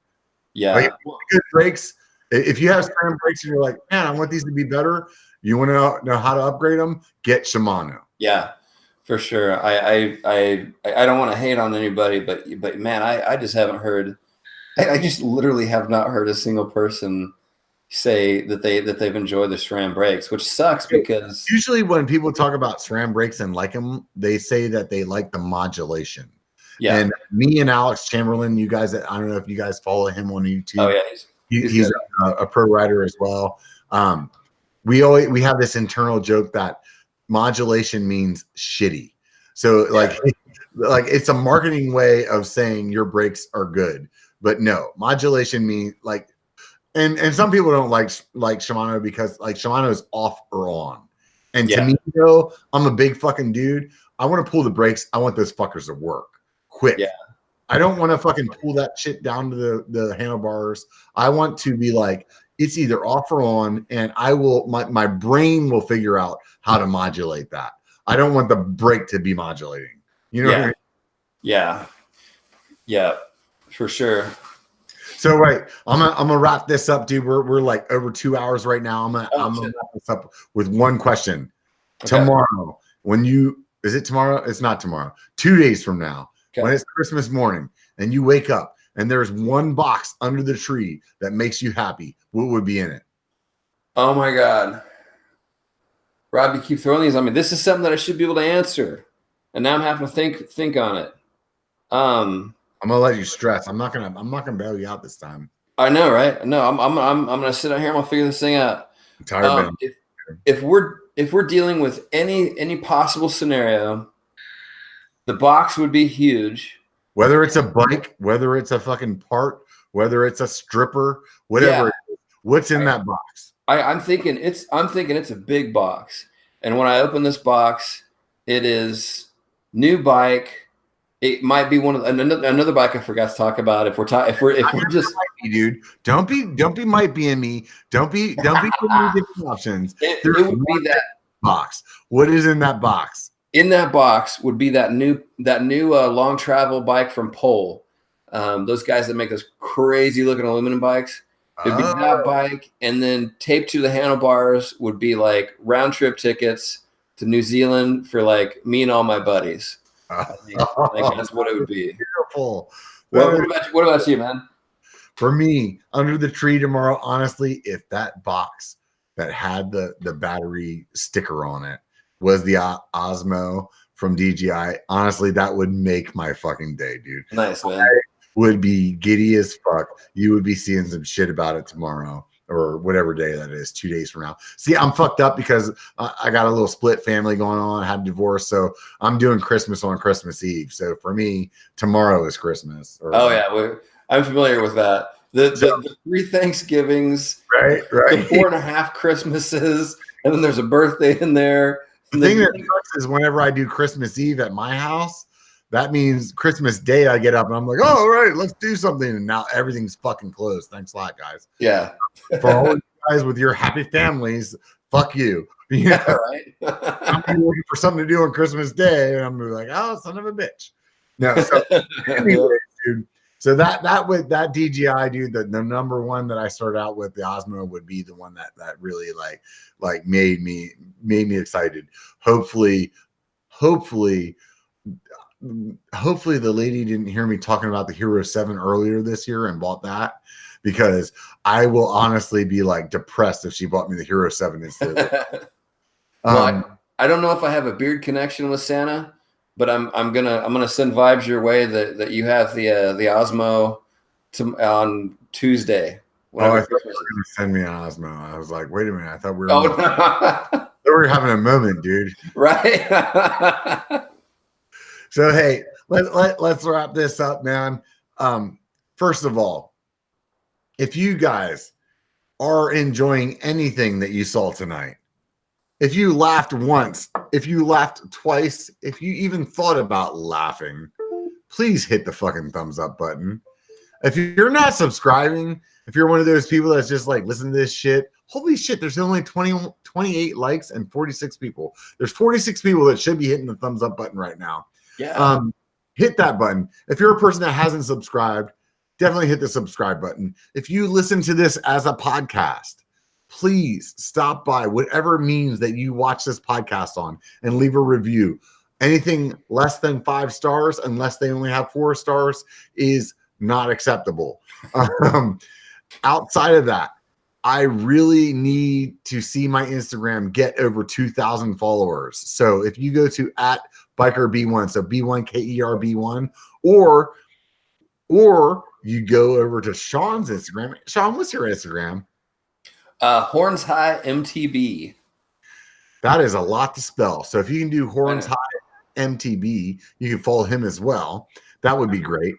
Yeah. Like, good brakes. If you have SRAM brakes and you're like, man, I want these to be better, you want to know how to upgrade them, get Shimano. Yeah, for sure. I don't want to hate on anybody, but man, I just haven't heard. I just literally have not heard a single person say that they've enjoyed the SRAM brakes, which sucks because usually when people talk about SRAM brakes and like them, they say that they like the modulation. Yeah. And me and Alex Chamberlain, you guys, I don't know if you guys follow him on YouTube. Oh yeah, he's a pro rider as well. We have this internal joke that modulation means shitty. So like it's a marketing way of saying your brakes are good, but no, modulation means like. And some people don't like Shimano because like Shimano is off or on. And to me, though, I'm a big fucking dude. I want to pull the brakes. I want those fuckers to work quick. Yeah. I don't want to fucking pull that shit down to the handlebars. I want to be like, it's either off or on, and I will my brain will figure out how to modulate that. I don't want the brake to be modulating. You know what I mean? Yeah. Yeah, for sure. So I'm gonna wrap this up, dude. We're like over 2 hours right now. I'm gonna wrap this up with one question. Okay. Tomorrow, is it tomorrow? It's not tomorrow. 2 days from now, when it's Christmas morning, and you wake up and there's one box under the tree that makes you happy, what would be in it? Oh my God, Rob, you keep throwing these on me. This is something that I should be able to answer, and now I'm having to think on it. I'm gonna let you stress. I'm not gonna bail you out this time. I know, right? No, I'm gonna sit out here. I'm gonna figure this thing out. I'm tired. If we're dealing with any possible scenario, the box would be huge. Whether it's a bike, whether it's a fucking part, whether it's a stripper, whatever. Yeah. What's in that box? I'm thinking it's a big box, and when I open this box, it is new bike. It might be one of another bike I forgot to talk about. If we're just dude, don't be might be in me. Don't be giving me different options. It would be that box. What is in that box? In that box would be that new long travel bike from Pole. Those guys that make those crazy looking aluminum bikes. It'd be that bike, and then taped to the handlebars would be like round trip tickets to New Zealand for like me and all my buddies. I think that's what it would be. Beautiful. What about you, man? For me, under the tree tomorrow, honestly, if that box that had the battery sticker on it was the Osmo from DJI, honestly, that would make my fucking day, dude. Nice, man. I would be giddy as fuck. You would be seeing some shit about it tomorrow. Or whatever day that is, 2 days from now. See, I'm fucked up because I got a little split family going on. I had a divorce, so I'm doing Christmas on Christmas Eve. So for me, tomorrow is Christmas. I'm familiar with that. The 3 Thanksgivings, right? The 4.5 Christmases, and then there's a birthday in there. The thing that sucks is whenever I do Christmas Eve at my house, that means Christmas Day I get up and I'm like, oh, all right, let's do something. And now everything's fucking closed. Thanks a lot, guys. Yeah. For all you guys with your happy families, fuck you. Yeah, right. I'm looking for something to do on Christmas Day, and I'm like, oh, son of a bitch. No, so anyway, dude. So that DJI, dude, the number one that I started out with, the Osmo, would be the one that really like made me excited. Hopefully the lady didn't hear me talking about the Hero 7 earlier this year and bought that, because I will honestly be like depressed if she bought me the Hero 7 instead. I don't know if I have a beard connection with Santa, but I'm gonna send vibes your way that you have the Osmo on Tuesday. I thought you were gonna send me an Osmo. I was like, wait a minute, I thought we were having a moment, dude. Right. So hey, let's wrap this up, man. First of all, if you guys are enjoying anything that you saw tonight, if you laughed once, if you laughed twice, if you even thought about laughing, please hit the fucking thumbs up button. If you're not subscribing, if you're one of those people that's just like, listen to this shit, holy shit, there's only 28 likes and 46 people. There's 46 people that should be hitting the thumbs up button right now. Yeah. Hit that button. If you're a person that hasn't subscribed, definitely hit the subscribe button. If you listen to this as a podcast, please stop by whatever means that you watch this podcast on and leave a review. Anything less than 5 stars, unless they only have 4 stars, is not acceptable. Outside of that, I really need to see my Instagram get over 2,000 followers. So if you go to @BikerB1, so B1KER B1, or you go over to Sean's Instagram. Sean, what's your Instagram? Horns High MTB. That is a lot to spell. So if you can do Horns High MTB, you can follow him as well. That would be great.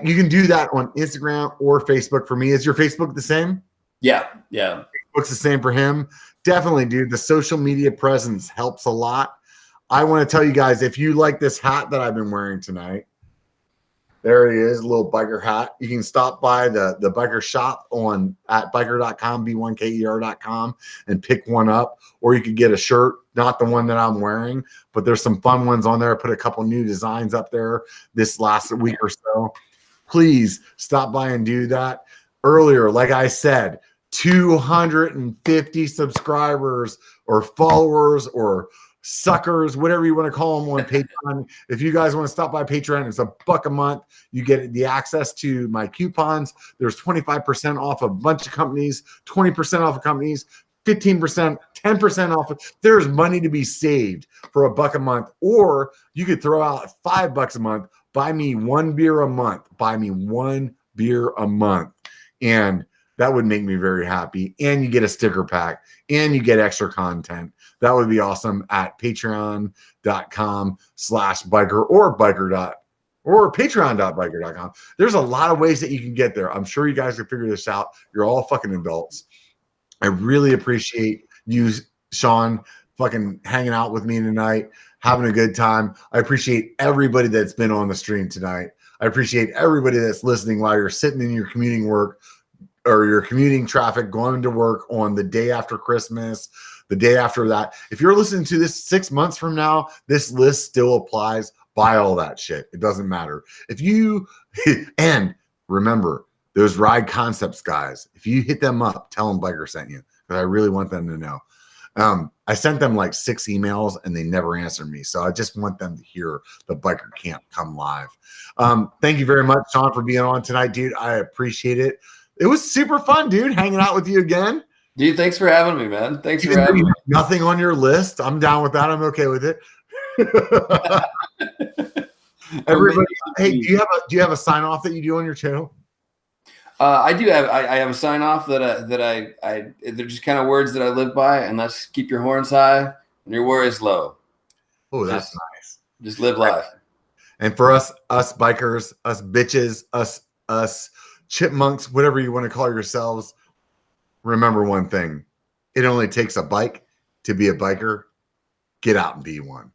You can do that on Instagram or Facebook. For me, is your Facebook the same? Yeah. Facebook's the same for him. Definitely, dude. The social media presence helps a lot. I want to tell you guys, if you like this hat that I've been wearing tonight, there it is, a little biker hat. You can stop by the biker shop at biker.com, B1KER.com, and pick one up. Or you could get a shirt, not the one that I'm wearing, but there's some fun ones on there. I put a couple new designs up there this last week or so. Please stop by and do that. Earlier, like I said, 250 subscribers or followers or suckers, whatever you want to call them, on Patreon. If you guys want to stop by Patreon, it's $1 a month. You get the access to my coupons. There's 25% off a bunch of companies, 20% off of companies, 15%, 10% off. There's money to be saved for $1 a month. Or you could throw out $5 a month. Buy me one beer a month. Buy me one beer a month. And that would make me very happy. And you get a sticker pack and you get extra content. That would be awesome at patreon.com/biker or patreon.biker.com. There's a lot of ways that you can get there. I'm sure you guys can figure this out. You're all fucking adults. I really appreciate you, Sean, fucking hanging out with me tonight, having a good time. I appreciate everybody that's been on the stream tonight. I appreciate everybody that's listening while you're sitting in your commuting work or your commuting traffic, going to work on the day after Christmas, the day after that. If you're listening to this 6 months from now, this list still applies. Buy all that shit. It doesn't matter. If you, and remember, those Ride Concepts guys, if you hit them up, tell them Biker sent you, because I really want them to know. I sent them like 6 emails and they never answered me. So I just want them to hear the Biker Camp come live. Thank you very much, Sean, for being on tonight, dude. I appreciate it. It was super fun, dude, hanging out with you again. Dude, thanks for having me, man. Thanks for having me. Nothing on your list. I'm down with that. I'm okay with it. Everybody, hey, do you have a sign off that you do on your channel? I do have. I have a sign off that they're just kind of words that I live by, and that's keep your horns high and your worries low. Oh, that's nice. Just live life. And for us bikers, us bitches, us chipmunks, whatever you want to call yourselves, remember one thing: it only takes a bike to be a biker. Get out and be one.